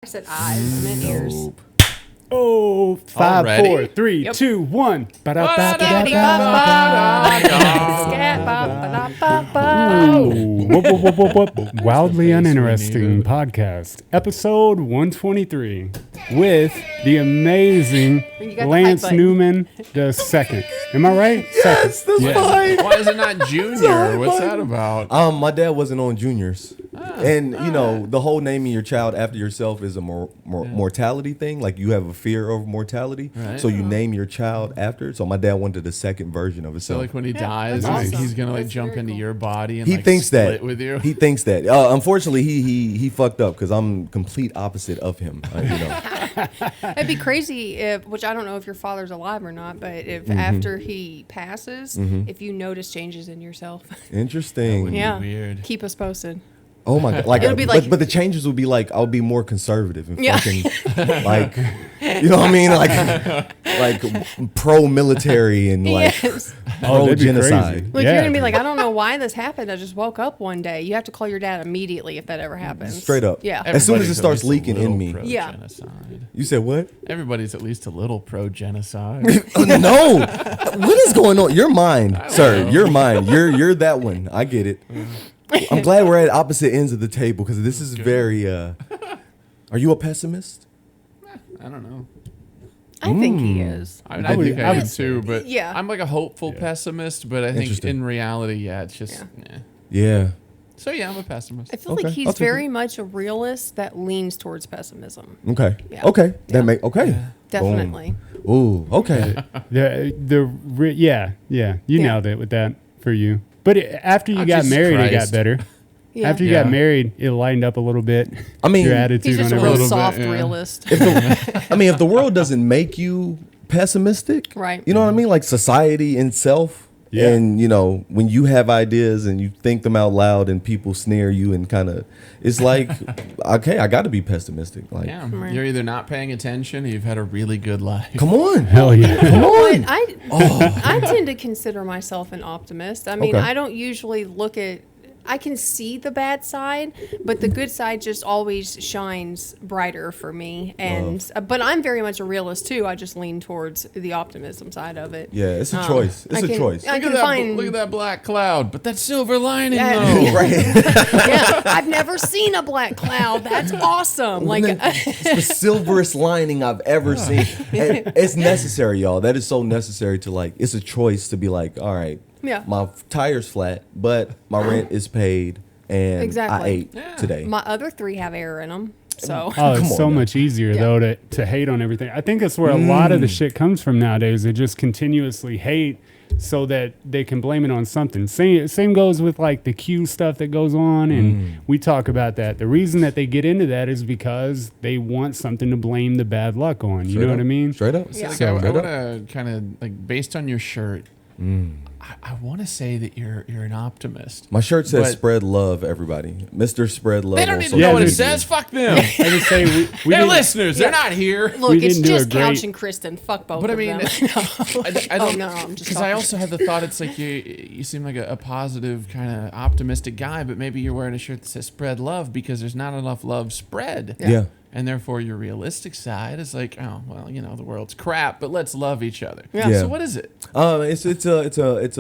said eyes. I meant ears. Oh, 5, Already? 4, 3, Yep. 2, 1. Wildly Uninteresting podcast, episode 123, with the amazing You got the Lance hype button. Newman II. Am I right? Yes, that's fine. Why is it not Junior? What's that about? My dad wasn't on Juniors, and you know the whole naming your child after yourself is a mortality thing. Like you have a fear of mortality, Right. so you name your child after it. So my dad wanted the second version of So himself. like when he dies, that's he's awesome. gonna like That's jump very into cool. your body and He like thinks split that. with you. He thinks that. Unfortunately, he fucked up because I'm complete opposite of him. It'd be crazy if, which I don't know if your father's alive or not, but if Mm-hmm. after he passes, if you notice changes in yourself. Interesting. Be Yeah. weird. Keep us posted. Oh my god! Like, It'll be like- but the changes would be like I'll be more conservative and Yeah. fucking like, you know what I mean? Like pro-military and like Yes. that'd be pro-genocide. Look, Yeah. you're gonna be like, I don't know why this happened. I just woke up one day. You have to call your dad immediately if that ever happens. Straight up. Yeah. As soon as it Everybody's at starts least a leaking in little me. Yeah. Pro-genocide. You said what? Everybody's at least a little pro-genocide. Oh, no, what is going on? You're mine, sir. know. You're mine. You're that one. I get it. I'm glad we're at opposite ends of the table because this is very. Are you a pessimist? I don't know. I think he is. I think would- I I would would too, but Yeah. I'm like a hopeful pessimist. But I think Interesting. in reality, yeah, it's just. Yeah. Yeah. So yeah, I'm a pessimist. I feel Okay, like he's I'll take very much a realist that leans towards pessimism. Okay. Yeah. Okay. Yeah. That make okay. Definitely. Boom. Ooh. Okay. Yeah. You Yeah. nailed it with that for you. But after you Oh, got Jesus married, it got Christ. better. Yeah. After you Yeah. got married, it lightened up a little bit. I mean, your He's attitude just on a real everything. bit, soft yeah. realist. if the world doesn't make you pessimistic, Right. You know what I mean? Like society itself. Yeah. And you know, when you have ideas and you think them out loud and people sneer you and kind of, it's like, okay, I got to be pessimistic. Like, Yeah, Right. you're either not paying attention or you've had a really good life. come on. Hell yeah. Come on. But I tend to consider myself an optimist. I mean, Okay. I don't usually look at. I can see the bad side, but the good side just always shines brighter for me. And but I'm very much a realist too. I just lean towards the optimism side of it. Yeah, it's a choice. It's I a can- choice. I Look can at, that, find. look at that black cloud, but that silver lining Yeah. though. Right. Yeah, I've never seen a black cloud. That's awesome. Like, It's the silverest lining I've ever seen. And it's necessary, y'all. That is so necessary to like, it's a choice to be like, all right, Yeah. my tire's flat, but my rent is paid and Exactly. I ate Yeah. today. my other three have air in them. So Oh, Come it's on so now. much easier Yeah. though to hate on everything. I think that's where a lot of the shit comes from nowadays. They just continuously hate so that they can blame it on something. Same goes with like the Q stuff that goes on, and we talk about that. The reason that they get into that is because they want something to blame the bad luck on. You Straight know up. what I mean? Straight up. Yeah. Like, So, I straight want up. to kind of like based on your shirt. I want to say that you're an optimist. My shirt says But- "Spread love, everybody." Mr.Spreadlove. They don't on even social know what it media. says. Fuck them. I just say we They're didn't- listeners. They're not here. look, We it's didn't do a just great- Couch and Kristen. Fuck both But I of mean, them. I don't no, I'm just because I talking. also had the thought it's like you seem like a positive kind of optimistic guy, but maybe you're wearing a shirt that says "Spread love" because there's not enough love spread. Yeah. And therefore, your realistic side is like, oh well, you know, the world's crap, but let's love each other. Yeah. Yeah. So what is it? It's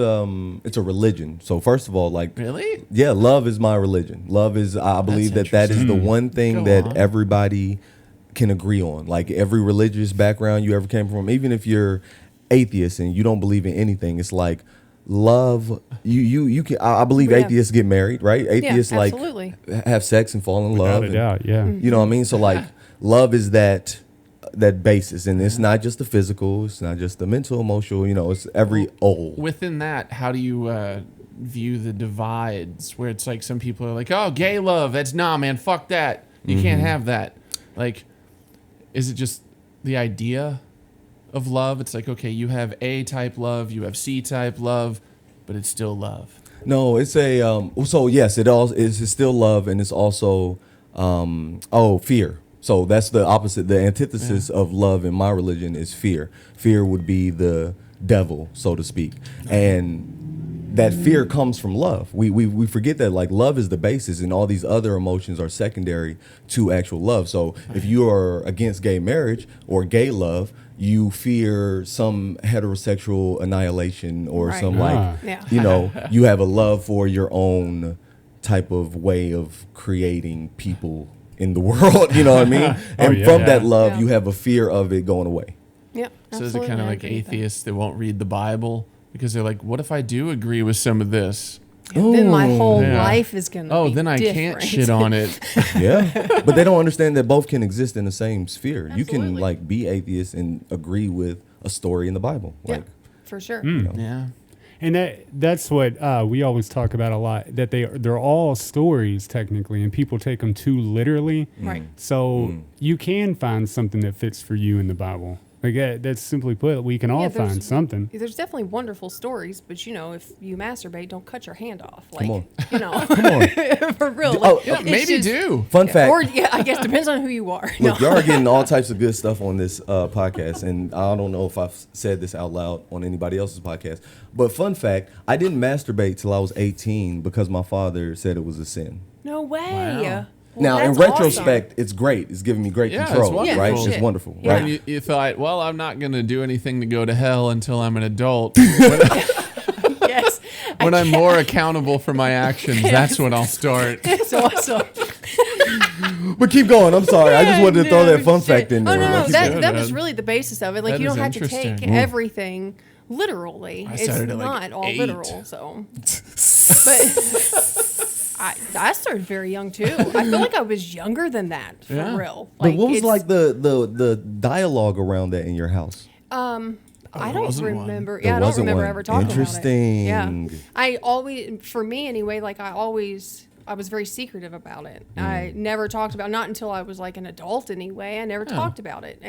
a religion. So first of all, like, Really? yeah, love is my religion. Love is, I believe that is the one thing Go that on. everybody can agree on. Like every religious background you ever came from, even if you're atheist and you don't believe in anything, it's like love. You can. I believe Yeah. atheists get married, right? Atheists like absolutely. have sex and fall in love. Without a and- doubt, yeah. You know what I mean? So like, love is that basis, and it's not just the physical, it's not just the mental, emotional. You know, it's every Within that, how do you view the divides where it's like some people are like, oh, gay love, that's man, fuck that. You can't have that. Like, is it just the idea of love? It's like, okay, you have A type love, you have C type love, but it's still love. No, it's a so yes, it all is still love, and it's also fear. So that's the opposite. The antithesis of love in my religion is fear. Fear would be the devil, so to speak. And that fear comes from love. We forget that like love is the basis, and all these other emotions are secondary to actual love. So if you are against gay marriage or gay love, you fear some heterosexual annihilation or Right. some like, Yeah. you know, you have a love for your own type of way of creating people in the world. You know what I mean? And yeah. from that love, Yeah. you have a fear of it going away. Yep. So is it kind absolutely, of I like agree with that. atheists that won't read the Bible because they're like, what if I do agree with some of this? Then my whole Yeah. life is gonna. Oh, be then I can't different. shit on it. Yeah, but they don't understand that both can exist in the same sphere. You can Absolutely. like be atheist and agree with a story in the Bible. Yeah, Like, for sure. Yeah. And that's what we always talk about a lot, that they're all stories technically, and people take them too literally. Right. So you can find something that fits for you in the Bible. Like that's simply put, we can all Yeah, there's- find something. There's definitely wonderful stories, but you know, if you masturbate, don't cut your hand off. Like, Come on. you know, come on. for real. Oh, Like, Yeah, it's maybe just- do. Fun fact. Or yeah, I guess depends on who you are. Look, No. y'all are getting all types of good stuff on this podcast, and I don't know if I've said this out loud on anybody else's podcast. But fun fact, I didn't masturbate till I was 18 because my father said it was a sin. No way. Wow. Well, Now, in that's retrospect, it's great. It's giving me great Yeah, it's control, wonderful. right? Yeah, It's shit. wonderful, Yeah. right? And you thought, well, I'm not going to do anything to go to hell until I'm an adult. Awesome. Yes. When I'm more accountable for my actions, that's when I'll start. It's awesome. But keep going. I'm sorry. I just wanted to throw that fun fact in Oh there. no, no, Like, that good, that was man. really the basis of it. Like That you don't is have to take interesting. everything literally. I It's started at, like, not all 8. literal. So, but I started very young too. I feel like I was younger than that for Yeah. real. But what was it's- like the dialogue around that in your house? I there don't wasn't one. remember. There Yeah, I don't wasn't remember one. ever talking Interesting. about it. Yeah, I always, for me anyway, like I was very secretive about it. I never talked about, not until I was like an adult anyway. I never talked about it,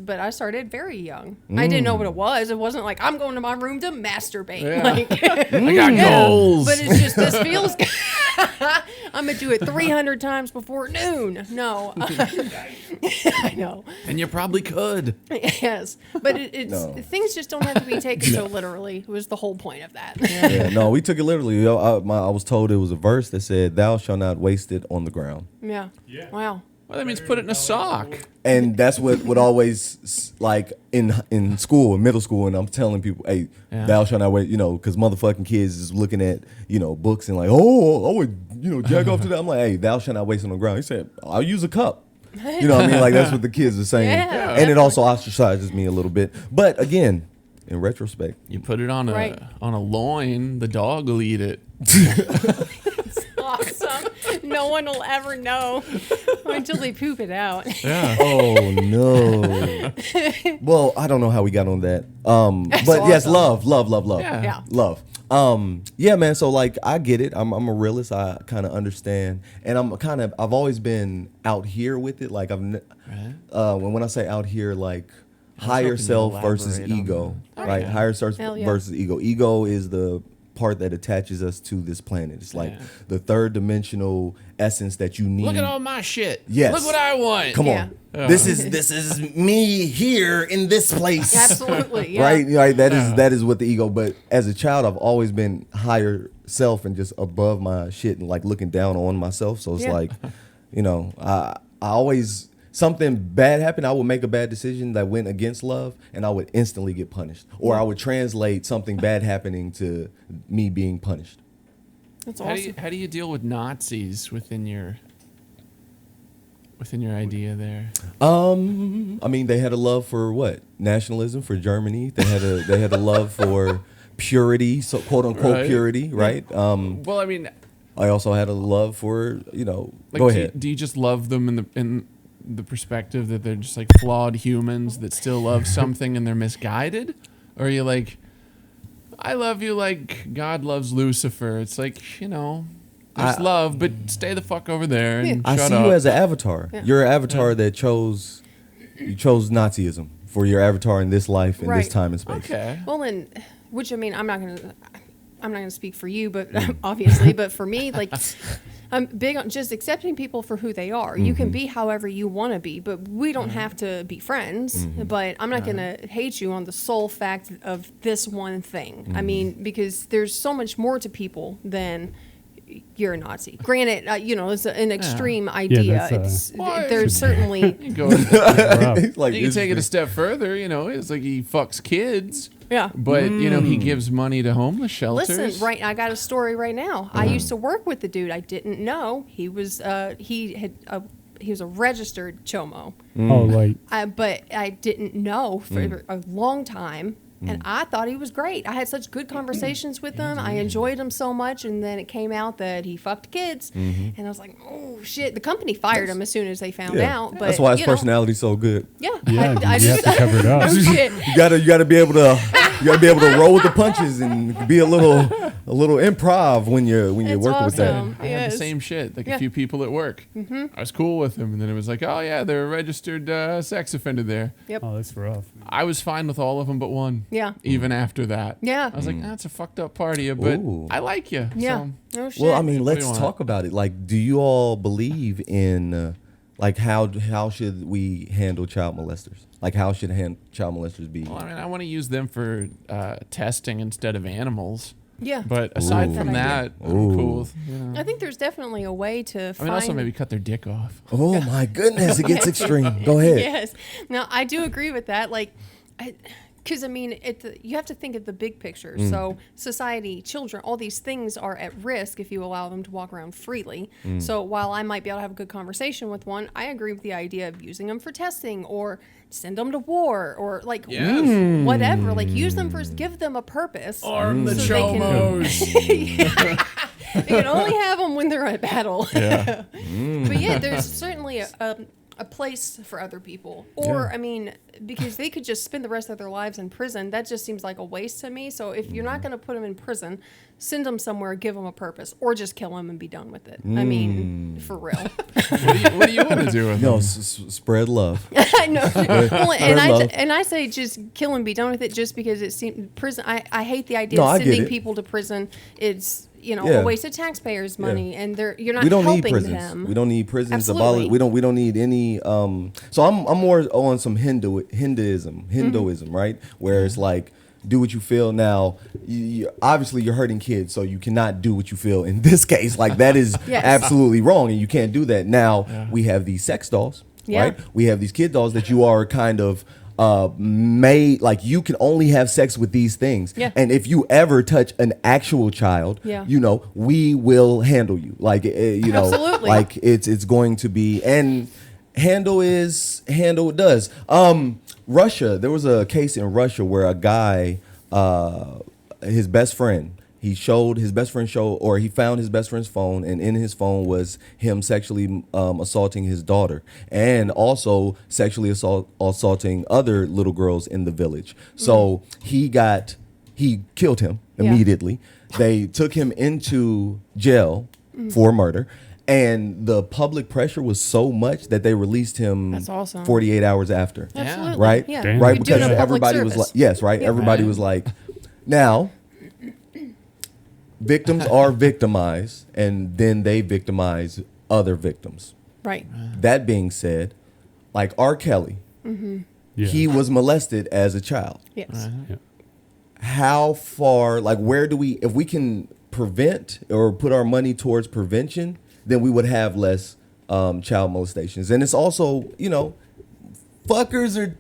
but I started very young. I didn't know what it was. It wasn't like I'm going to my room to masturbate. Yeah. Like, I got goals. but it's just this feels. I'm gonna do it 300 times before noon. No, I know. And you probably could. Yes, but it's No. things just don't have to be taken so literally. Was the whole point of that. Yeah, no, we took it literally. Yo, I was told it was a verse that said, "Thou shalt not waste it on the ground," Yeah. Wow. Well, that means put it in a sock. and that's what would always like in school, in middle school, and I'm telling people, "Hey, Yeah. thou shalt not waste," you know, because motherfucking kids is looking at books and like, "Oh, I would jack off to that." I'm like, "Hey, thou shalt not waste it on the ground." He said, "I'll use a cup." You know what I mean? Like that's what the kids are saying, Yeah, and it also ostracizes me a little bit. But again, in retrospect, You put it on Right. on a loin, the dog will eat it. Awesome. No one will ever know until they poop it out. Yeah. oh no. Well, I don't know how we got on that. But yes, awesome. love. Yeah. Yeah. Love. Yeah, man. So like, I get it. I'm a realist. I kind of understand, and I've always been out here with it. Like when I say out here, like higher hoping you'd self versus elaborate on ego, that. right? Okay. Higher self Hell yeah. versus ego. Ego is the part that attaches us to this planet. It's like Yeah. the third dimensional essence that you need. Look at all my shit. Yes. Look what I want. Come Yeah. on. Yeah. This is me here in this place. Absolutely. Yeah. Right? That is what the ego, but as a child I've always been higher self and just above my shit and like looking down on myself. So it's Yeah. like, I always something bad happened, I would make a bad decision that went against love and I would instantly get punished. Or I would translate something bad happening to me being punished. That's How awesome. do you deal with Nazis within your idea there? I mean, they had a love for what? Nationalism, for Germany. They had a love for purity, so quote unquote Right. purity, right? Well, I mean, I also had a love for, like, go ahead. Do you just love them in the perspective that they're just like flawed humans that still love something and they're misguided? Or are you like, I love you like God loves Lucifer? It's like, there's love, but stay the fuck over there and I shut see up. you as an avatar. Yeah. You're an avatar that chose Nazism for your avatar in this life, in this Right. time and space. Okay. Well, which I mean, I'm I'm not going to speak for you, but obviously, but for me, like, I'm big on just accepting people for who they are. You can be however you want to be, but we don't have to be friends. But I'm not going to hate you on the sole fact of this one thing. I mean, because there's so much more to people than you're a Nazi. Granted, you know, it's an extreme idea. that's, There's certainly You go, It's like, you can take it a step further. You know, it's like he fucks kids. yeah. But you know, he gives money to homeless shelters. Listen, right? I got a story right now. I used to work with the dude. I didn't know he was. He was a registered chomo. Oh, like But I didn't know for a long time. And I thought he was great. I had such good conversations with him. I enjoyed him so much. And then it came out that he fucked kids. And I was like, oh, shit. The company fired him as soon as they found out. But that's why his you know, personality's so good. Yeah. yeah, I you have to cover it up. oh, shit. You gotta be able to roll with the punches and be a little improv when you're It's working with that. awesome. I had Yes. the same shit. Like Yeah. a few people at work. I was cool with them, and then it was like, oh yeah, they're a registered sex offender there. Yep. Oh, that's rough. I was fine with all of them but one. Yeah. Even after that. Yeah. I was like, that's a fucked up party, but Ooh. I like you. Yeah. So, No shit. Well, I mean, What do let's you talk about it. Like, do you all believe in like how should we handle child molesters? Like, how should child molesters be? well, I mean, I want to use them for testing instead of animals. yeah. But aside Ooh. from Good that, I'm Ooh. cool with, you know. I think there's definitely a way to I find. mean, also maybe cut their dick off. Oh my goodness, it gets extreme. Go ahead. Yes. Now, I do agree with that. Like, because I mean, you have to think of the big picture. So, society, children, all these things are at risk if you allow them to walk around freely. So, while I might be able to have a good conversation with one, I agree with the idea of using them for testing or send them to war or like whatever. Like, use them for, give them a purpose. Arm the so they can- chomos. You can only have them when they're at battle. Yeah. But yeah, there's certainly a place for other people. Or, I mean, because they could just spend the rest of their lives in prison. That just seems like a waste to me. So if you're not going to put them in prison, send them somewhere, give them a purpose, or just kill them and be done with it. I mean, for real. What do you want to do with No, them? spread love. I know. Well, love. and I say just kill and be done with it just because it seems prison. I hate the idea No, of I get sending it. people to prison. It's Yeah. a waste of taxpayers' money, and you're not We don't need helping prisons. them. We don't need prisons. Absolutely. We don't need any. So I'm more on some Hinduism, right? Where it's like, do what you feel. Now, obviously you're hurting kids, so you cannot do what you feel in this case. Like, that is Yes. absolutely wrong, and you can't do that. Now we have these sex dolls, Yeah. right? We have these kid dolls that you are kind of made, like, you can only have sex with these things. Yeah. And if you ever touch an actual child, Yeah. we will handle you. Like, Absolutely. like it's going to be, and handle does. Russia, there was a case in Russia where a guy, his best friend, he found his best friend's phone, and in his phone was him sexually assaulting his daughter, and also sexually assaulting other little girls in the village. So he killed him Yeah. immediately. They took him into jail for murder. And the public pressure was so much that they released him That's awesome. 48 hours after. Absolutely. Right? Yeah. Damn. Right? You're doing Because a public everybody was service. like, yes, right? Yeah. Everybody Right. was like, now, victims are victimized, and then they victimize other victims. Right. That being said, like R. Kelly, Yeah. he was molested as a child. Yes. Yeah. How far, like, where do if we can prevent or put our money towards prevention, then we would have less child molestations. And it's also, fuckers are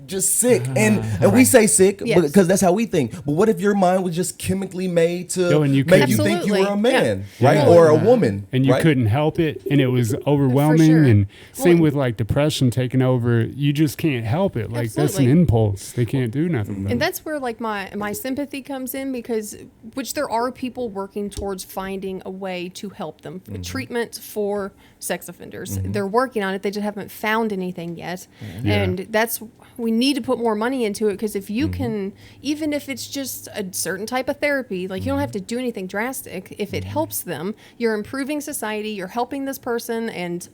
just sick, and we say sick Yes. because that's how we think. But what if your mind was just chemically made to Yo, and you make couldn't- you think you were a Absolutely. man, Yeah. right, Yeah. or a woman, And you right? couldn't help it, and it was overwhelming. sure. And same Well, with like depression taking over. You just can't help it. Like, that's an Absolutely. impulse. They can't do nothing about And it. that's where like my sympathy comes in, because which there are people working towards finding a way to help them. Treatment for sex offenders. They're working on it. They just haven't found anything yet. Yeah. And we need to put more money into it, because if you can, even if it's just a certain type of therapy, like you don't have to do anything drastic. If it helps them, you're improving society, you're helping this person, and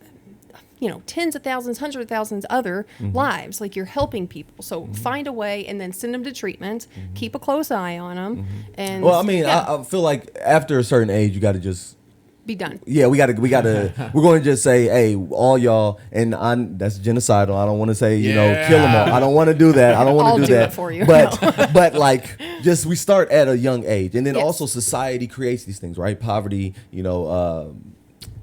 tens of thousands, hundreds of thousands other lives. Like, you're helping people. So find a way and then send them to treatment. Keep a close eye on them. And Well, I mean, I feel like after a certain age, you got to just be done. Yeah, we gotta. We're going to just say, hey, all y'all, and that's genocidal. I don't want to say, kill them all. I don't want to do that. I don't want to do that it for you. But like, just we start at a young age, and then Yes. also society creates these things, right? Poverty,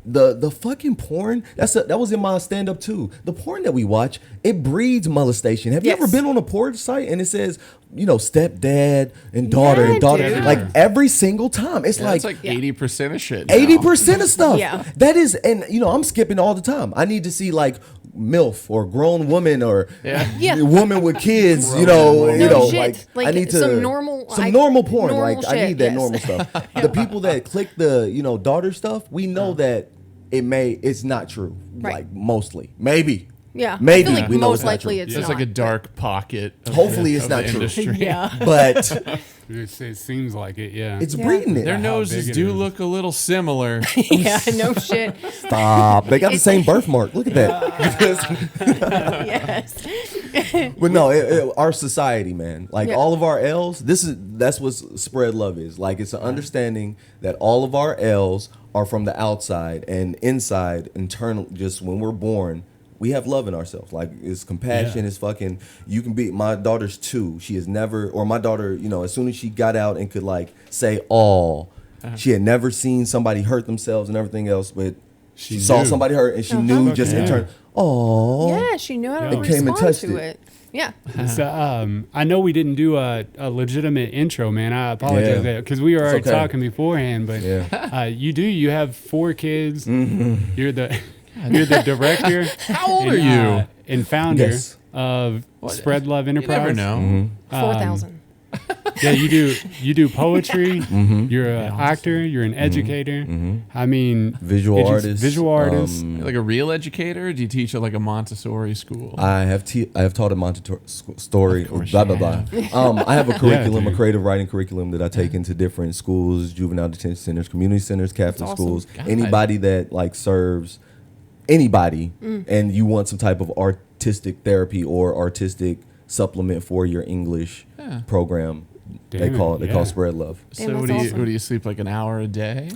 the fucking porn. That was in my stand up too. The porn that we watch, it breeds molestation. Have you Yes. ever been on a porn site and it says, stepdad and daughter Yeah, and daughter, dude. like every single time? It's That's like like 80% of shit. now. 80% of stuff. Yeah. That is, and I'm skipping all the time. I need to see like MILF or grown woman or Yeah. woman with kids, No shit. like I need to some normal porn. normal Like I shit, need that yes. normal stuff. The people that click the, daughter stuff, we know that it's not true. Right. Like mostly. Maybe. Yeah. Maybe. I feel like We know most it's not likely true. it's It's not. like a dark pocket. Of Hopefully the, it's of not the true. industry. Yeah. But It seems like it, yeah. it's breeding it. Their How noses big it do is. look a little similar. Yeah, no shit. Stop. They got the same birthmark. Look at that. Yes. But no, our society, man, like Yeah. all of our L's, that's what spread love is. Like, it's an understanding that all of our L's are from the outside, and inside, internal, just when we're born, we have love in ourselves. Like, it's compassion. Yeah. It's fucking, you can be, my daughter's 2. She has never, or my daughter, as soon as she got out and could like say, "Oh," she had never seen somebody hurt themselves and everything else, but she saw knew. somebody hurt and she knew just in Yeah. turn, "Oh." Yeah, she knew how to Yeah. It came and respond touched to it. it. Yeah. So, I know we didn't do a legitimate intro, man. I apologize Yeah. because we were already okay. talking beforehand. But Yeah. you have 4 kids. You're the director. How old and, are you? And founder Yes. of Spreadlove You Enterprise. never know. 4,000. Yeah, you do poetry. You're an actor. You're an educator. I mean, Visual artist. Visual artist. Like a real educator? Or do you teach at like a Montessori school? I have taught a Montessori, course blah, you blah, blah. I have a curriculum, a dude. creative writing curriculum that I take into different schools, juvenile detention centers, community centers, Catholic awesome. schools, God. anybody that like serves anybody, and you want some type of artistic therapy or artistic supplement for your English program. They Damn, call it yeah. Spread Love. So Damn, what that's do you awesome. what do you sleep like an hour a day?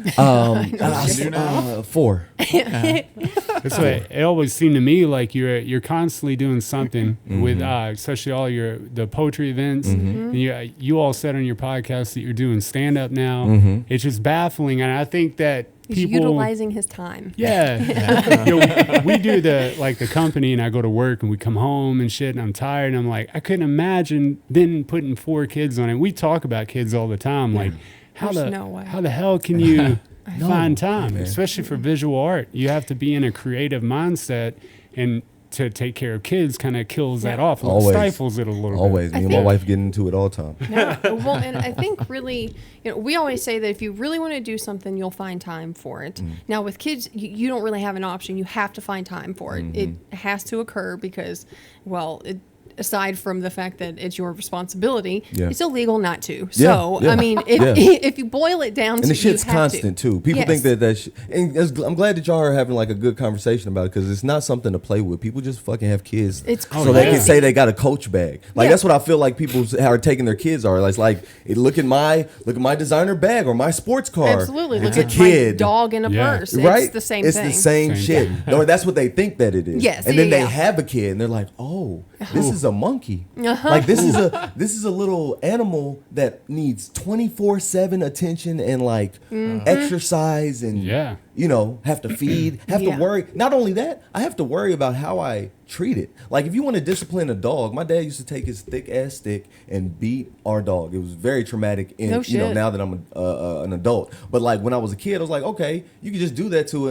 4. That's why it always seemed to me like you're constantly doing something with especially all the poetry events. And you all said on your podcast that you're doing stand up now. It's just baffling, and I think that He's people utilizing his time. Yeah. We do the company, and I go to work and we come home and shit, and I'm tired, and I'm like, I couldn't imagine then putting 4 kids on it. We talk about kids all the time, like how There's no way. how the hell can you find time, man. especially for visual art? You have to be in a creative mindset, and to take care of kids kind of kills that off, Always. stifles it a little Always. bit. Me and my wife get into it all the time. No, well, and I think really, we always say that if you really want to do something, you'll find time for it. Now, with kids, you don't really have an option. You have to find time for it. It has to occur because, well, aside from the fact that it's your responsibility, Yeah. it's illegal not to. Yeah, So, yeah, I mean, yeah. if you boil it down to And the shit's you have constant to. too. People Yes. think and I'm glad that y'all are having like a good conversation about it, because it's not something to play with. People just fucking have kids It's so they can crazy. say they got a Coach bag. Like Yeah. that's what I feel like people are taking their kids are. It's like look at my designer bag or my sports car. Absolutely. It's Look a at kid. my dog in a Yeah. purse. Right? It's the same It's thing. the same Same shit. thing. No, that's what they think that it is. Yes, And then yeah, they yeah. have a kid and they're like, oh, this is a monkey. Like this is a little animal that needs 24/7 attention and like exercise and Yeah. have to feed, have Yeah. to worry. Not only that, I have to worry about how I treat it. Like if you want to discipline a dog, my dad used to take his thick ass stick and beat our dog. It was very traumatic. In No shit. now that I'm an adult, but like when I was a kid, I was like, okay, you can just do that to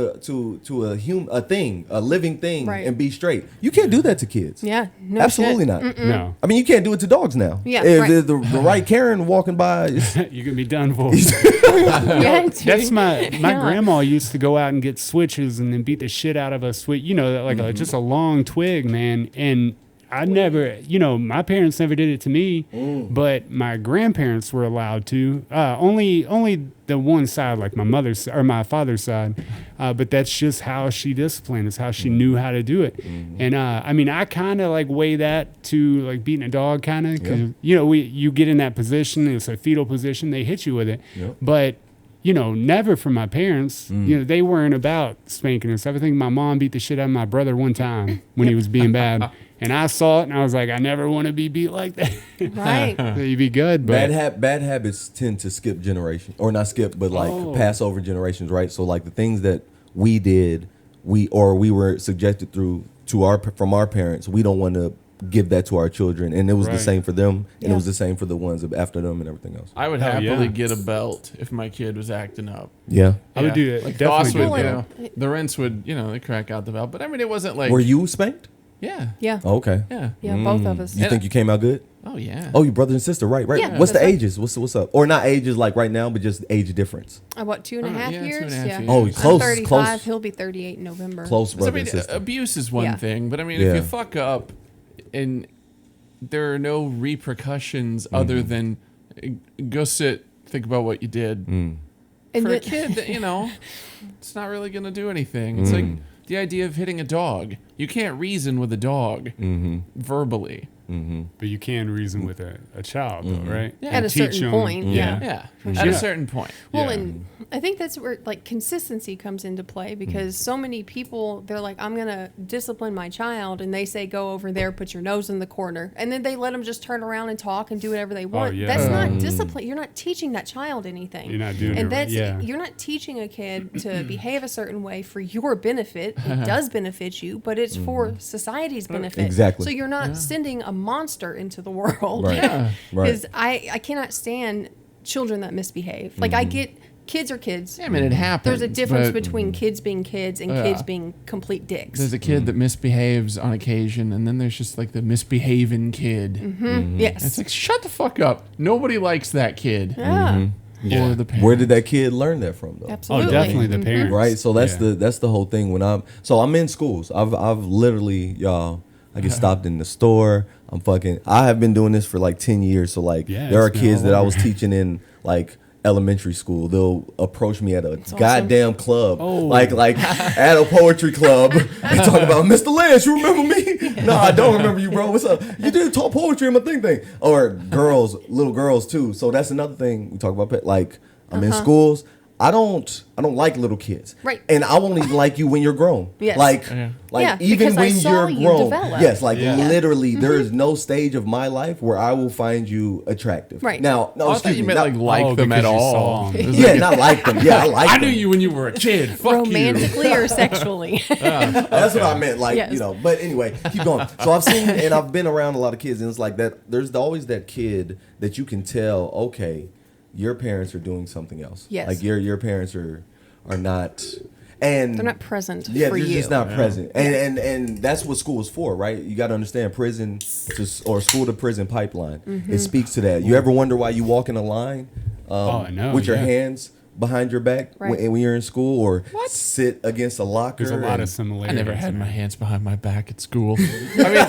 a living thing, Right. and be straight. You can't do that to kids. Yeah. No Absolutely shit. not. No, I mean, you can't do it to dogs now. Yeah, If right. the right Karen walking by, it's- you can be done for. Yeah, dude. That's my Yeah. grandma used to go out and get switches and then beat the shit out of a switch. Like just a long twig, man. And I never, my parents never did it to me, but my grandparents were allowed to. Only the one side, like my mother's or my father's side, but that's just how she disciplined. It's how she knew how to do it. And I kind of like weigh that to like beating a dog, kind of, because you get in that position. It's a fetal position. They hit you with it, but. Never from my parents. They weren't about spanking and stuff. I think my mom beat the shit out of my brother one time when he was being bad. And I saw it and I was like, I never want to be beat like that. Right. So you'd be good. But Bad habits tend to skip generation, or not skip, but like pass over generations, right? So like the things that we did, we were subjected from our parents, we don't want to give that to our children, and it was the same for them, and it was the same for the ones after them and everything else. I would happily get a belt if my kid was acting up. I would do it. Like Definitely Thos would, the rents would, they crack out the belt. But I mean, it wasn't like. Were you spanked? Yeah. Yeah. Oh, okay. Yeah. Yeah, both of us. You think you came out good? Oh yeah. Oh, you brother and sister, right? Yeah, What's the that's right. ages? What's up? Or not ages like right now, but just age difference. What, 2.5 yeah, years? 2.5 years. Oh, I'm close, 35. close. He'll be 38 in November. Close So, brother I mean, and sister. abuse is one Yeah. thing, but I mean, Yeah. if you fuck up and there are no repercussions other than go sit, think about what you did. And For a then- kid, it's not really going to do anything. It's like the idea of hitting a dog. You can't reason with a dog verbally. But you can reason with a child, though, right? Yeah. At And a teach certain them- point, yeah. Yeah, For at sure. a certain point. Well, Yeah. and I think that's where like consistency comes into play, because so many people, they're like, I'm going to discipline my child, and they say, go over there, put your nose in the corner. And then they let them just turn around and talk and do whatever they want. yeah. That's not discipline. You're not teaching that child anything. You're not doing and it right. that's, Yeah. you're not teaching a kid to behave a certain way for your benefit. It does benefit you, but it's for society's benefit. Exactly. So you're not sending a monster into the world. Right. Yeah. Right. Because I cannot stand children that misbehave. Like, I get kids are kids. Yeah, I mean, it happens. There's a difference but between kids being kids and kids being complete dicks. There's a kid that misbehaves on occasion, and then there's just like the misbehaving kid. Yes. It's like, shut the fuck up. Nobody likes that kid. Yeah. Or the parents. Where did that kid learn that from, though? Absolutely. Oh, definitely the parents. Right. So that's Yeah. the whole thing. When I'm in schools. I've literally, y'all, I get stopped in the store. I have been doing this for like 10 years. So like Yeah, there are it's been kids all that I over. was teaching in like elementary school. They'll approach me at a goddamn club, like at a poetry club, and talk about Mr. Lance. You remember me? No, I don't remember you, bro. What's up? You did talk poetry in my thing. Or girls, little girls too. So that's another thing we talk about. Like I'm in schools. I don't like little kids. Right. And I won't even like you when you're grown. Yes. Yeah, even because I when saw you're you grown. develop. Yes, like Yeah. literally there is no stage of my life where I will find you attractive. Right. Now, no, I thought excuse you me. meant not- like them at because you saw all. 'em. It was yeah, like, not like them. Yeah, I like I them. knew you when you were a kid. Fuck Romantically or sexually? That's what I meant. Like, Yes. but anyway, keep going. So I've seen and I've been around a lot of kids, and it's like that. There's always that kid that you can tell, okay, your parents are doing something else. Yes. Like your parents are not, and They're not present yeah, for they're you. just not present. And that's what school is for, right? You got to understand prison or school to prison pipeline. It speaks to that. You ever wonder why you walk in a line I know, with your yeah. hands behind your back Right. when you're in school, or sit against a locker? There's a lot and- of I similarities. never had my man. hands behind my back at school. I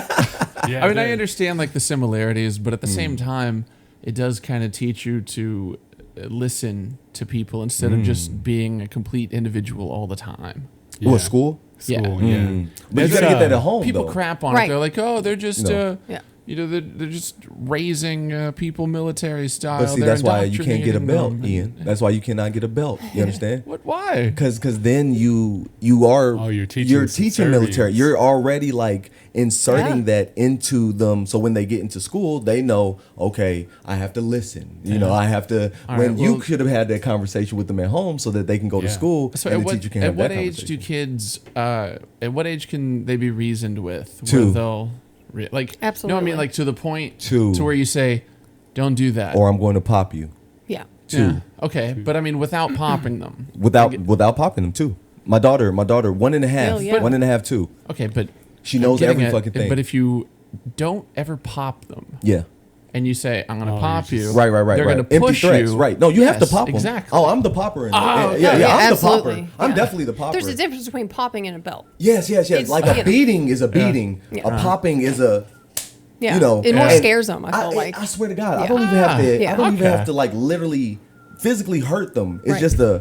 Yeah, mean, I dude. understand like the similarities, but at the same time, it does kind of teach you to listen to people instead of just being a complete individual all the time. What, school? School, Yeah. yeah. But you That's, got to get that at home, People though. crap on Right. it. They're like, oh, they're just, No. Yeah. they're just raising people military style. But see, They're that's why you can't get a indoctrinating belt, them. Ian. That's why you cannot get a belt. You understand? What? Why? Because then you are Oh, you're teaching military. subservience. You're already like inserting Yeah. that into them. So when they get into school, they know, okay, I have to listen. You know, I have to. All when right, you well- should have had that conversation with them at home so that they can go to Yeah. school So and at the teacher can at have what that age do conversation. kids? At what age can they be reasoned with? Two. Where they'll like No, I Absolutely. mean like to the point Two. to where you say, "Don't do that." Or I'm going to pop you. Yeah. Two. Yeah. Okay, but I mean without popping them. Without popping them too. My daughter, 1.5, Still, yeah. 1.5, 2. Okay, but She I'm knows getting every at- fucking thing. But if you don't ever pop them, Yeah. and you say, "I'm going to Oh, pop you're you," just- Right. They're right. going to Empty push threats, you. right? No, you have to Yes, pop them. exactly. Oh, I'm the popper in there. Oh, yeah, yeah, I'm absolutely. the popper. I'm Yeah. definitely the popper. There's a difference between popping and a belt. Yes. It's- Like you a know. beating is a beating. Yeah. A popping is a Yeah. You know, It more and scares them, I feel like. I swear to God, I Yeah. don't even have to. Yeah. I don't even Okay. have to like literally physically hurt them. It's Right. just a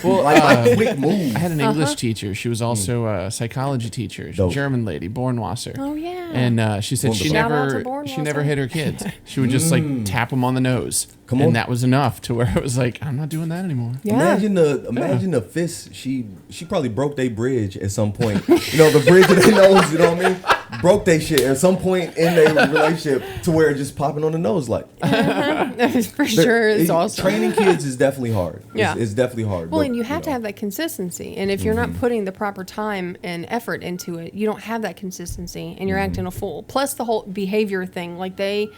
like quick move. I had an English teacher. She was also a psychology teacher. She's a Dope. German lady, Bornwasser. Oh, yeah. And she said she Shout out never to Bornwasser. she never hit her kids. She would just like tap them on the nose, Come and on. that was enough to where it was like, I'm not doing that anymore. Yeah. Imagine the fist. She probably broke their bridge at some point. You know, the bridge of their nose. You know what I mean? Broke they shit at some point in their relationship to where it's just popping on the nose like. For sure, it's awesome. Training kids is definitely hard. Yeah. It's definitely hard. Well, but, and you have to know. have that consistency. And if you're not putting the proper time and effort into it, you don't have that consistency and you're acting a fool. Plus the whole behavior thing, like they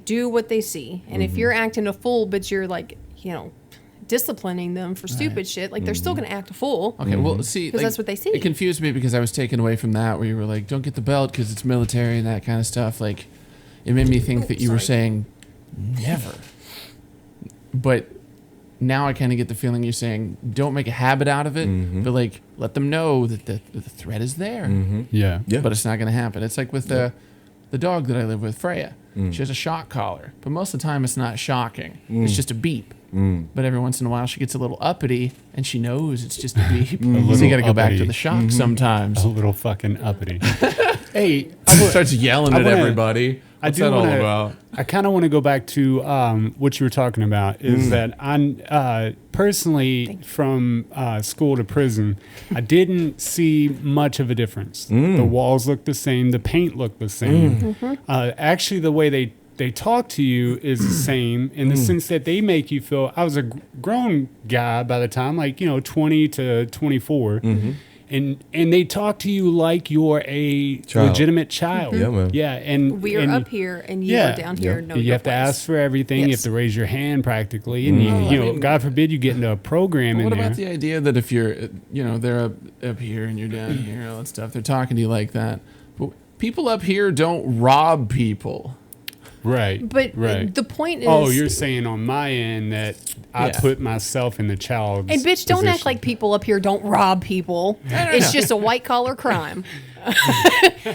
do what they see. And if you're acting a fool, but you're like, disciplining them for stupid shit, like they're still going to act a fool. Okay, well, see, 'Cause that's what they see. It confused me because I was taken away from that, where you were like, "Don't get the belt because it's military" and that kind of stuff. Like, it made me think that you were saying, "Never." But now I kind of get the feeling you're saying, "Don't make a habit out of it," but like, let them know that the threat is there. Yeah. Yeah. But it's not going to happen. It's like with the dog that I live with, Freya. She has a shock collar, but most of the time it's not shocking. It's just a beep. But every once in a while she gets a little uppity, and she knows it's just a beep. So little you got to go back to uppity. the shock sometimes. A little fucking uppity. Hey, Starts yelling I at wanna- everybody. I What's do that all wanna- about? I kind of want to go back to what you were talking about. Is that I personally from school to prison, I didn't see much of a difference. The walls looked the same. The paint looked the same. Actually, the way they talk to you is the same in the sense that they make you feel. I was a grown guy by the time, like 20 to 24. And they talk to you like you're a Child. legitimate child. Yeah, man. Yeah, and We're and up here and you yeah. are down here. Yeah. Know you your have to place. ask for everything. You Yes. have to raise your hand practically, and I you mean- God forbid you get into a program What in about there. the idea that if you're, they're up here and you're down here, all that stuff, they're talking to you like that. But people up here don't rob people. Right. But right. the point is, Oh, you're saying on my end that I Yeah. put myself in the child's and bitch, don't act position. like people up here don't rob people. It's just a white collar crime.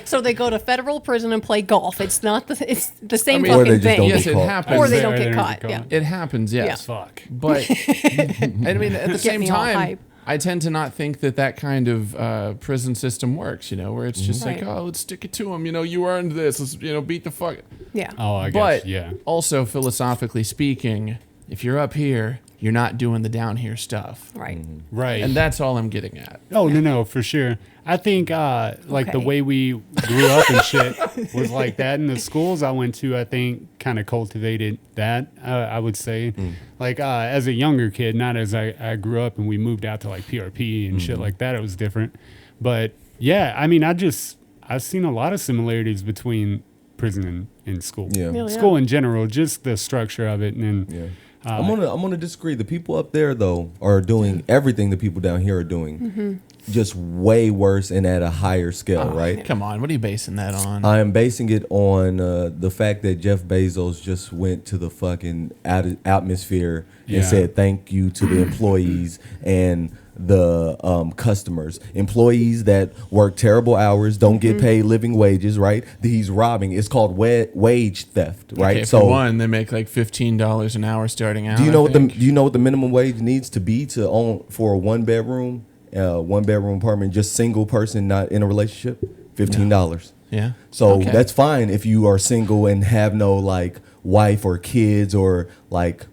So they go to federal prison and play golf. It's the same mean- Or they fucking just thing. don't Yes, get it caught. happens. Or they Yeah, don't they get don't caught. get Yeah. caught. It happens, yes. Fuck. But I mean, at the same me all time, hype. I tend to not think that kind of prison system works. Where it's just like, Right. oh, let's stick it to them. You earned this. Let's beat the fuck. Yeah. Oh, I But guess. Yeah. also philosophically speaking, if you're up here, you're not doing the down here stuff. Right. Right. And that's all I'm getting at. Oh no, for sure. I think like the Okay. way we grew up and shit was like that. And the schools I went to, I think, kind of cultivated that. I would say, like as a younger kid, not as I grew up and we moved out to like PRP and shit like that. It was different. But yeah, I mean, I've seen a lot of similarities between prison and school. Yeah. Yeah. School in general, just the structure of it, and then Yeah. I'm gonna disagree. The people up there though are doing everything the people down here are doing, just way worse and at a higher scale, right? Come on, what are you basing that on? I am basing it on the fact that Jeff Bezos just went to the fucking atmosphere Yeah. and said thank you to the employees and the customers. Employees that work terrible hours, don't get paid living wages, right? He's robbing. It's called wage theft, right? Okay, for one, they make like $15 an hour starting out. Do you know I think. do you know what the minimum wage needs to be to own for a one bedroom apartment, just single person, not in a relationship? $15. Yeah. So Okay. that's fine if you are single and have no like wife or kids or like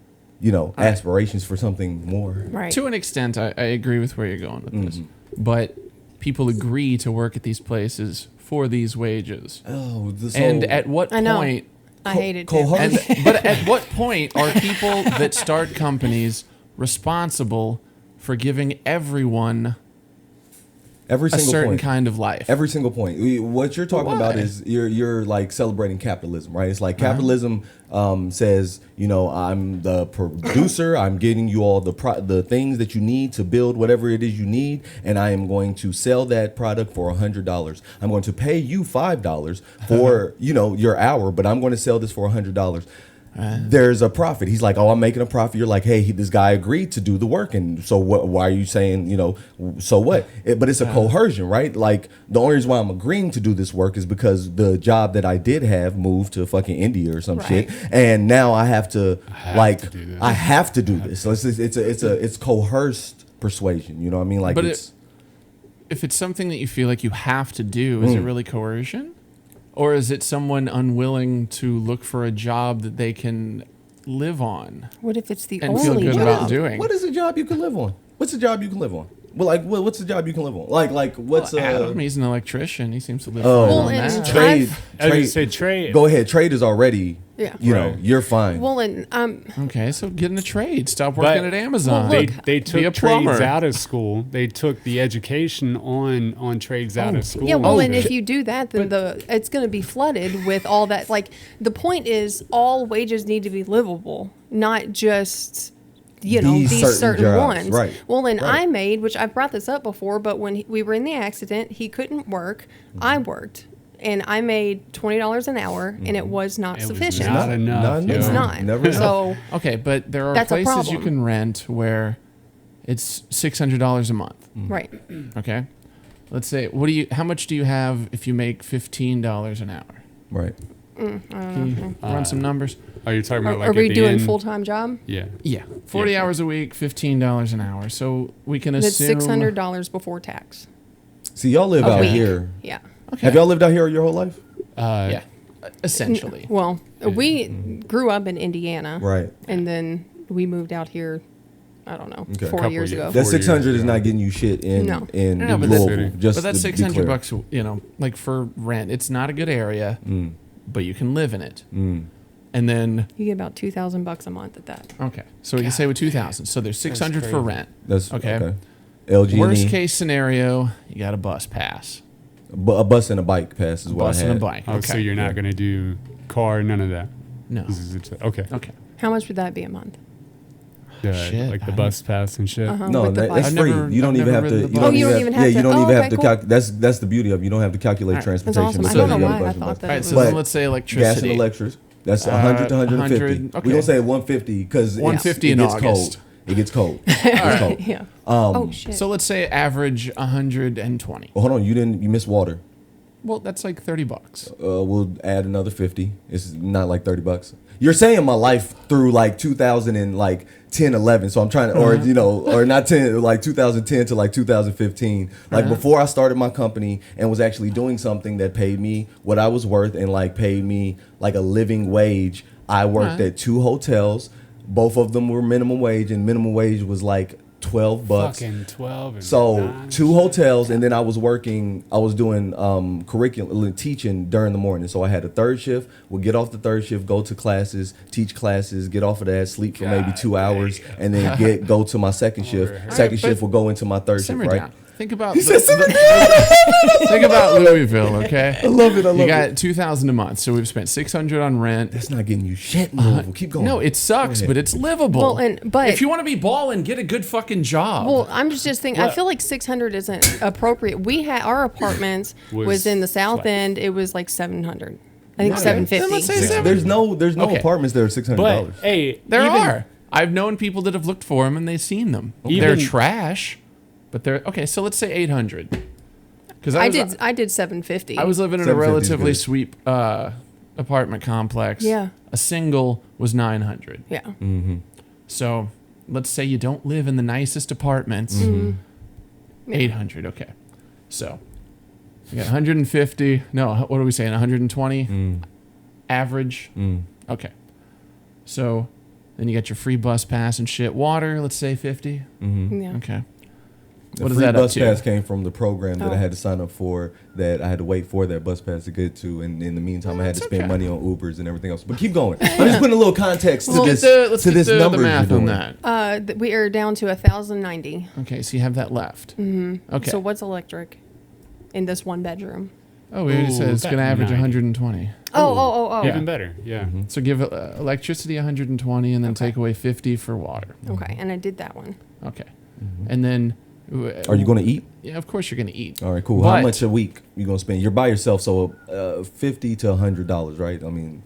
aspirations for something more. Right. To an extent, I agree with where you're going with this. But people agree to work at these places for these wages. Oh, And at what I know. point? I hate it too. cold-hearted? But at what point are people that start companies responsible for giving everyone every a single certain point. kind of life? Every single point. What you're talking about Why? is you're like celebrating capitalism, right? It's like capitalism says, I'm the producer. I'm getting you all the things that you need to build whatever it is you need, and I am going to sell that product for $100. I'm going to pay you $5 for your hour, but I'm going to sell this for $100. there's a profit. He's like, oh, I'm making a profit. You're like, hey, this guy agreed to do the work, and so what? Why are you saying, so what? But it's a coercion, right? Like the only reason why I'm agreeing to do this work is because the job that I did have moved to fucking India or some shit, and now I have to I have to do this. So it's coerced persuasion. You know what I mean? Like, but if it's something that you feel like you have to do, is it really coercion? Or is it someone unwilling to look for a job that they can live on? What if it's the and only feel good job? about doing? What is a job you can live on? What's a job you can live on? Well, like, what's the job you can live on? Like, what's Adam, he's an electrician. He seems to live Well, on and that. trade? I would say trade. Go ahead. Trade is already. Yeah. You're fine. Well, and Okay, so get in a trade. Stop working at Amazon. Well, They Be a took plumber. trades out of school. They took the education on trades out of school. yeah, well, and Okay. if you do that, then it's going to be flooded with all that. Like the point is, all wages need to be livable, not just these certain jobs, ones. right, Well, and right. I made, which I've brought this up before, but when we were in the accident, he couldn't work. I worked. And I made $20 an hour, and it was not It was sufficient. not enough. Not It's yo. not. Never enough. So Okay, but there are That's a places you problem. can rent where it's $600 a month. right. Okay, let's say how much do you have if you make $15 an hour? Right. Can you run some numbers? Are you talking about like Are we at the doing end? full time job? Yeah. Yeah, 40 hours a week, $15 an hour. So we can That's assume $600 before tax. See, y'all live A out week. here. Yeah. Okay. Have y'all lived out here your whole life? Yeah, essentially. Well, we grew up in Indiana, Right. and then we moved out here. I don't know, Okay. 4 Couple years years. ago. That 4 600 years is ago. not getting you shit in No. No, but Louisville. that's- Just But that's to be 600 clear. bucks, like for rent. It's not a good area, but you can live in it. And then, You get about $2,000 a month at that. okay, so we can say with 2,000. So there's 600 for crazy. rent. That's Okay. LG&E. Worst case scenario, you got a bus pass. A bus and a bike pass is what Bus I had. and a bike. Oh, Okay. so you're not going to do car, none of that. No. This is okay. Okay. How much would that be a month? Shit, like the I bus pass and shit. No, With the that's bike. I've free. never- You don't I've even never have to. ridden the You bus. don't you don't even even have. have Yeah, you to- don't oh, even have okay, to. cool. That's the beauty of it. You don't have to calculate Alright. That's transportation. awesome. I because don't know you got a why I bunch of thought buses. that. All right, it so was- then let's say Gas electricity. and electric. That's 100 to 150. 100, okay. We don't say 150 because 150 it in gets August. cold. It gets cold. It gets cold. Yeah. Oh shit. So let's say average 120. Well, hold on. You missed water. Well, that's like $30. We'll add another 50. It's not like $30. You're saying my life through like 2010, 11. So I'm trying to, or not 10, like 2010 to like 2015. Like before I started my company and was actually doing something that paid me what I was worth and like paid me like a living wage. I worked at 2 hotels. Both of them were minimum wage, and minimum wage was like $12. Fucking 12. And So 9. 2 hotels, and then I was doing curriculum teaching during the morning. So I had a third shift, would get off the third shift, go to classes, teach classes, get off of that, sleep for maybe 2 hours, and then go to my second shift. Second Alright, shift but will go into my third shift, Simmer right? down. Think about think about Louisville, okay? I love it. I love You it. got 2,000 a month, so we've spent 600 on rent. That's not getting you shit in Louisville. Keep going. No, it sucks, Go ahead. but it's livable. Well, but if you want to be balling, get a good fucking job. well, I'm just thinking. I feel like 600 isn't appropriate. We had our apartments was in the south like- end. It was like 700. I think Okay. 750. Then let's say seven. There's no Okay. apartments that are $600. But hey, there even, are. I've known people that have looked for them and they've seen them. Even- They're trash, but they're okay. So let's say 800. Because I did 750. I was living in a 750 is relatively good. sweet apartment complex. Yeah. A single was 900. Yeah. So let's say you don't live in the nicest apartments. 800. Okay. So you got 150. No, what are we saying? 120 average. Okay. So then you got your free bus pass and shit. Water, let's say 50. Yeah. Okay. The What is free that up bus to? pass came from the program that Oh. I had to sign up for, that I had to wait for that bus pass to get to, and in the meantime I had to That's spend okay. money on Ubers and everything else. But keep going. I'm just putting a little context to Let's this get the number math you're on doing. that. We are down to 1,090. Okay, so you have that left. Okay. So what's electric in this one bedroom? Oh, we already Ooh, said it's going to about average 90. 120. Oh. Even better. Yeah. So give electricity 120 and then take away 50 for water. Okay, and I did that one. Okay. And then... Are you going to eat? Yeah, of course you're going to eat. All right, cool. But- How much a week you going to spend? You're by yourself, so $50 to $100, right? I mean,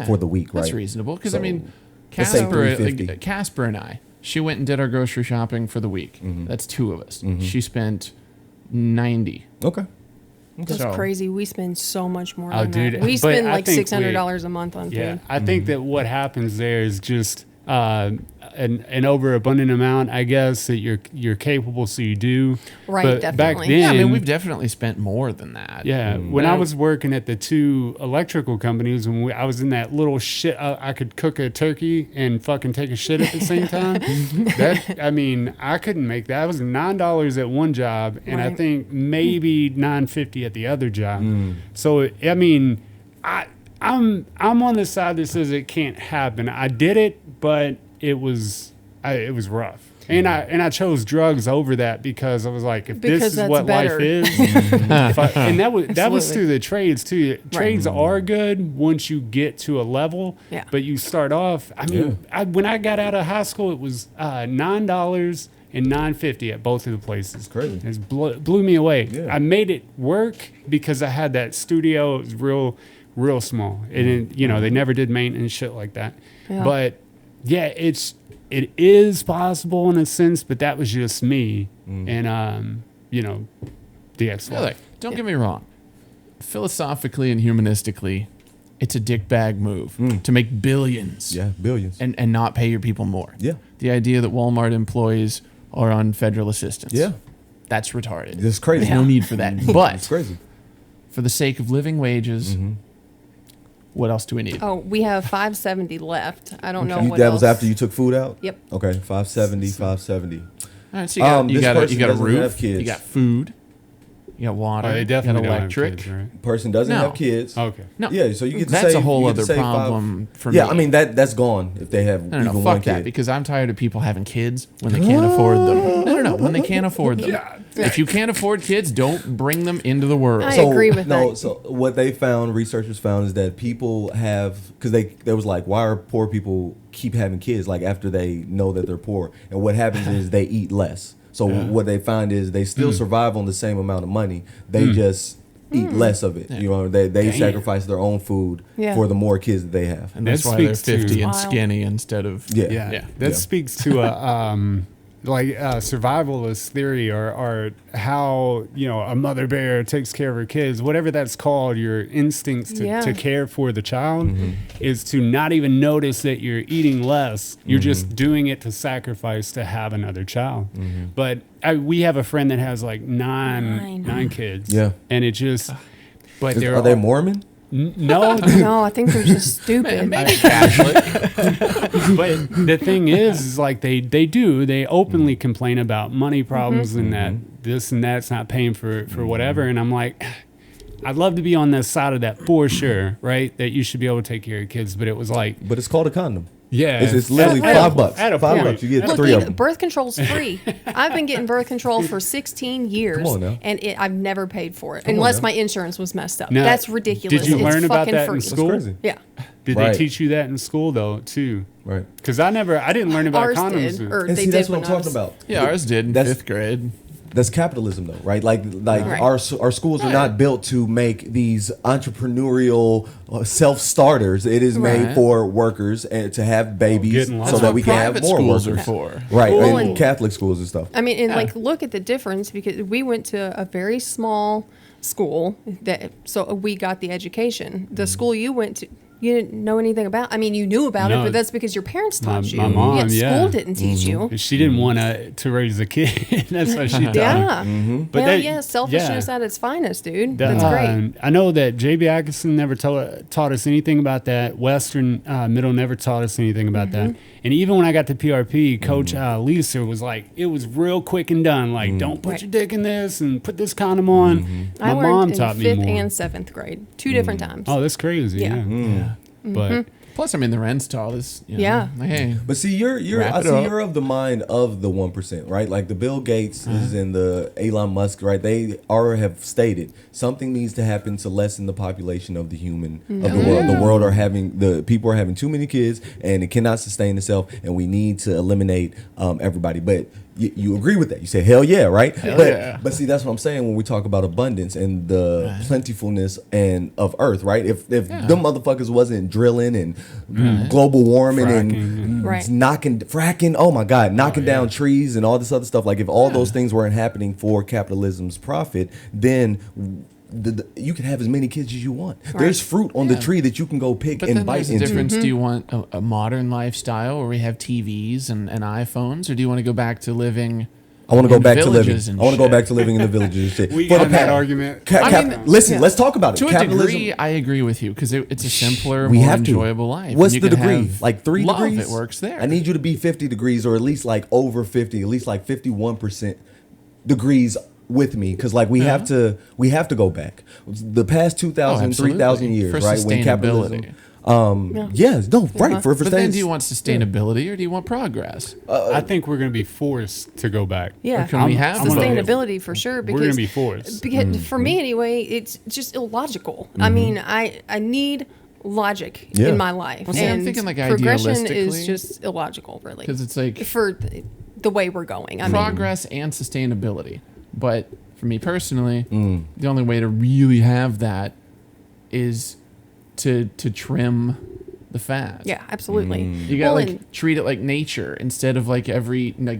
for the week, right? That's reasonable because So, I mean, let's say Casper, $350. Casper and I, she went and did our grocery shopping for the week. Mm-hmm. That's 2 of us. She spent 90. Okay. That's So- crazy. We spend so much more Oh, on dude, that. We but spend I like think $600 a month on Yeah, food. I think that what happens there is just an overabundant amount, I guess, that you're capable, so you do. Right, But back definitely. then, Yeah, I mean, we've definitely spent more than that. yeah, when I was working at the 2 electrical companies, when I was in that little shit, I could cook a turkey and fucking take a shit at the same time. I couldn't make that. It was $9 at one job, and I Right. think maybe $9.50 at the other job. So I mean, I'm on the side that says it can't happen. I did it, but it was rough. And I chose drugs over that because I was like, if Because this is that's what better. life is, and that was Absolutely. through the trades too. Trades are good once you get to a level, Yeah. but you start off. I mean, when I got out of high school, it was $9 and $9.50 at both of the places. crazy. It blew me away. Yeah. I made it work because I had that studio. It was real small, and they never did maintenance shit like that. Yeah. But yeah, it is possible in a sense, but that was just me and the ex-wife. Yeah, like, don't get me wrong. Philosophically and humanistically, it's a dickbag move to make billions Yeah, billions. and not pay your people more. Yeah. The idea that Walmart employees are on federal assistance. Yeah. That's retarded. It's crazy. There's no need for that. It's But crazy. for the sake of living wages, what else do we need? Oh, we have $570 left. I don't know what That else. was after you took food out? Yep. Okay, 570. All right, so you This got a person doesn't roof, have kids. you got food, you got water, They you definitely got don't have electric. kids, right? Person doesn't No. have kids. Okay. No, Yeah, so you get to that's save, a whole you get to other save problem for Yeah, me. I mean that's gone if they have No, even one fuck kid. that, because I'm tired of people having kids when they can't afford them. No, when they can't afford them. If you can't afford kids, don't bring them into the world. I agree with that. So what they found, researchers found, is that people have, because they was like, why are poor people keep having kids like after they know that they're poor? And what happens is they eat less. So what they find is they still survive on the same amount of money. They just eat less of it. You know, they sacrifice their own food Yeah. for the more kids that they have. And that's That why they're speaks to- 50 and Wow. skinny instead of... Yeah. That speaks to a survivalist theory or how a mother bear takes care of her kids, whatever that's called. Your instincts to care for the child is to not even notice that you're eating less. You're just doing it to sacrifice to have another child. But we have a friend that has like nine kids. Yeah. And it just but they're Are they Mormon? no. No, I think they're just stupid. Maybe Catholic. But the thing is like they openly complain about money problems and that this and that's not paying for whatever. And I'm like, I'd love to be on the side of that for sure, right? That you should be able to take care of kids. But it was like, But it's called a condom. yeah, It's literally at a- $5. at a $5. point. You get Look, 3 of them. birth control's free. I've been getting birth control for 16 years, Come on now. and I've never paid for it on unless now. my insurance was messed up. Now, That's ridiculous. did you It's learn about fucking that in free. school? That's crazy. Yeah, Did Right. they teach you that in school though too? Right. Because I didn't learn about ours condoms. did, or And they see, that's did what I'm when I talking was- about. Yeah, ours did in That's- 5th grade. That's capitalism, though, right? Like Right. our schools are not built to make these entrepreneurial self-starters. It is made Right. for workers and to have babies getting lost. so That's that what we can have private more schools workers. are for. Right, Well, and and- Catholic schools and stuff. I mean, and like look at the difference because we went to a very small school so we got the education. The school you went to, you didn't know anything about. I mean, you knew about it, No. but that's because your parents taught you. my mom, Yet yeah. school didn't teach you. She didn't want to raise a kid. That's what she done. Yeah. But Hell that- yeah, selfishness yeah. at its finest, dude. That- That's great. I know that J.B. Atkinson never taught us anything about that. Western Middle never taught us anything about Mm-hmm. that. And even when I got to PRP, Coach Lisa was like, it was real quick and done. Like, don't put Right. your dick in this and put this condom on. My I mom learned taught in me 5th more. and 7th grade, 2 different times. Oh, that's crazy. Yeah. Yeah. Mm-hmm. But Plus, I mean, the rent's tall. Is Yeah. Hey, But see, you're Wrap I it see up. you're of the mind of the 1%, right? Like the Bill Gates is in the Elon Musk, right? They have stated something needs to happen to lessen the population of the human of the world. The people are having too many kids and it cannot sustain itself, and we need to eliminate everybody. But you agree with that. You say, hell yeah, right? Hell but, yeah. but see, that's what I'm saying when we talk about abundance and the plentifulness and of Earth, right? If them motherfuckers wasn't drilling and global warming and Right. fracking, oh my God, knocking down trees and all this other stuff. Like if all those things weren't happening for capitalism's profit, then you can have as many kids as you want. Right. There's fruit on the tree that you can go pick But and then bite there's a into. difference. Do you want a modern lifestyle where we have TVs and iPhones, or do you want to go back to living? I want to go in back to living. villages and I want to go shit? back to living in the villages and shit. We For the had that past- argument. Listen, let's talk about it. To a Capitalism. degree, I agree with you because it's a simpler, We more have to. enjoyable life. What's and you the can degree? have Like 3 love, degrees? It works there. I need you to be 50 degrees or at least like over 50, at least like 51% degrees with me because like we have to go back. The past 2,000, absolutely. 3,000 years, For right? When capitalism. sustainability. Right, for But then, do you sustainability. want sustainability or do you want progress? I think we're going to be forced to go back. Yeah. Or can we have both? Sustainability for sure. Because, We're going to be forced. Because for me anyway, it's just illogical. I mean, I need logic Yeah. in my life. Well, see, I'm and thinking, like, progression is idealistically- just illogical, really. Because it's like For the way we're going. I mean, progress and sustainability. But for me personally, the only way to really have that is to trim the fat. yeah, absolutely. You gotta Well, like treat it like nature instead of like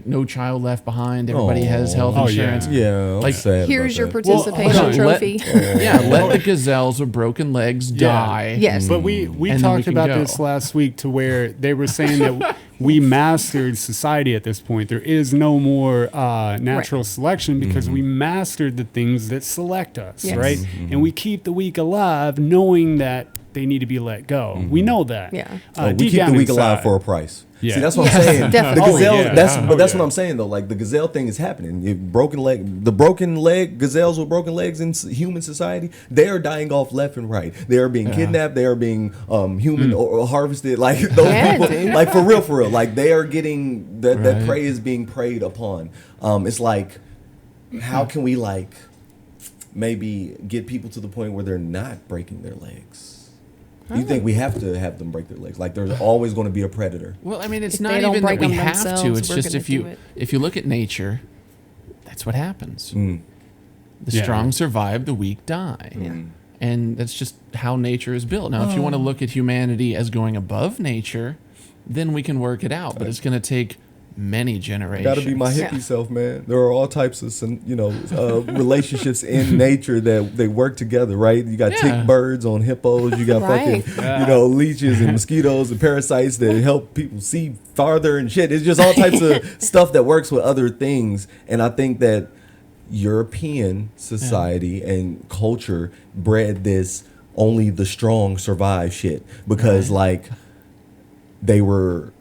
no child left behind. Everybody has health Oh, yeah. insurance. Yeah, I'm Like, sad here's your about that. participation hold on, trophy. Let the gazelles with broken legs die. Yes. But we And then talked we can about go. this last week to where they were saying that we mastered society at this point. There is no more natural selection because we mastered the things that select us, Yes. right? And we keep the weak alive knowing that they need to be let go. We know that. Yeah. We deep keep down the weak inside. alive for a price. Yeah. See, that's what I'm saying. definitely. The gazelle, Oh, yeah. that's Yeah. what I'm saying though. Like the gazelle thing is happening. The broken leg gazelles with broken legs in human society, they are dying off left and right. They are being kidnapped. They are being human or harvested. Like those Yeah, people, dude. like for real. Like they are getting that prey is being preyed upon. It's like, how can we like maybe get people to the point where they're not breaking their legs? You think we have to have them break their legs? Like there's always going to be a predator. Well, I mean, it's If not they don't even that break we them have to. themselves, It's we're just gonna if do you look at nature, that's what happens. Mm. The Yeah. strong survive, the weak die. Yeah. And that's just how nature is built. Now, if you want to look at humanity as going above nature, then we can work it out. But it's going to take many generations. Got to be my hippie Yeah. self, man. There are all types of relationships in nature that they work together, right? You got Yeah. tick birds on hippos. You got Right. fucking leeches and mosquitoes and parasites that help people see farther and shit. It's just all types of stuff that works with other things. And I think that European society and culture bred this only the strong survive shit because like they were.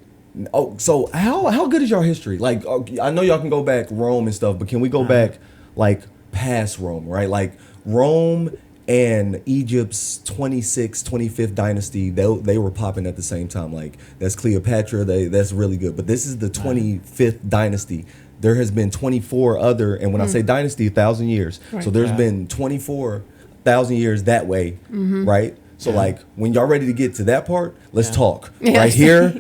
Oh, so how good is your history? Like, I know y'all can go back Rome and stuff, but can we go back like past Rome, right? Like Rome and Egypt's 25th dynasty, they were popping at the same time. Like that's Cleopatra, that's really good. But this is the 25th dynasty. There has been 24 other, and when I say dynasty, 1,000 years. So there's been 24,000 years that way, right? So like when y'all ready to get to that part, let's talk. Yes. Right here,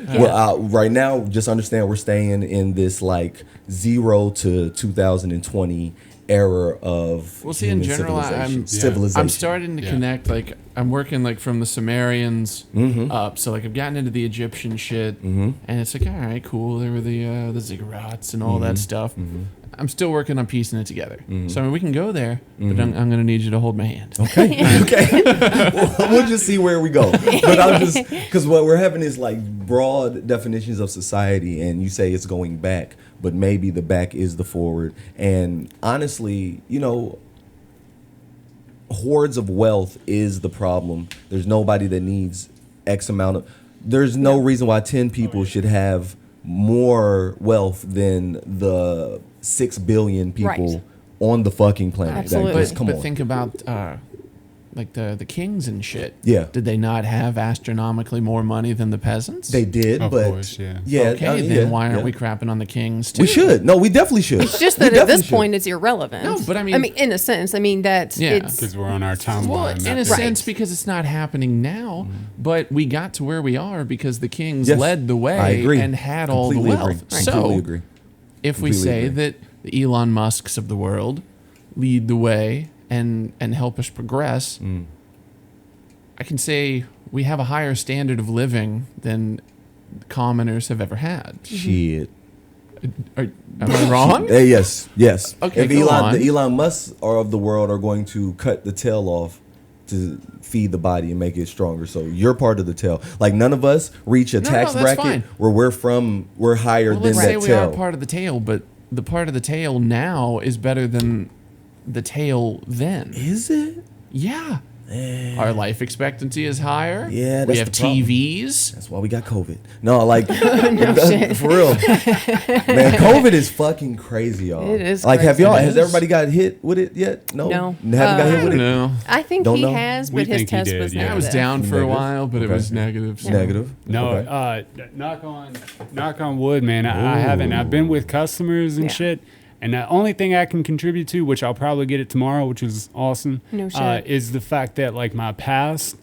right now, just understand we're staying in this like 0 to 2020 era of Well, see, in human general, civilization. I'm starting to connect. Like, I'm working like from the Sumerians up. So like, I've gotten into the Egyptian shit, and it's like, all right, cool. There were the ziggurats and all that stuff. I'm still working on piecing it together. So I mean, we can go there, but I'm going to need you to hold my hand. Okay. We'll just see where we go. But I'm just because what we're having is like broad definitions of society, and you say it's going back, but maybe the back is the forward. And honestly, hordes of wealth is the problem. There's nobody that needs X amount of. There's no reason why 10 people should have more wealth than the 6 billion people Right. on the fucking planet. Absolutely. Just come But on. think about like the kings and shit. Yeah. Did they not have astronomically more money than the peasants? They did, Of but course, yeah. Okay, then why aren't we crapping on the kings too? We should. No, we definitely should. It's just We that at this definitely should. point, it's irrelevant. No, but I mean- in a sense, that Yeah. it's Because we're on our timeline. Well, in a That's- sense, because it's not happening now, but we got to where we are because the kings Yes, led the way I agree. and had all the Completely wealth. agree. So Completely agree. if we Completely say agree. that the Elon Musks of the world lead the way and help us progress, I can say we have a higher standard of living than commoners have ever had. Shit. Am I wrong? Yes. Okay, If go on. the Elon Musk of the world are going to cut the tail off to feed the body and make it stronger, so you're part of the tail. Like none of us reach a tax that's bracket fine. where we're higher Well, than let's say that we tail. are part of the tail, but the part of the tail now is better than the tail then. Is it? Yeah. Our life expectancy is higher. Yeah, we that's have the problem. TVs. That's why we got COVID. No, like shit. for real, man. COVID is fucking crazy, y'all. It is Like, have crazy. y'all? It Has is. everybody got hit with it yet? No, No. Haven't got hit with it. No. I think Don't he know. has, We but his think he test did, was yeah. I negative. was down for a Negative. while, but it Okay. was negative. It's negative. No, Okay. knock on wood, man. I haven't. I've been with customers and Yeah. shit. And the only thing I can contribute to, which I'll probably get it tomorrow, which is awesome, No shit. is the fact that like my past,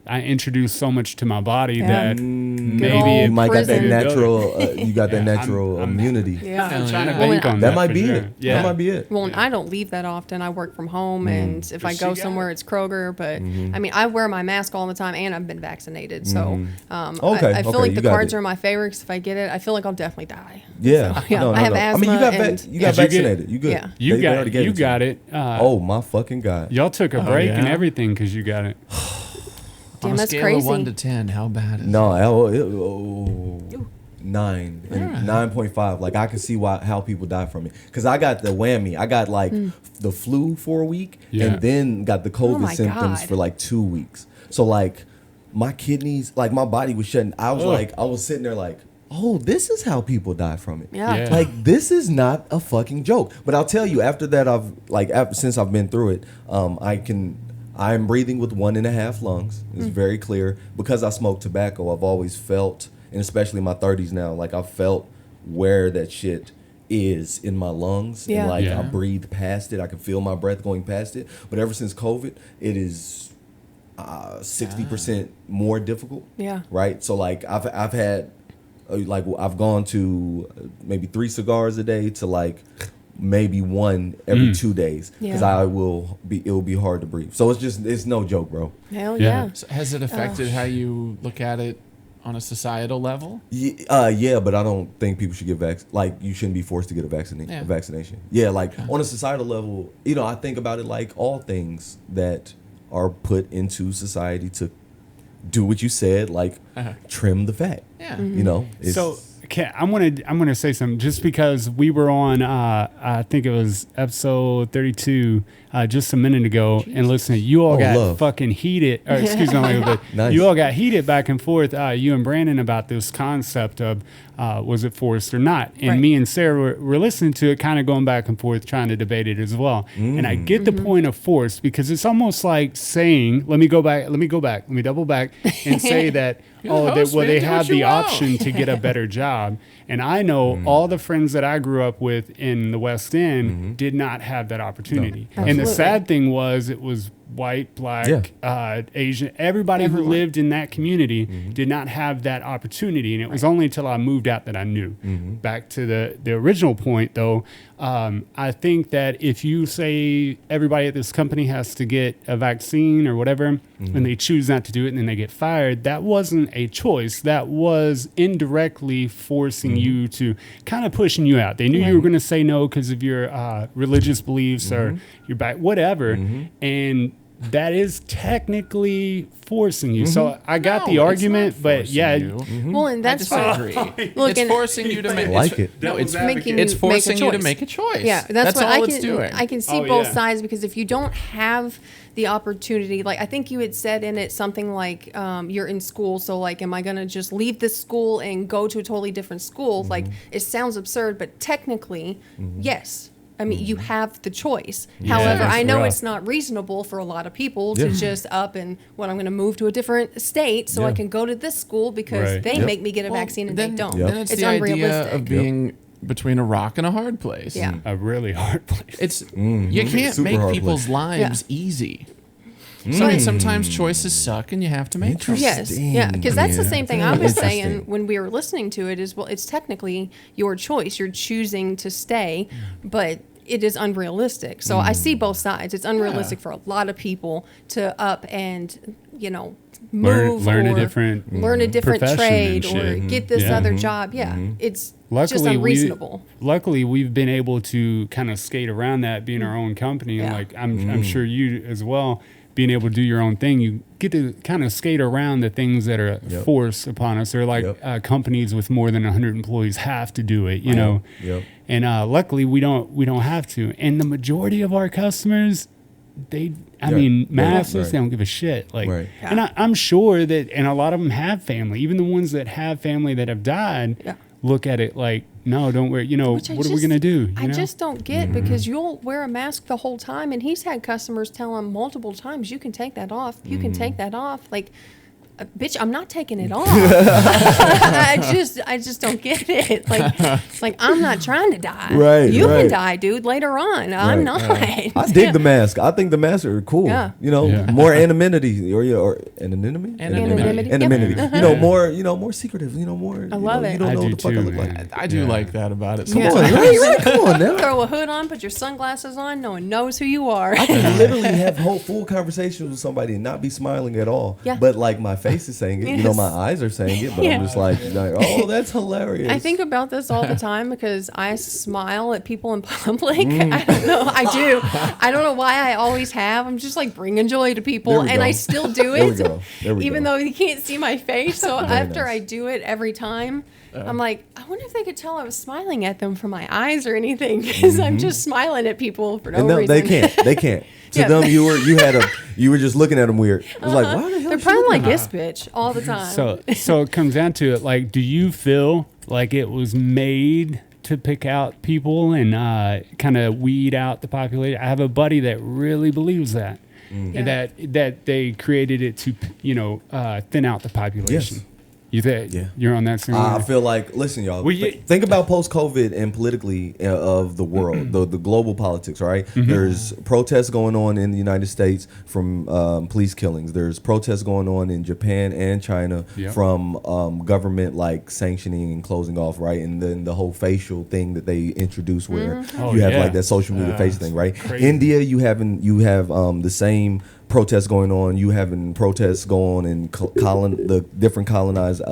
I introduced so much to my body Yeah. that Good maybe old it You might got that prison. natural. You got that Yeah, natural I'm- immunity. Yeah. I'm trying to Yeah. bank Well, on That that. might for be sure. it. Yeah. That might be it. Well, and I don't leave that often. I work from home, and if I She go got somewhere, it. it's Kroger. But I mean, I wear my mask all the time, and I've been vaccinated. So Okay, I feel okay, like you the got cards it. are in my favor. 'Cause if I get it, I feel like I'll definitely die. Yeah. So, yeah, I have asthma. I mean, you got and, you got Did you get- vaccinated. You good? Yeah. You They got already gave you to got it. Oh my fucking god. Y'all took a break and yeah? everything because you got it. Damn, On a that's scale crazy. of 1 to 10, how bad is No, it? 9 and 9.5. Like I can see how people die from it. Cause I got the whammy. I got like the flu for a week, Yeah. and then got the COVID my symptoms God. for like 2 weeks. So like my kidneys, like my body was shutting. I was sitting there like, oh, this is how people die from it. Yeah. Yeah. Like this is not a fucking joke. But I'll tell you, after that, since I've been through it, I'm breathing with 1.5 lungs. It's very clear. Because I smoke tobacco, I've always felt, and especially in my 30s now, like I've felt where that shit is in my lungs. Yeah. And like Yeah. I breathe past it. I can feel my breath going past it. But ever since COVID, it is 60% more difficult. Yeah. Right? So like I've had I've gone to maybe 3 cigars a day to like maybe 1 every 2 days because Yeah. it will be hard to breathe. So it's no joke, bro. Hell Yeah. yeah. So has it affected how you look at it on a societal level? Yeah, but I don't think people should get like you shouldn't be forced to get a vaccination. Yeah, like on a societal level, I think about it like all things that are put into society to do what you said, like trim the fat. Yeah. It's, So okay, I'm gonna say something just because we were on I think it was episode 32 just a minute ago, and listen, you all got love. fucking heated. Or, excuse me, but Nice. you all got heated back and forth. You and Brandon about this concept of was it forced or not, and Right. me and Sarah were listening to it, kind of going back and forth, trying to debate it as well. And I get the point of forced because it's almost like saying, let me double back and say that. the host, man, They do have what you the want. option to get a better job. And I know all the friends that I grew up with in the West End did not have that opportunity. No, and the absolutely. sad thing was it was white, black, Asian, everybody who Everyone. lived in that community did not have that opportunity. And it was only until I moved out that I knew. Back to the original point, though, I think that if you say everybody at this company has to get a vaccine or whatever, and they choose not to do it and then they get fired, that wasn't a choice. That was indirectly forcing you to kind of pushing you out. They knew you were going to say no because of your religious beliefs or your back, whatever. And that is technically forcing you. So I got No, the it's argument, not but forcing yeah. you. Well, and that's I what. disagree. Look, It's and- forcing you to make. I like it. No, it's making it's you forcing make a you to choice. make a choice. Yeah, that's what all I it's can. doing. I can see Oh, both yeah. sides because if you don't have the opportunity, like I think you had said in it something like you're in school, so like, am I gonna just leave this school and go to a totally different school? Like it sounds absurd, but technically, yes. I mean, you have the choice. However, that's I know rough. it's not reasonable for a lot of people to just up and I'm going to move to a different state so I Yeah. can go to this school because Right. they Yep. make me get a vaccine and then, they don't. Then it's, It's the idea unrealistic. of being between a rock and a hard place. Yeah. A really hard place. It's you can't Super make hard people's place. lives easy. Sometimes choices suck and you have to make choices. Yes, yeah, because that's the same thing I was saying Interesting. when we were listening to it. Is well, it's technically your choice. You're choosing to stay, but it is unrealistic. So I see both sides. It's unrealistic for a lot of people to up and move, learn a or different learn a different profession trade, and or shit. get this Yeah. other job. Yeah, it's just Luckily, unreasonable. luckily, we've been able to kind of skate around that, being our own company, and Yeah. like I'm sure you as well, being able to do your own thing. You get to kind of skate around the things that are forced upon us, or like companies with more than 100 employees have to do it. You know, and luckily we don't have to. And the majority of our customers, I mean, masses, they don't give a shit. Like, and I'm sure that, and a lot of them have family. Even the ones that have family that have died, look at it like, no, don't wear. What are we gonna do? I just don't get, because you'll wear a mask the whole time, and he's had customers tell him multiple times, "You can take that off. You can take that off." Like, bitch, I'm not taking it off. I just don't get it. Like I'm not trying to die. Right, You right. can die, dude, later on. I'm not. I dig the mask. I think the masks are cool. Yeah. More anonymity or anonymity. Anonymity. Anonymity. More secretive. More. I love it. You don't I know do what the fuck too, I look man. like. I do like that about it. Come Yeah. on, right? Come on now. Throw a hood on, put your sunglasses on. No one knows who you are. I can literally have full conversations with somebody and not be smiling at all. Yeah. But like my face is saying it. Yes. My eyes are saying it. But I'm just like, oh, that's hilarious. I think about this all the time because I smile at people in public. I don't know. I do. I don't know why I always have. I'm just like bringing joy to people, There we and go. I still do There we it. go. There we even go. though you can't see my face. So after nice. I do it every time, I'm like, I wonder if they could tell I was smiling at them from my eyes or anything, because I'm just smiling at people for no And reason. they can't. They can't. To Yeah. them, you were just looking at them weird. It was like, why the hell? They're is she probably looking like at this bitch all the time. So it comes down to it. Like, do you feel like it was made to pick out people and kind of weed out the population? I have a buddy that really believes that, and that they created it to thin out the population. Yes. You think Yeah. you're on that same? I feel like, listen, y'all. Think about post-COVID and politically of the world, the global politics. Right? There's protests going on in the United States from police killings. There's protests going on in Japan and China from government like sanctioning and closing off. Right? And then the whole facial thing that they introduced, where you have like that social media face thing. Right? Crazy. India, you have the same protests going on. You having protests going on in the different colonized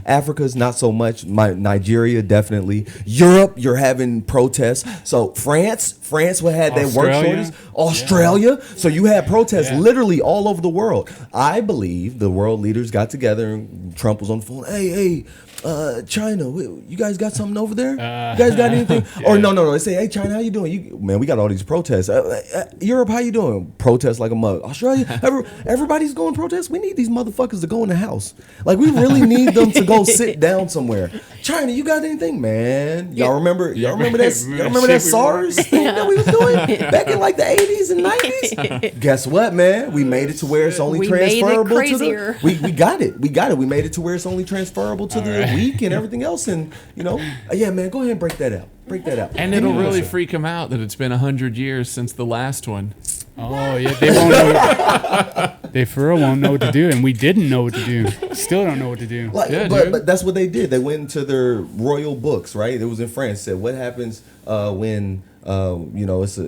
Africa's not so much. Nigeria definitely. Europe, you're having protests. So France would have their work shortages. Australia, so you had protests literally all over the world. I believe the world leaders got together and Trump was on the phone. Hey, China, you guys got something over there? You guys got anything? Or no. They say, hey, China, how you doing? Man, we got all these protests. Europe, how you doing? Protests like a mug. Australia, everybody's going protests. We need these motherfuckers to go in the house. Like, we really need them to go sit down somewhere. China, you got anything, man? Y'all remember that? Y'all remember that SARS thing that we was doing back in like the 80s and 90s? Guess what, man? We made it to where it's only transferable to the. We got it. We made it to where it's only transferable to the week and everything else, and yeah, man, go ahead and break that out. And it'll really freak them out that it's been 100 years since the last one. Oh yeah, they won't know. They for real won't know what to do, and we didn't know what to do. Still don't know what to do. But that's what they did. They went into their royal books, right? It was in France. Said what happens when it's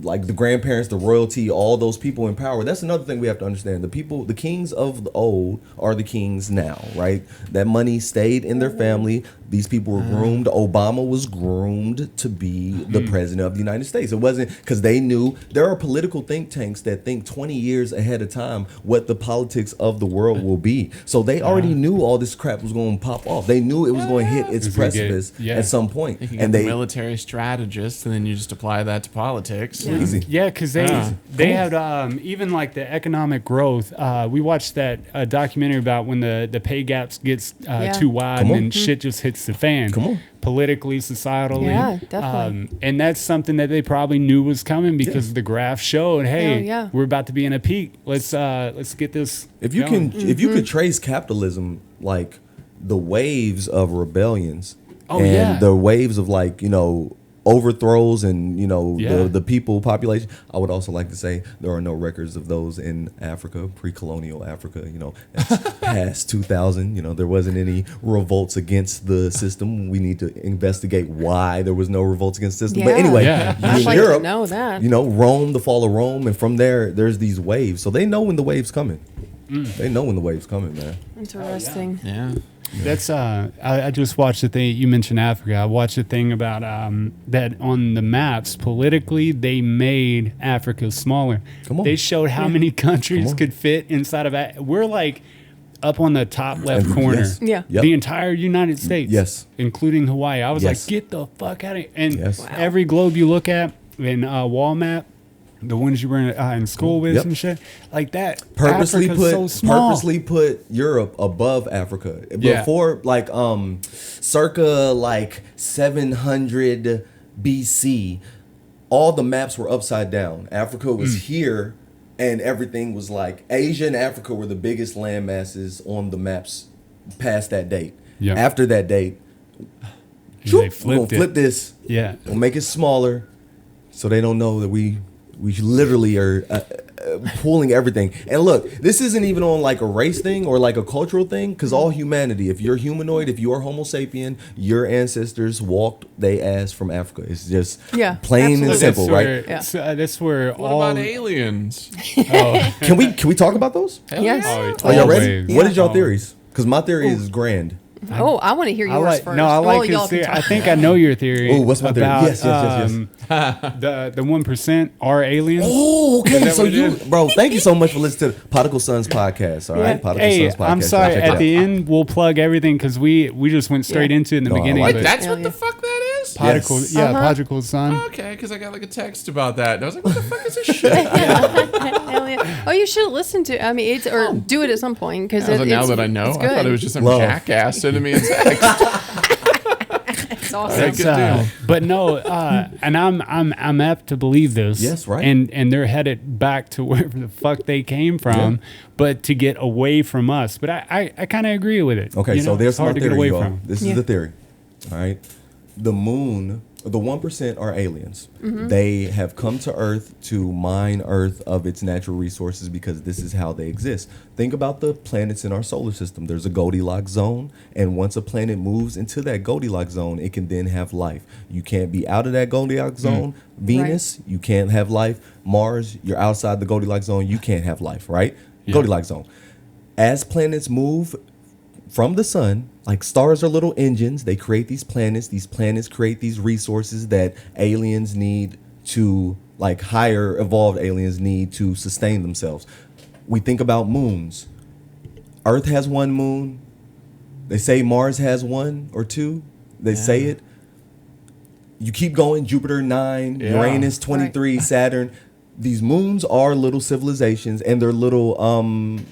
like the grandparents, the royalty, all those people in power. That's another thing we have to understand. The kings of the old are the kings now, right? That money stayed in their family. These people were groomed. Obama was groomed to be the president of the United States. It wasn't because they knew there are political think tanks that think 20 years ahead of time what the politics of the world will be. So they already knew all this crap was going to pop off. They knew it was going to hit its precipice at some point. You can get the military strategists, and then you just apply that to politics. Easy. Yeah, because they had even like the economic growth. We watched that documentary about when the pay gaps gets too wide and then shit just hits the fan. Come on. Politically, societally. Yeah, definitely. And that's something that they probably knew was coming because the graph showed, hey, yeah. we're about to be in a peak. Let's get this. If you going. if you could trace capitalism, like the waves of rebellions the waves of overthrows and Yeah. the people population. I would also like to say there are no records of those in Africa, pre-colonial Africa. That's past 2000. There wasn't any revolts against the system. We need to investigate why there was no revolts against the system. But anyway, Yeah. I'd in like Europe, to know that. Rome, the fall of Rome, and from there's these waves. So they know when the wave's coming. They know when the wave's coming, man. Interesting. Yeah. That's I just watched the thing you mentioned Africa. I watched a thing about that on the maps politically they made Africa smaller. Come on. They showed how many countries on. could fit inside of we're like up on the top left corner. Yes. Yeah. Yep. The entire United States. Yes. Including Hawaii. I was Yes. like, get the fuck out of here. And Yes. Wow. every globe you look at in wall map, the ones you were in school with Yep. and shit, like that. Purposely Africa's so small. put Europe above Africa Yeah. before circa 700 BC. All the maps were upside down. Africa was here, and everything was like Asia and Africa were the biggest land masses on the maps past that date. Yeah. After that date, They we're gonna flipped it. flip this. Yeah. We'll make it smaller, so they don't know that we literally are pulling everything. And look, this isn't even on like a race thing or like a cultural thing, because all humanity, if you're humanoid, if you are Homo sapien, your ancestors walked they ass from Africa. It's just plain and absolutely. simple, right? Yeah. That's where What all about aliens? Can we talk about those? Yes. Oh, Are y'all ready? always. What is y'all Oh. theories? Because my theory is grand. Oh, I want to hear I yours like first. no, I like Well, y'all his can theory. talk. I think I know your theory. Oh, what's my theory? about, Yes. The 1% are aliens. Oh, okay. Is that So what it is? bro, thank you so much for listening to the Prodigal Sons podcast. All right, Prodigal Hey, Sons podcast. I'm sorry. Check it At out. the end, we'll plug everything because we just went straight Yeah. into it in the No, I beginning. like but That's Hell what yeah. the fuck that is? Prodigal, Yes. yeah, Prodigal Son. Okay, because I got like a text about that. And I was like, what the fuck is this shit? Hell yeah. Oh, you should listen to. I mean, it's or do it at some point because Now that I know, it's I thought good. it was just some Love. jackass sending me a text. It's awesome. That's good deal. But no, and I'm apt to believe this. Yes, right. And they're headed back to wherever the fuck they came from, but to get away from us. But I kind of agree with it. Okay, You so know, there's it's hard my to get theory, away y'all. from. This is Yeah. the theory. All right. The moon, the 1% are aliens. Mm-hmm. They have come to Earth to mine Earth of its natural resources because this is how they exist. Think about the planets in our solar system. There's a Goldilocks zone, and once a planet moves into that Goldilocks zone, it can then have life. You can't be out of that Goldilocks zone. Venus, you can't have life. Mars, you're outside the Goldilocks zone, you can't have life, right? Yeah. Goldilocks zone. As planets move from the sun, like stars are little engines. They create these planets. These planets create these resources that aliens need to, like higher evolved aliens need to sustain themselves. We think about moons. Earth has one moon. They say Mars has one or two. They say it. You keep going, Jupiter 9, Yeah. Uranus 23, Saturn. These moons are little civilizations, and they're little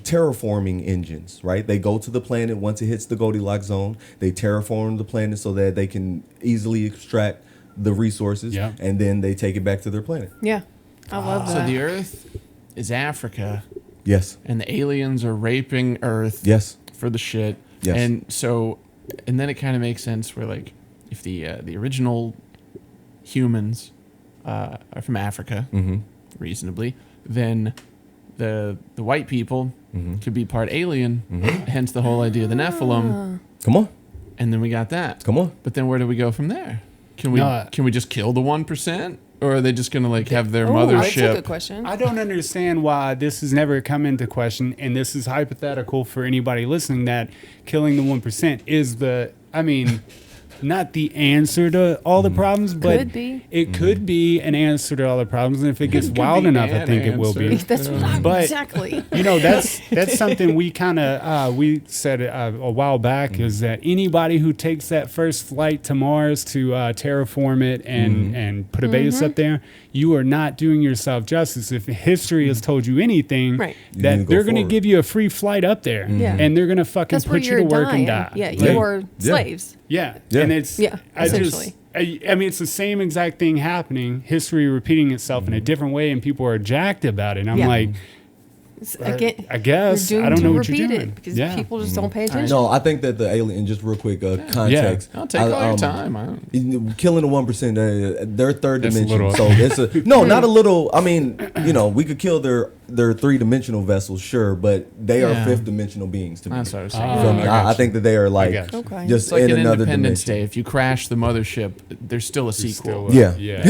terraforming engines, right? They go to the planet once it hits the Goldilocks zone. They terraform the planet so that they can easily extract the resources, Yeah. and then they take it back to their planet. Yeah, I love So that. the Earth is Africa, Yes, and the aliens are raping Earth yes, for the shit. Yes. And then it kind of makes sense where like if the original humans are from Africa, reasonably, then the white people could be part alien. Hence the whole idea of the Nephilim. come on, And then we got that. come on. But then where do we go from there? Can we No, just kill the 1%, or are they just gonna like have their Oh, that's a mothership? good question. I don't understand why this has never come into question, and this is hypothetical for anybody listening, that killing the 1% is not the answer to all the problems, but Could be. it could be an answer to all the problems. And if it gets Could wild be enough, I an think it will be. answer. That's what I'm But- exactly. You know, that's something we kind of we said a while back, is that anybody who takes that first flight to Mars to terraform it and put a base up there, you are not doing yourself justice. If history has told you anything, Right. You need to that go they're going to forward. give you a free flight up there, Yeah. and they're going to fucking That's where put you you're to work dying. and die. Yeah, Like, you're slaves. yeah. Yeah. And it's Yeah, essentially. I mean, it's the same exact thing happening, history repeating itself in a different way, and people are jacked about it. And I'm Yeah. like, Again, I guess. you're I don't doomed know to what you're repeat doing. it because Yeah. people just don't pay attention. No, I think that the alien. Just real quick context. I'll take all your time. I don't, Killing the 1%. Their third That's a dimension. little- So it's no, not a little. I mean, we could kill their 3-dimensional vessels, sure, but they are Yeah. 5th-dimensional beings to me. that's what I was Oh, saying. You feel me? I got I you. think that they are like got you. Okay. just It's like in an another Independence dimension. Day. If you crash the mothership, there's still a sequel. Still, Yeah. Yeah.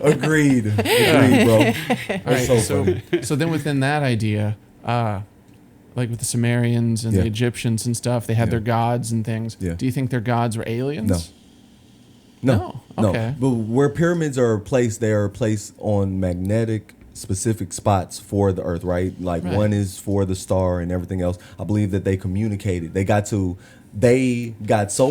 Agreed, bro. All That's right, so so funny. so then within that idea, like with the Sumerians and Yeah. the Egyptians and stuff, they had Yeah. their gods and things. Yeah. Do you think their gods were aliens? No. No. Okay. But where pyramids are placed, they are placed on magnetic specific spots for the earth, right? Like Right. one is for the star and everything else. I believe that they communicated. They got so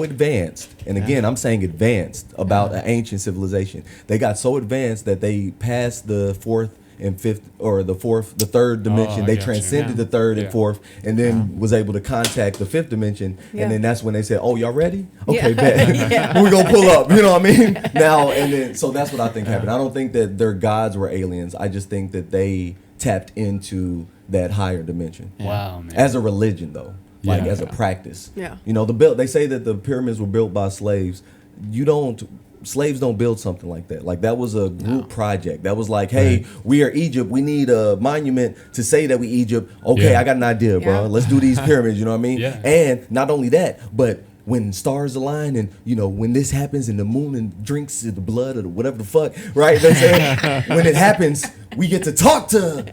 advanced, and again, I'm saying advanced about an ancient civilization. They got so advanced that they passed the fourth and fifth, or the third dimension. I They got you. transcended Yeah. the third and Yeah. fourth, and then was able to contact the fifth dimension. Yeah. And then that's when they said, "Oh, y'all ready? Okay, Yeah. bet. Yeah. We're gonna pull up." You know what I mean? Now and then. So that's what I think happened. I don't think that their gods were aliens. I just think that they tapped into that higher dimension Wow, man. as a religion, though, like Yeah. as a practice. Yeah. They say that the pyramids were built by slaves. Slaves don't build something like that. Like that was a group project. That was like, hey, we are Egypt. We need a monument to say that we Egypt. Okay, Yeah. I got an idea, bro. Yeah. Let's do these pyramids. You know what I mean? Yeah. And not only that, but when stars align and when this happens and the moon and drinks the blood or whatever the fuck, right? They say when it happens, we get to talk to,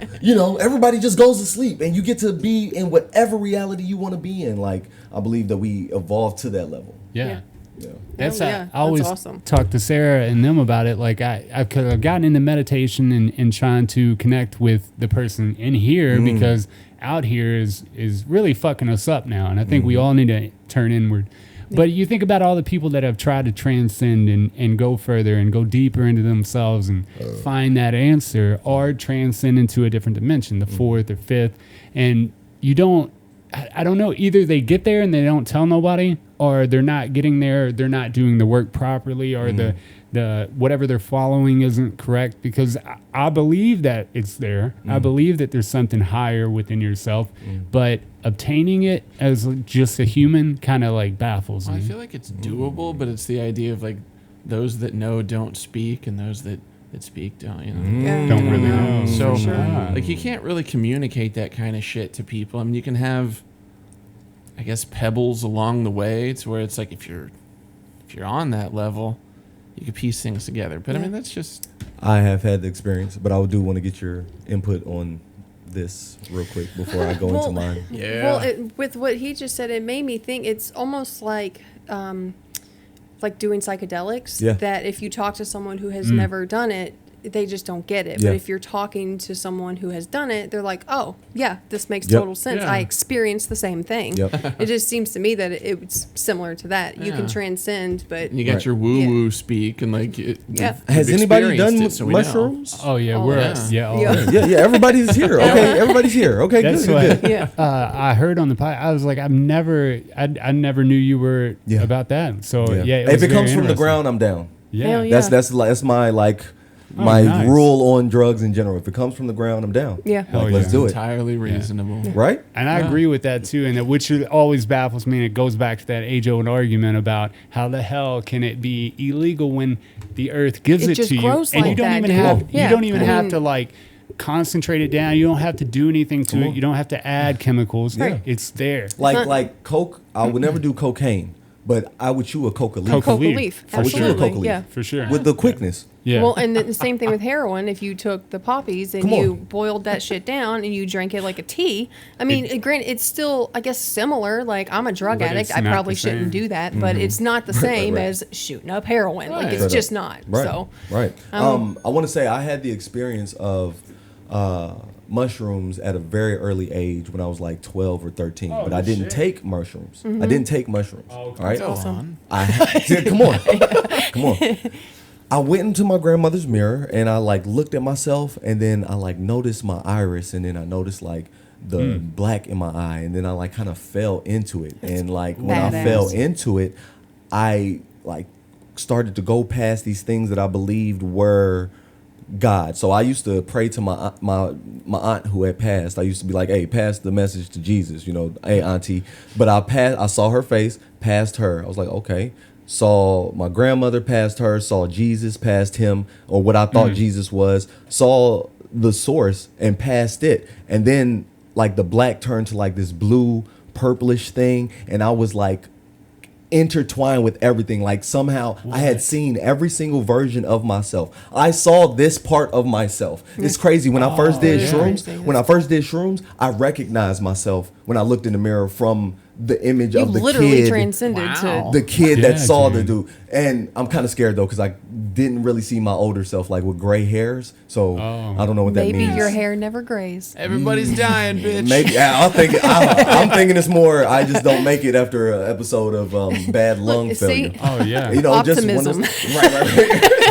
everybody just goes to sleep and you get to be in whatever reality you want to be in. Like I believe that we evolved to that level. Yeah. Yeah. Yeah. That's Oh, yeah. I always That's awesome. talk to Sarah and them about it. Like I've gotten into meditation and trying to connect with the person in here because out here is really fucking us up now. And I think we all need to turn inward. But you think about all the people that have tried to transcend and go further and go deeper into themselves and find that answer or transcend into a different dimension, the fourth or fifth. And you don't, I don't know, either they get there and they don't tell nobody, or they're not getting there, they're not doing the work properly, or the whatever they're following isn't correct, because I believe that it's there. I believe that there's something higher within yourself, but obtaining it as just a human kind of like baffles Well, I me. feel like it's doable, but it's the idea of like those that know don't speak, and those that speak don't. Yeah. Don't really know. So, for sure. like, you can't really communicate that kind of shit to people. I mean, you can have, I guess, pebbles along the way to where it's like if you're on that level, you can piece things together. But I mean, that's just. I have had the experience, but I do want to get your input on this real quick before I go into mine. Yeah. Well, with what he just said, it made me think it's almost like doing psychedelics. Yeah. That if you talk to someone who has never done it, they just don't get it. Yeah. But if you're talking to someone who has done it, they're like, "Oh, yeah, this makes Yep. total sense. Yeah. I experienced the same thing." Yep. It just seems to me that it's similar to that. You Yeah. can transcend, but And you got Right. your woo-woo speak, and like, Yeah. Has we've anybody done experienced it, so we know. mushrooms? Oh yeah, Oh, we're yeah. yeah. Yeah. Everybody's here. Okay, everybody's here. Okay, That's good. what yeah. I heard on the podcast. I was like, I never knew you were Yeah. about that. So yeah, If it was comes very from the interesting. ground, I'm down. yeah, Hell yeah. That's my Oh, my nice. rule on drugs in general. If it comes from the ground, I'm down. Yeah. Hell Like, let's yeah. do it. entirely reasonable. Right? And I agree with that too, and which always baffles me. And it goes back to that age-old argument about how the hell can it be illegal when the earth gives It it just to you, grows and you like don't that, even dude. have Yeah. you don't even I have mean- to like concentrate it down. You don't have to do anything to it. You don't have to add chemicals. Right. It's there. Like coke, I would never do cocaine, but I would chew a coca leaf. Coca Coca leaf. leaf. I would chew a Absolutely. coca leaf. Yeah. For sure. With the quickness. Yeah. Well, and the same thing with heroin. If you took the poppies and Come on. you boiled that shit down and you drank it like a tea, I mean, granted, it's still, I guess, similar. Like, I'm a drug But addict. it's I not probably the shouldn't same. do that, but it's not the same right. as shooting up heroin. Like, Right. it's Straight just up. not. Right. So, Right. I want to say I had the experience of mushrooms at a very early age when I was like 12 or 13, but I didn't take mushrooms. I didn't take mushrooms. All right. Go on. Come on. Come on. I went into my grandmother's mirror and I like looked at myself, and then I like noticed my iris, and then I noticed like the black in my eye, and then I like kind of fell into it. And like when I badass. fell into it, I like started to go past these things that I believed were God. So I used to pray to my aunt who had passed. I used to be like, hey, pass the message to Jesus, you know, hey, auntie. But I saw her face, passed her. I was like, okay. Saw my grandmother, passed her, saw Jesus, passed him, or what I thought Jesus was, saw the source and passed it. And then like the black turned to like this blue purplish thing. And I was like, intertwined with everything. Like somehow I had seen every single version of myself. I saw this part of myself. It's crazy. When I first did shrooms, I recognized myself when I looked in the mirror from the image of the literally kid, transcended to the kid that saw dude. the dude. And I'm kind of scared though, because I didn't really see my older self like with gray hairs. So I don't know what that means. maybe your hair never grays. Everybody's dying, bitch. Maybe I'm thinking it's more. I just don't make it after an episode of bad lung failure. Oh yeah. You know, Optimism. Right.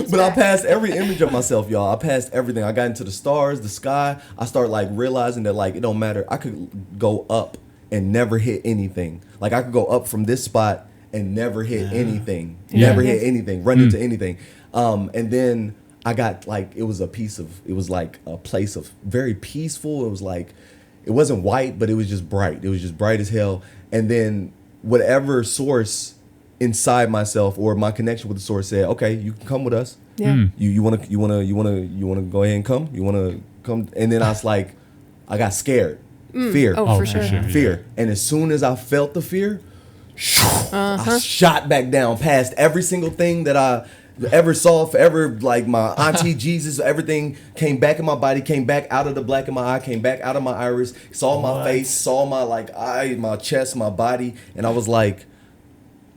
But I passed every image of myself, y'all. I passed everything. I got into the stars, the sky. I started like realizing that like it don't matter. I could go up and never hit anything. Like I could go up from this spot and never hit anything. Never hit anything. Run into anything. And then I got like it was like a place of very peaceful. It was like it wasn't white, but it was just bright. It was just bright as hell. And then whatever source inside myself or my connection with the source said, okay, you can come with us. Yeah. You wanna go ahead and come? You wanna come? And then I was like, I got scared. Fear. Oh, for sure. Fear. And as soon as I felt the fear, I shot back down past every single thing that I ever saw, forever, like my auntie Jesus, everything came back in my body, came back out of the black of my eye, came back out of my iris, saw my face, saw my like eye, my chest, my body, and I was like,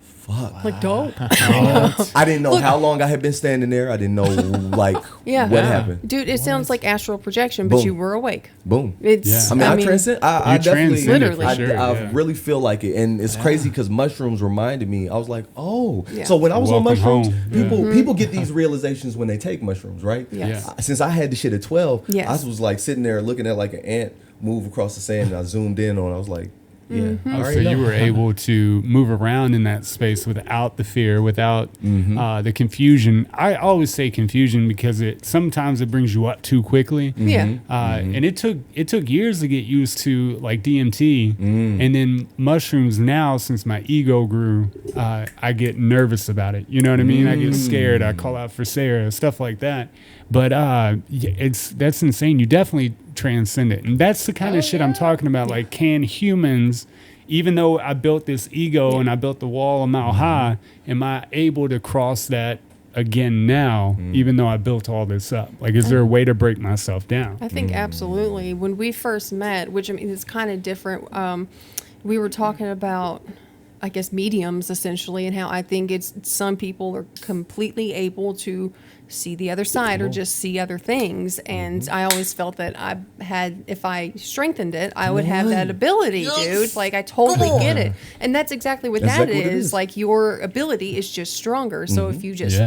fuck. Like dope. I didn't know how long I had been standing there. I didn't know like what happened. Dude, it sounds like astral projection, but Boom. you were awake. Boom. It's I mean, I transcend. I definitely, transcended for I, sure, I yeah. really feel like it, and it's crazy because mushrooms reminded me. I was like, oh, Yeah. so when I was on Welcome mushrooms, home. people get these realizations when they take mushrooms, right? Yes. Yeah. Since I had the shit at 12, Yes. I was like sitting there looking at like an ant move across the sand, and I zoomed in on it. I was like, yeah. I Oh, so already you know. were able to move around in that space without the fear, without the confusion. I always say confusion because sometimes it brings you up too quickly. Yeah. And it took years to get used to like DMT, and then mushrooms. Now, since my ego grew, I get nervous about it. You know what I mean? I get scared. I call out for Sarah, stuff like that. But that's insane. You definitely transcend it, and that's the kind of shit I'm talking about. Like, can humans, even though I built this ego and I built the wall a mile high, am I able to cross that again now, even though I built all this up? Like, is there a way to break myself down? I think absolutely. When we first met, which I mean, it's kind of different. We were talking about, I guess, mediums essentially, and how I think it's some people are completely able to see the other side or just see other things. And I always felt that if I strengthened it, I would have that ability, dude. Like, I totally get it. And that's exactly what that Exactly what it is. is. Like, your ability is just stronger. So if you just,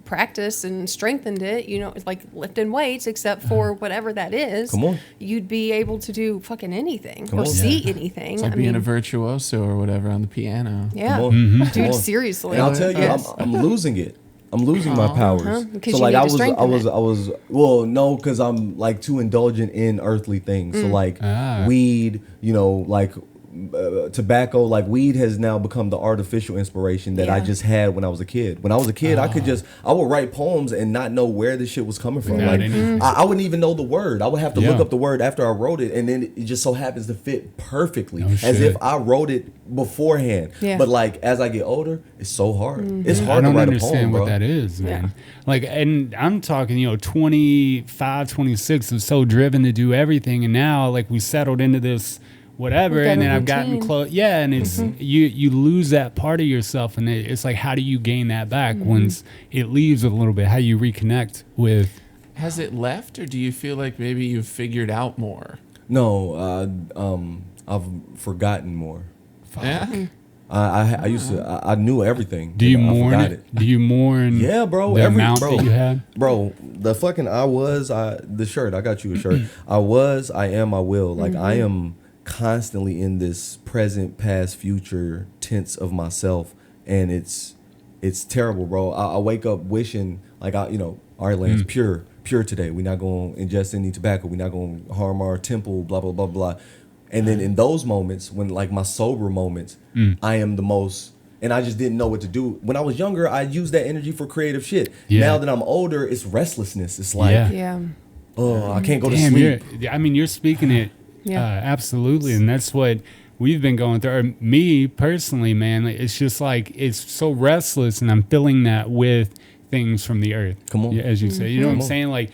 practice and strengthened it, it's like lifting weights, except for whatever that is, Come on. you'd be able to do fucking anything Come or on. see anything. It's like being a virtuoso or whatever on the piano. Yeah. Come on. Come Dude, on. seriously. And I'll tell you, Yes. I'm losing it. I'm losing my powers. Because So you like need I to strengthen it. was well, no, because I'm like too indulgent in earthly things. So like weed, like tobacco, like weed has now become the artificial inspiration that I Yeah. just had when I was a kid. When I was a kid, I would write poems and not know where this shit was coming from. Yeah, Like I I wouldn't even know the word. I would have to look Yeah. up the word after I wrote it, and then it just so happens to fit perfectly, No as shit. if I wrote it beforehand. Yeah. But like as I get older, it's so hard. It's I hard to don't write a understand poem, bro. what that is, man. Yeah. Like, and I'm talking, 25, 26 was so driven to do everything. And now, like, we settled into this whatever, We've got and a then I've gotten routine. close. Yeah, and it's you lose that part of yourself, and it's like, how do you gain that back once it leaves a little bit? How you reconnect with? Has it left, or do you feel like maybe you've figured out more? No, I've forgotten more. Yeah. I used to. I knew everything. Do you I mourn forgot it? Do you mourn? Yeah, bro. The amount that you had. Bro, the fucking the shirt. I got you a shirt. I am, I will. Like I am constantly in this present, past, future tense of myself, and it's terrible, bro. I wake up wishing, like our land's pure today. We're not going to ingest any tobacco. We're not going to harm our temple, blah, blah, blah, blah. And then in those moments, when like my sober moments, I am the most, and I just didn't know what to do. When I was younger, I used that energy for creative shit. Yeah. Now that I'm older, it's restlessness. It's like, Yeah. oh, I can't go to Damn, sleep. you're speaking it absolutely, and that's what we've been going through. Or me personally, man, like, it's just like it's so restless, and I'm feeling that with things from the earth. Come on. As you say, you know what I'm saying? Like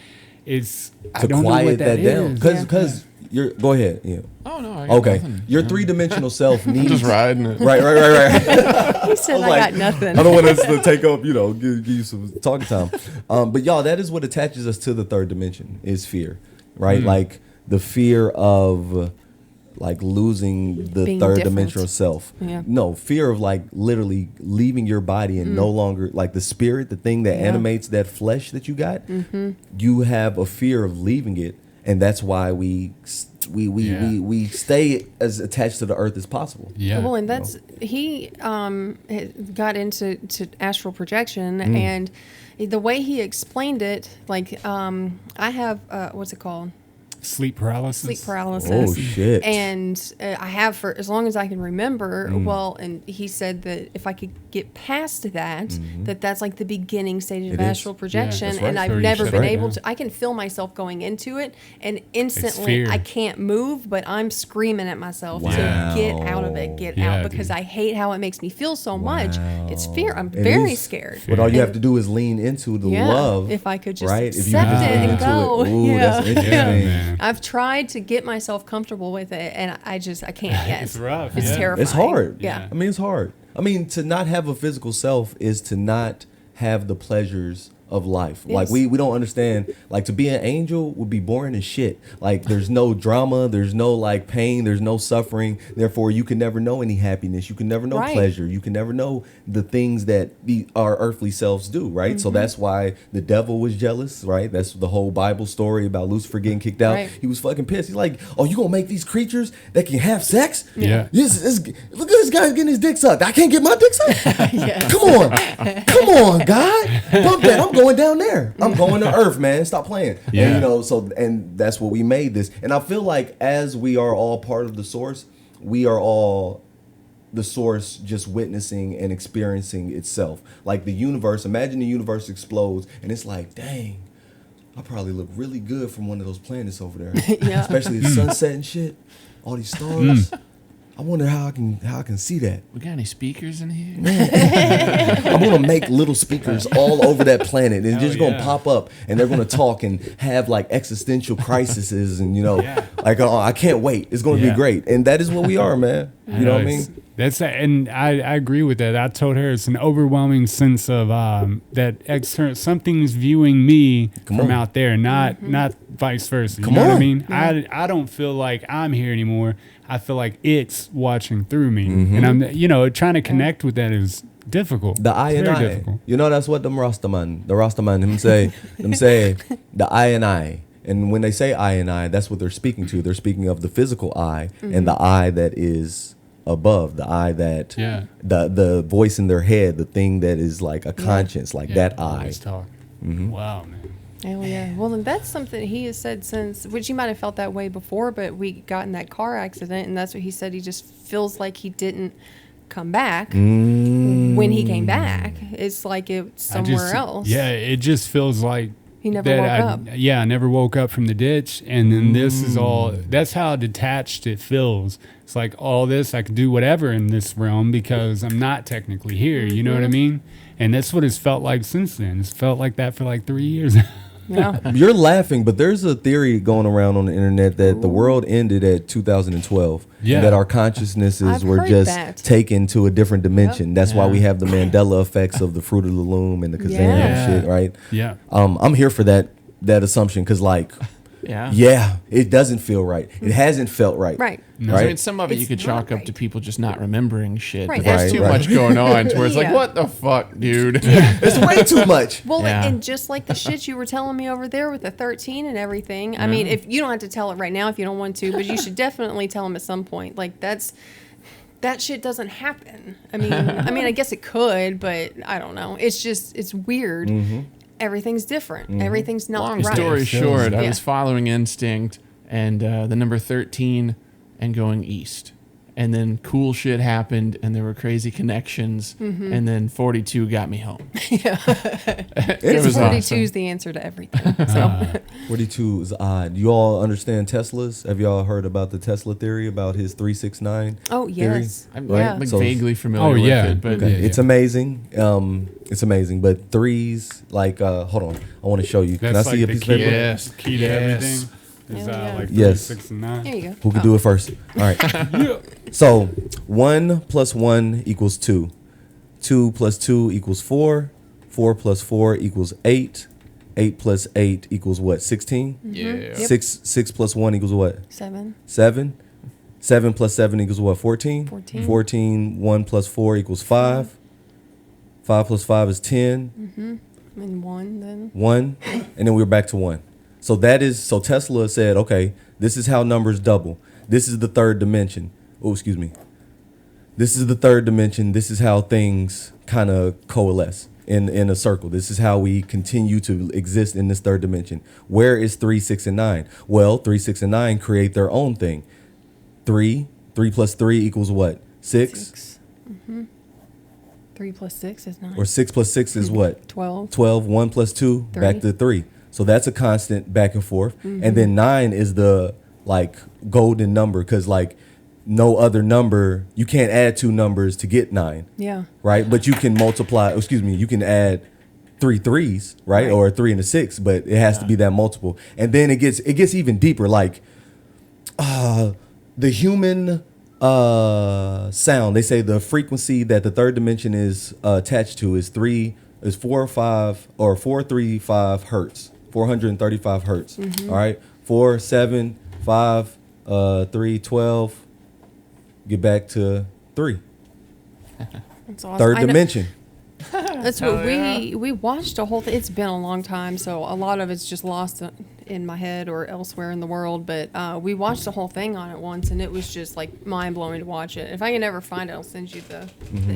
it's I To don't know what quiet that down. is. Because you're, go ahead. Yeah. Oh no. I got Okay. nothing. Your three-dimensional self needs. Just riding it. Right. He said, I like, got nothing. I don't want us to take up, give you some talking time. But y'all, that is what attaches us to the third dimension is fear, right? Like the fear of like losing the Being third different. dimensional self. Yeah. No, fear of like literally leaving your body and no longer like the spirit, the thing that animates that flesh that you got. You have a fear of leaving it, and that's why we stay as attached to the earth as possible. Yeah. Well, and that's he got into astral projection, and the way he explained it, like I have what's it called? Sleep paralysis. Sleep paralysis. Oh shit! And I have for as long as I can remember. Well, and he said that if I could get past that, that's like the beginning stage of It is. astral projection. that's right. And That's I've where you never should been start, able yeah. to. I can feel myself going into it, and instantly fear. I can't move, but I'm screaming at myself Wow. to get out of it, get Yeah, out, because dude. I hate how it makes me feel so much. It's fear. I'm It very is. scared. But all you And- have to do is lean into the love. If I could just right? accept If you can just it lean and into go. it. Ooh, that's Yeah. interesting. Yeah, man. I've tried to get myself comfortable with it, and I can't yet. It's rough, It's yeah. terrifying. It's hard. Yeah. I mean, it's hard. I mean, to not have a physical self is to not have the pleasures of life. Like Yes. we don't understand. Like to be an angel would be boring as shit. Like there's no drama, there's no like pain, there's no suffering. Therefore, you can never know any happiness. You can never know Right. pleasure. You can never know the things that our earthly selves do. Right. So that's why the devil was jealous. Right. That's the whole Bible story about Lucifer getting kicked out. Right. He was fucking pissed. He's like, "Oh, you gonna make these creatures that can have sex? Yeah. Look at this guy getting his dick sucked. I can't get my dick sucked. Yes. Come on, God. Bump that. I'm going down there. I'm going to Earth, man. Stop playing. Yeah. And, and that's what we made this. And I feel like as we are all part of the source, we are all the source just witnessing and experiencing itself. Like the universe, imagine the universe explodes and it's like, dang, I probably look really good from one of those planets over there. Yeah. Especially the sunset and shit. All these stars. I wonder how I can see that. We got any speakers in here? I'm gonna make little speakers all over that planet, and just gonna yeah. pop up, and they're gonna talk and have like existential crises, and like I can't wait. It's gonna be Yeah. great, and that is what we are, man. You know what I mean? That's and I agree with that. I told her it's an overwhelming sense of that external something's viewing me from on. out there, not vice versa. You Come know what I on. mean? I don't feel like I'm here anymore. I feel like it's watching through me, and I'm trying to connect with that is difficult. The I It's and very I. difficult. That's what the Rastaman him say the I and I. And when they say I and I, that's what they're speaking to. They're speaking of the physical I and the I that is above, the I that the voice in their head, the thing that is like a conscience, like that I. Always talk. Wow, man. Oh yeah. Well, and that's something he has said since, which he might have felt that way before, but we got in that car accident, and that's what he said. He just feels like he didn't come back when he came back. It's like it's somewhere else. Yeah, it just feels like He never woke up. Yeah, I never woke up from the ditch, and then this is all. That's how detached it feels. It's like all this, I can do whatever in this realm because I'm not technically here. You know what I mean? And that's what it's felt like since then. It's felt like that for like 3 years. Yeah. You're laughing, but there's a theory going around on the internet that the world ended at 2012. Yeah. And that our consciousnesses I've were heard just that. taken to a different dimension. That's why Yeah. we have the Mandela effects of the Fruit of the Loom and the Kazam Yeah. and shit, right? Yeah. I'm here for that assumption because, like, Yeah. it doesn't feel right. It hasn't felt right. Right. No. I Right? mean, some of it you It's could chalk not up to right. people just not remembering shit. Right, But there's that's too right. much going on to where it's like, Yeah. what the fuck, dude? It's way too much. Well, Yeah. and just like the shit you were telling me over there with the 13 and everything. I mean, if you don't have to tell it right now if you don't want to, but you should definitely tell them at some point. Like that shit doesn't happen. I mean, I guess it could, but I don't know. It's just it's weird. everything's different. Everything's not Long right. story short, I Yeah. was following instinct and the number 13 and going east. And then cool shit happened and there were crazy connections. And then 42 got me home. It Because was 42 awesome. is the answer to everything. So 42 is odd. You all understand Tesla's? Have y'all heard about the Tesla theory about his 369? oh theory? yes, I'm yeah. like So- vaguely familiar Oh, with yeah. it. But Okay. Yeah, It's amazing. It's amazing. But threes, like, hold on. I want to show you. Can That's I see like a the piece of key, paper? Yes. key to Yes. everything. Is Hell yeah. like 3, Yes. 6, and 9. There you go. Who can do it first? All right. Yeah. So 1 plus 1 equals 2. 2 plus 2 equals 4. 4 plus 4 equals 8. 8 plus 8 equals what? 16? yeah. Yep. 6 plus 1 equals what? 7. 7. 7 plus 7 equals what? 14? 14. 14. 1 plus 4 equals 5. 5 plus 5 is 10. And 1 then. 1. And then we're back to 1. So so Tesla said, okay, this is how numbers double. This is the third dimension. Oh, excuse me. This is the third dimension. This is how things kind of coalesce in a circle. This is how we continue to exist in this third dimension. Where is 3, 6, and 9? Well, 3, 6, and 9 create their own thing. 3 plus 3 equals what? 6? 3 plus 6 is 9. Or 6 plus 6 is what? 12. 12. 1 plus 2, back 3. to 3. So that's a constant back and forth. And then 9 is the like golden number because like no other number, you can't add 2 numbers to get 9, Yeah. right? But you can you can add 3 threes, right? Right. Or a 3 and a 6, but it has to be that multiple. And then it gets even deeper, like the human sound. They say the frequency that the third dimension is attached to is 435 hertz, 435 hertz. All right, 4, 7, 5, 3, 12. Get back to 3. That's awesome. Third I know- dimension. That's what we watched a whole thing. It's been a long time, so a lot of it's just lost in my head or elsewhere in the world. But we watched the whole thing on it once, and it was just like mind blowing to watch it. If I can ever find it, I'll send you the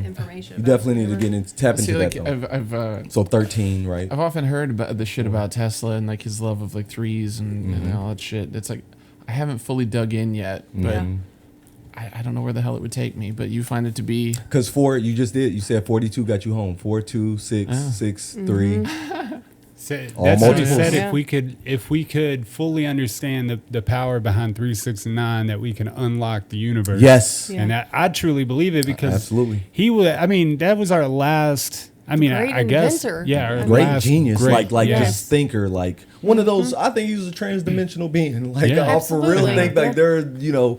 information. You about definitely it. need to tap into See, like that. Though. I've So 13, right? I've often heard about the shit about Tesla and like his love of like threes and all that shit. It's like I haven't fully dug in yet, but Yeah. I don't know where the hell it would take me. But you find it to be Because 4, you just did. You said 42 got you home. 4, 2, 6, 6, 3. So All that's what he multiples. said. Yeah. If we could fully understand the power behind 3, 6, and 9, that we can unlock the universe. Yes. Yeah. And I truly believe it because Absolutely. he would. I mean, that was our last. I mean, Great I guess. inventor. Yeah, our Great last genius, great- like yes. just thinker, like one of those. I think he was a transdimensional being. Like Yeah. I for real Absolutely. think like Yeah. there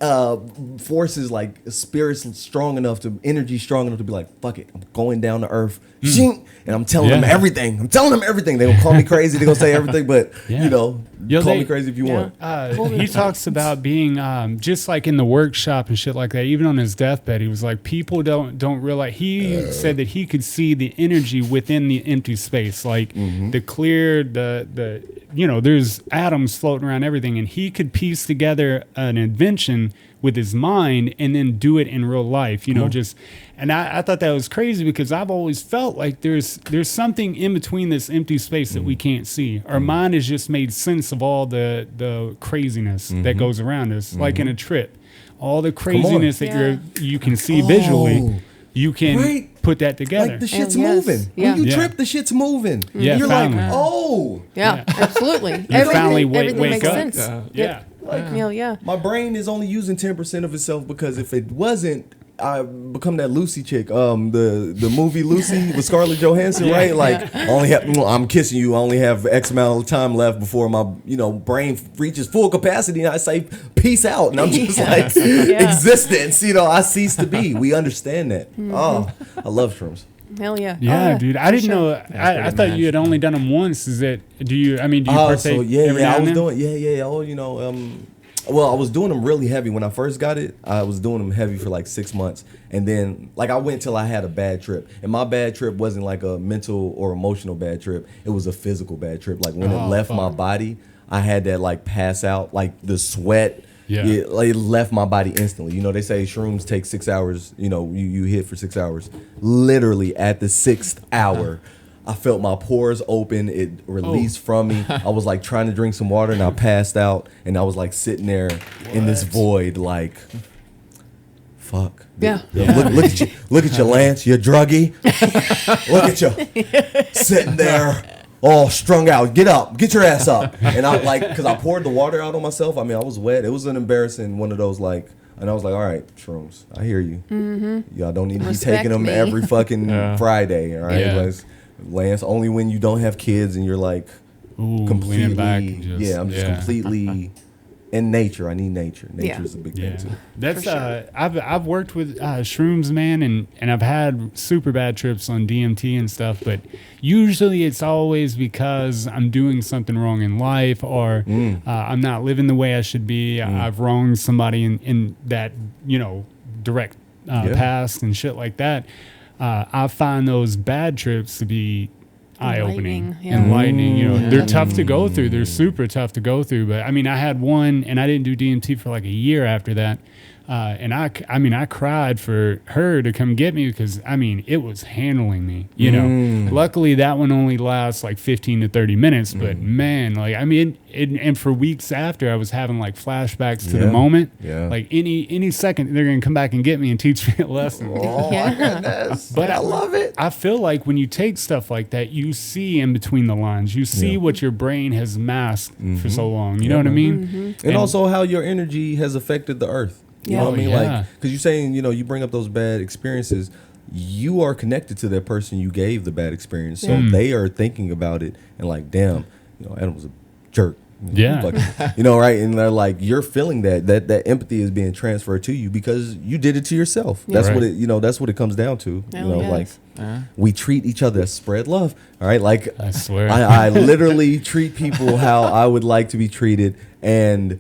are forces like spirits strong enough to energy strong enough to be like fuck it, I'm going down to earth, shing, and I'm telling them Yeah. everything. I'm telling them everything. They gonna call me crazy. They gonna say everything, but Yeah. you know, Yo, call they- me crazy if you Yeah. want. He talks about being just like in the workshop and shit like that. Even on his deathbed, he was like, people don't realize. He said that he could see the energy within the empty space, like the clear, the there's atoms floating around everything, and he could piece together an invention with his mind and then do it in real life. And I thought that was crazy because I've always felt like there's something in between this empty space that we can't see. Our mind has just made sense of all the craziness that goes around us, like in a trip. All the craziness that Yeah. you can see visually, you can Right. put that together. Like the shit's yes. moving. Yeah. When you Yeah. trip, the shit's moving. Yeah, You're finally. like, oh. Yeah, absolutely. finally Everything wake makes up. sense. Yeah. Yeah. My brain is only using 10% of itself because if it wasn't, I become that Lucy chick. The movie Lucy with Scarlett Johansson, right? Like I only have, I'm kissing you. I only have X amount of time left before my brain reaches full capacity, and I say peace out, and I'm just like existence. I cease to be. We understand that. Oh, I love shrooms. Hell yeah. Yeah, Oh, dude. I for didn't sure. know. I thought you had only done them once. Is it? Do you partake So every now I and was then? doing, well, I was doing them really heavy when I first got it. I was doing them heavy for like 6 months, and then like I went till I had a bad trip, and my bad trip wasn't like a mental or emotional bad trip. It was a physical bad trip. Like when it left my body, I had that like pass out, like the sweat. Yeah. It left my body instantly. They say shrooms take 6 hours. You hit for 6 hours. Literally at the 6th hour, I felt my pores open. It released from me. I was like trying to drink some water and I passed out. And I was like sitting there in this void like, fuck. Yeah. Look at you, Lance. You're druggy. Look at you sitting there all strung out. Get up. Get your ass up. And I like, because I poured the water out on myself. I mean, I was wet. It was an embarrassing one of those like, and I was like, all right, shrooms, I hear you. Y'all don't need to be taking them every fucking Friday. All right. Yeah. Lance, only when you don't have kids and you're like completely, back and just, I'm just completely in nature. I need nature. Nature is a big thing too. That's sure. I've worked with shrooms, man, and I've had super bad trips on DMT and stuff, but usually it's always because I'm doing something wrong in life or I'm not living the way I should be. I've wronged somebody in that, direct past and shit like that. I find those bad trips to be eye-opening, enlightening. They're tough to go through. They're super tough to go through. But I mean, I had one, and I didn't do DMT for like a year after that. And I cried for her to come get me because I mean, it was handling me. Luckily, that one only lasts like 15 to 30 minutes. But man, like I mean, and for weeks after, I was having like flashbacks to the moment. Yeah. Like any second, they're gonna come back and get me and teach me a lesson. Oh my goodness. But I love it. I feel like when you take stuff like that, you see in between the lines. You see what your brain has masked for so long. You know what I mean? And also how your energy has affected the earth. You know what I mean? Like, because you're saying, you bring up those bad experiences. You are connected to that person you gave the bad experience. So they are thinking about it and like, damn, Adam was a jerk. Yeah. Right? And they're like, you're feeling that empathy is being transferred to you because you did it to yourself. That's what it, that's what it comes down to. Like we treat each other as spread love. All right. Like I swear. I literally treat people how I would like to be treated. And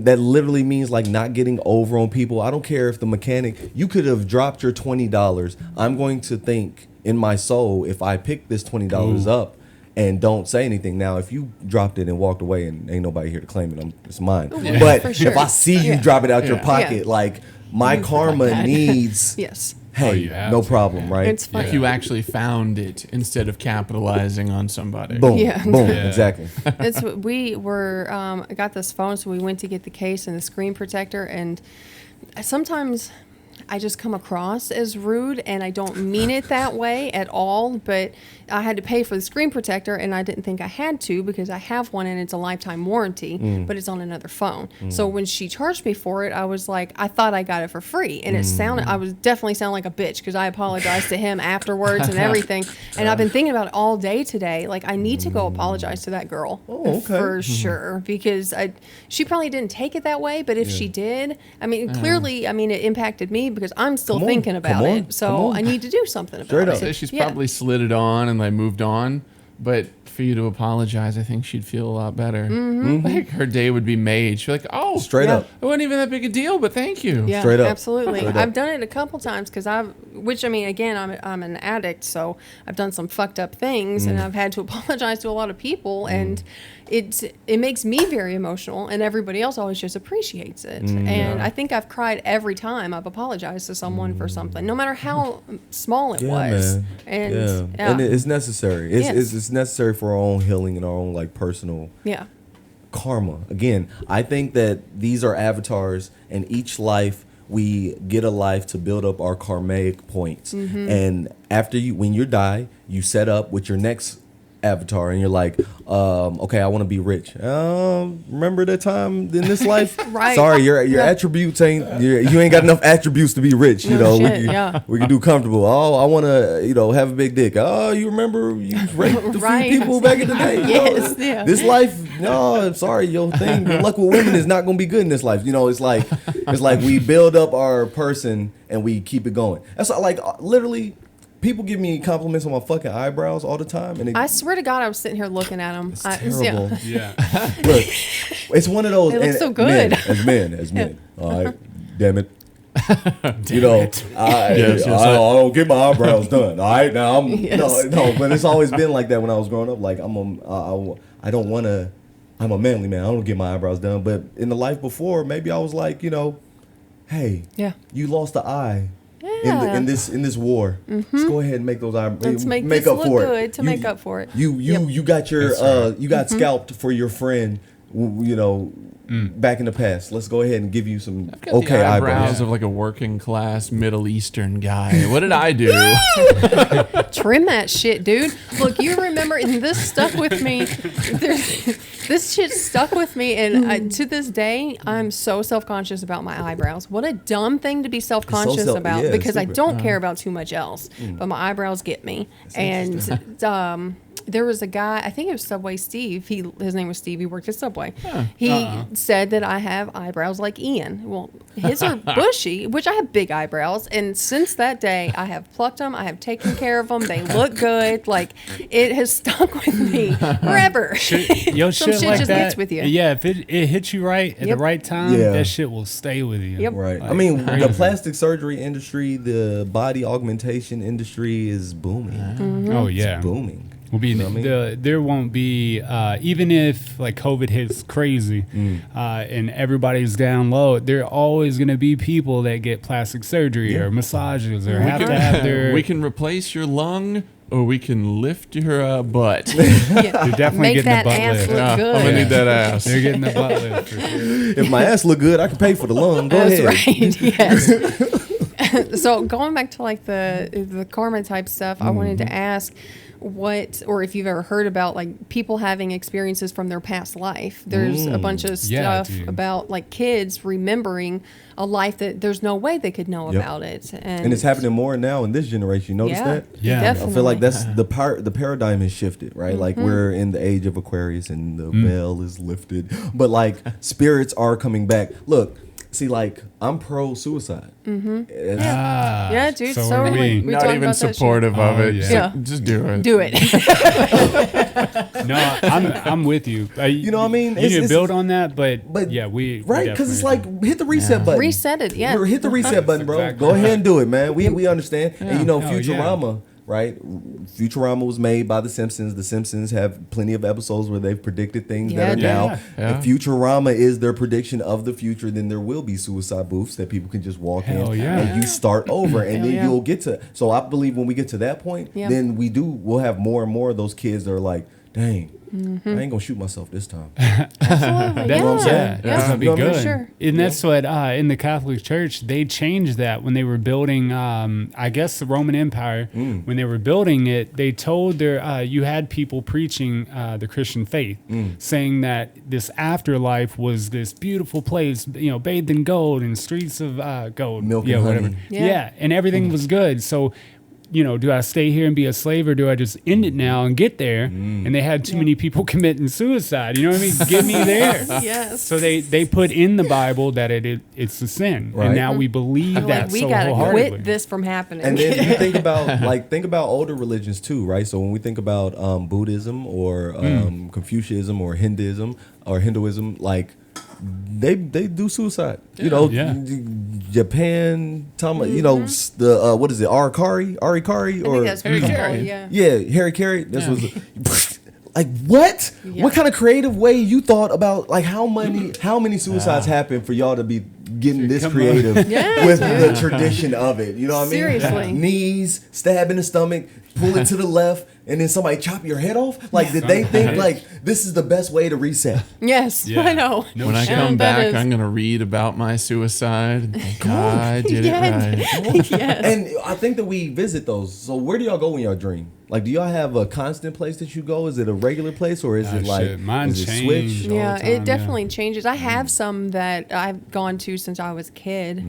that literally means like not getting over on people. I don't care if the mechanic, you could have dropped your $20. I'm going to think in my soul, if I pick this $20 up and don't say anything. Now, if you dropped it and walked away and ain't nobody here to claim it, it's mine. But if I see you drop it out your pocket, like my karma needs... Yes. Hey, no problem, right? It's funny. If you actually found it instead of capitalizing on somebody. Boom. Yeah. Boom. Exactly. We were, I got this phone, so we went to get the case and the screen protector, and sometimes I just come across as rude, and I don't mean it that way at all, but I had to pay for the screen protector, and I didn't think I had to because I have one and it's a lifetime warranty, but it's on another phone. So when she charged me for it, I was like, I thought I got it for free, and it sounded, I was definitely sound like a bitch because I apologized to him afterwards and everything, and I've been thinking about it all day today. Like, I need to go apologize to that girl for sure, because she probably didn't take it that way, but if she did, I mean, clearly, I mean, it impacted me because I'm still thinking about it, so I need to do something about it. So she's probably slid it on and like moved on, but for you to apologize, I think she'd feel a lot better. Like her day would be made. She'd be like, oh, straight up. It wasn't even that big a deal, but thank you. Yeah, straight up. Absolutely. Straight up. I've done it a couple times because which I mean, again, I'm an addict, so I've done some fucked up things, and I've had to apologize to a lot of people, and it makes me very emotional, and everybody else always just appreciates it. And I think I've cried every time I've apologized to someone for something, no matter how small it was. Man. And and it's necessary. It's necessary for our own healing and our own like personal karma. Again, I think that these are avatars, and each life we get a life to build up our karmic points. And after when you die, you set up with your next avatar, and you're like, okay, I want to be rich. Remember that time in this life? Right. Sorry, your attributes you ain't got enough attributes to be rich. We can do comfortable. Oh, I want to have a big dick. Oh, you remember you raped a few people back in the day? Yes. This life, no, I'm sorry, your luck with women is not gonna be good in this life. It's like we build up our person and we keep it going. That's like literally. People give me compliments on my fucking eyebrows all the time, and I swear to God, I was sitting here looking at them. It's terrible. Yeah. Look, it's one of those. They look so good. As men. All right, damn it. I don't get my eyebrows done. All right, now no, but it's always been like that when I was growing up. Like I don't want to. I'm a manly man. I don't get my eyebrows done. But in the life before, maybe I was like, hey, you lost the eye. Yeah. in this war. Let's go ahead and make those eyebrows. Let's make make this up look for good it. to make up for it. You got your That's right. you got scalped for your friend. You know, back in the past. Let's go ahead and give you some Got okay the eyebrows. of like a working class Middle Eastern guy. What did I do? Trim that shit, dude. Look, you remember, and this stuck with me. This shit stuck with me, and to this day, I'm so self-conscious about my eyebrows. What a dumb thing to be self-conscious about, yeah, because I stupid. don't care about too much else, but my eyebrows get me. And there was a guy, I think it was Subway Steve. His name was Steve. He worked at Subway. He said that I have eyebrows like Ian. Well, his are bushy, which I have big eyebrows. And since that day, I have plucked them. I have taken care of them. They look good. Like, it has stuck with me forever. Yo, Some shit like just that, gets with you. Yeah, if it hits you right at Yep. the right time, Yeah. that shit will stay with you. Yep. Right. Like, I mean, crazy. the plastic surgery industry, the body augmentation industry is booming. Oh yeah. Booming. Will be You know what I there won't be even if like COVID hits crazy and everybody's down low, there are always going to be people that get plastic surgery or massages or have to have their. We can replace your lung, or we can lift your butt. They're definitely Make getting that the butt ass lift. look I'm good. gonna need that ass. They're getting the butt lift. For sure. If my ass look good, I can pay for the lung. Go That's ahead. right. Yes. So going back to like the karma type stuff, I wanted to ask or if you've ever heard about like people having experiences from their past life. There's a bunch of Yeah, stuff dude. about like kids remembering a life that there's no way they could know Yep. about it. And it's happening more now in this generation. You notice Yeah, that? Yeah. definitely. I feel like that's the paradigm has shifted, right? Like we're in the age of Aquarius and the veil is lifted. But like spirits are coming back. Look, see, like I'm pro suicide. Yeah, dude, so are are we. We Not talk even about that shit. supportive of Oh, it. yeah. Just, Yeah. just do it. Do it. No, I'm with you. You know what I mean? You need to It's- build on that, but But yeah, we right, because it's like definitely hit the reset button. Reset it, yeah. Hit the reset button, bro. exactly Go ahead and do it, man. We understand. And you know, Hell yeah. Futurama, right? Futurama was made by The Simpsons. The Simpsons have plenty of episodes where they've predicted things that are Yeah, now. dude. Yeah. If Futurama is their prediction of the future, then there will be suicide booths that people can just walk Hell in yeah. and you start over, and Hell then yeah. you'll get to. So I believe when we get to that point, Yeah. then we'll have more and more of those kids that are like, dang. I ain't gonna shoot myself this time. Absolutely. That, yeah. yeah, that's gonna be You know what I mean? good. Sure. And that's what in the Catholic Church they changed that when they were building. I guess the Roman Empire when they were building it, they told their you had people preaching the Christian faith, saying that this afterlife was this beautiful place, bathed in gold and streets of gold, Milk yeah, and whatever, honey. Yeah. and everything was good. So. Do I stay here and be a slave, or do I just end it now and get there? And they had too many people committing suicide. You know what I mean? Get me there. Yes. So they put in the Bible that it's a sin, Right. and now we believe Like, that we so gotta wholeheartedly. quit this from happening. And then you think about older religions too, right? So when we think about Buddhism or Confucianism or Hinduism, like they do suicide. Yeah. Japan, the what is it, Arikari, I think or that's what it's Harry called, Carey. yeah. Harry Carey. This was like what? Yeah. What kind of creative way you thought about? Like how many suicides happen for y'all to be getting this Come on. creative Yeah, with dude. the tradition of it? You know what I mean? Seriously. Knees, stab in the stomach, pull it to the left, and then somebody chop your head off. Like did they think like this is the best way to reset? Yes, Yeah. I know. No When I shit. come that back, is- I'm gonna read about my suicide. And thank God I did it right. Yes. And I think that we visit those. So where do y'all go when y'all dream? Like, do y'all have a constant place that you go? Is it a regular place or is it like shit. Mine is it changed. all Yeah, the it time, definitely changes. I have some that I've gone to since I was a kid.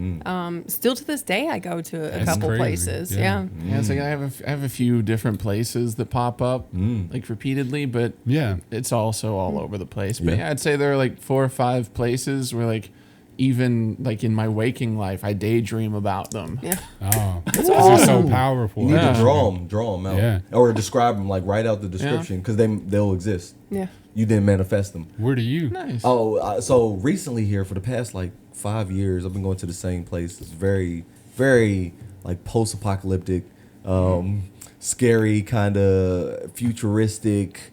Still to this day, I go to a That's couple crazy. places. Yeah. Yeah. Yeah, it's like I have a few different places that pop up like repeatedly, but Yeah. it's also all over the place. But Yeah. yeah, I'd say there are like 4 or 5 places where like even like in my waking life, I daydream about them. Yeah. Oh, those are so powerful. You need Yeah. to draw them out, Yeah. or describe them, like write out the description because they'll exist. Yeah. You didn't manifest them. Where do you? Nice. Oh, so recently here for the past like 5 years, I've been going to the same place. It's very, very like post-apocalyptic, scary, kind of futuristic,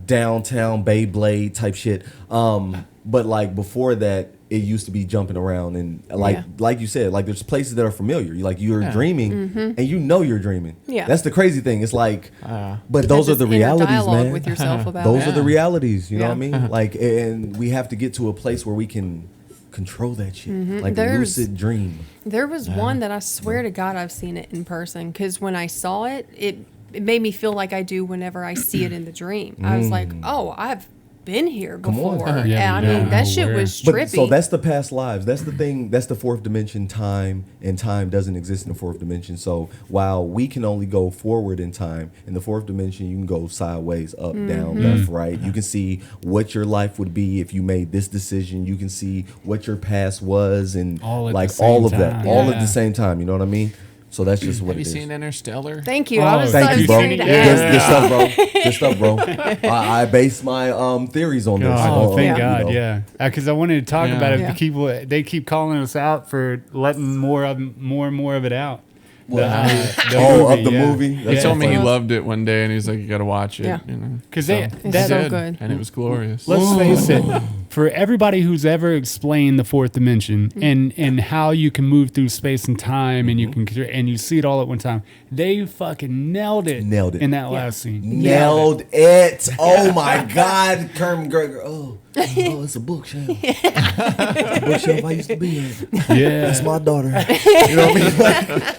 downtown Beyblade type shit. But like before that, it used to be jumping around, and like you said, like there's places that are familiar. Like you're dreaming, and you know you're dreaming. Yeah. That's the crazy thing. It's like, but Have those are this the inner realities, dialogue man. with yourself about Those it. are the realities. You know Yeah. what I mean? Like, and we have to get to a place where we can control that shit, like There's- lucid dream. There was one that I swear to God I've seen it in person, because when I saw it, it made me feel like I do whenever I see it in the dream. I was like, oh, I've been here on. before. Yeah, And I mean, that shit aware. was But trippy. so that's the past lives. That's the thing. That's the fourth dimension, time, and time doesn't exist in the fourth dimension. So while we can only go forward in time, in the fourth dimension, you can go sideways, up, down, left, right. You can see what your life would be if you made this decision. You can see what your past was, and All at like the same all of that, time. all Yeah. at the same time. You know what I mean? So that's just what Have you it is. seen Interstellar? Thank you. Oh, I was Thank you, bro. saying to Yeah. ask. Good stuff, bro. Good stuff, bro. I base my theories on this. Oh, thank you God, know. yeah. Because I wanted to talk Yeah. about it. Yeah. They keep calling us out for letting more and more of it out. What, The of the yeah. movie? He That's told me he Yeah. loved it one day, and he's like, "You got to watch it." Yeah. You know, Because So, It's that so did, good. and it was glorious. let's face it, for everybody who's ever explained the fourth dimension and how you can move through space and time and you can and you see it all at one time, they fucking nailed it. Nailed it. in that last scene. Nailed it. Oh my God, Kermit Gregor. Oh, it's a bookshelf. It's a bookshelf I used to be in. Yeah, That's my daughter. You know what I mean?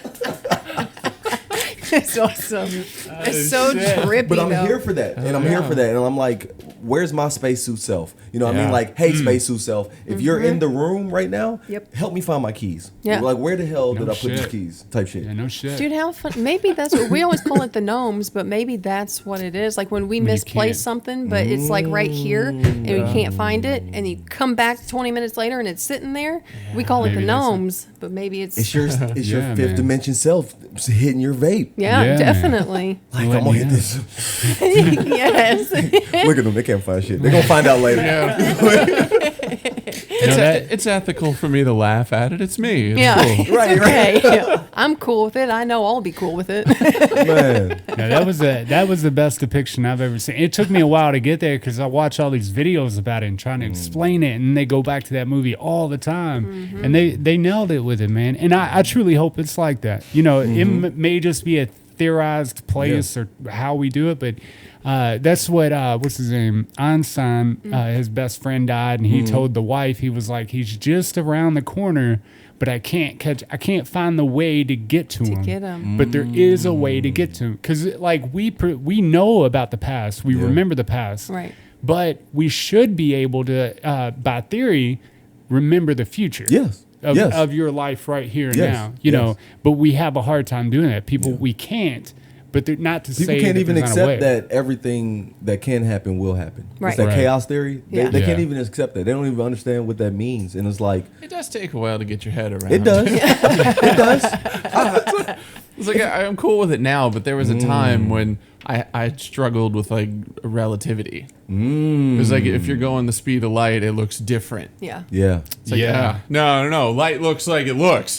It's awesome. It's so trippy, But I'm though. here for that, and I'm here for that, and I'm like, where's my spacesuit self? You know what I mean? Yeah. Like, hey, spacesuit self, if you're in the room right now, Yep. help me find my keys. Yeah. Like, where the hell did I put these shit. keys? Type shit. yeah, no shit. Dude, how fun. Maybe that's what we always call it, the gnomes, but maybe that's what it is. Like when we misplace can't. something, but it's like right here and we can't find it, and you come back 20 minutes later and it's sitting there. We call it the Maybe that's it. gnomes, but maybe it's It's your Yeah, fifth man. dimension self hitting your vape. yeah, Yeah, man. definitely. Like, Let I'm gonna me hit out. this. Yes. Look at them; they can't find shit. They're gonna find out later. It's ethical for me to laugh at it. It's me. It's Yeah. cool. It's Right, okay. Yeah. I'm cool with it. I know I'll be cool with it. Man, Yeah, that was the best depiction I've ever seen. It took me a while to get there because I watch all these videos about it and trying to explain it, and they go back to that movie all the time, and they nailed it with it, man. And I truly hope it's like that. You know, it may just be a theorized place or how we do it, but that's what what's his name, Einstein, his best friend died, and he told the wife, he was like, he's just around the corner, but I can't find the way to get to him. Get 'em. But there is a way to get to him, because like we know about the past, we remember the past, Right. but we should be able to by theory remember the future. yes, yes. Of your life right here and Yes, now, you know, yes. but we have a hard time doing that. People, we can't, but they're not to People say can't that even there's not a way. accept that everything that can happen will happen. Right. It's that Right. chaos theory. Yeah. They can't Yeah. even accept that. They don't even understand what that means. And it's like, It does take a while to get your head around. it does. It does. It's like I'm cool with it now, but there was a time when I struggled with like relativity. It was like if you're going the speed of light, it looks different. Yeah. Yeah. It's like, no. Light looks like it looks.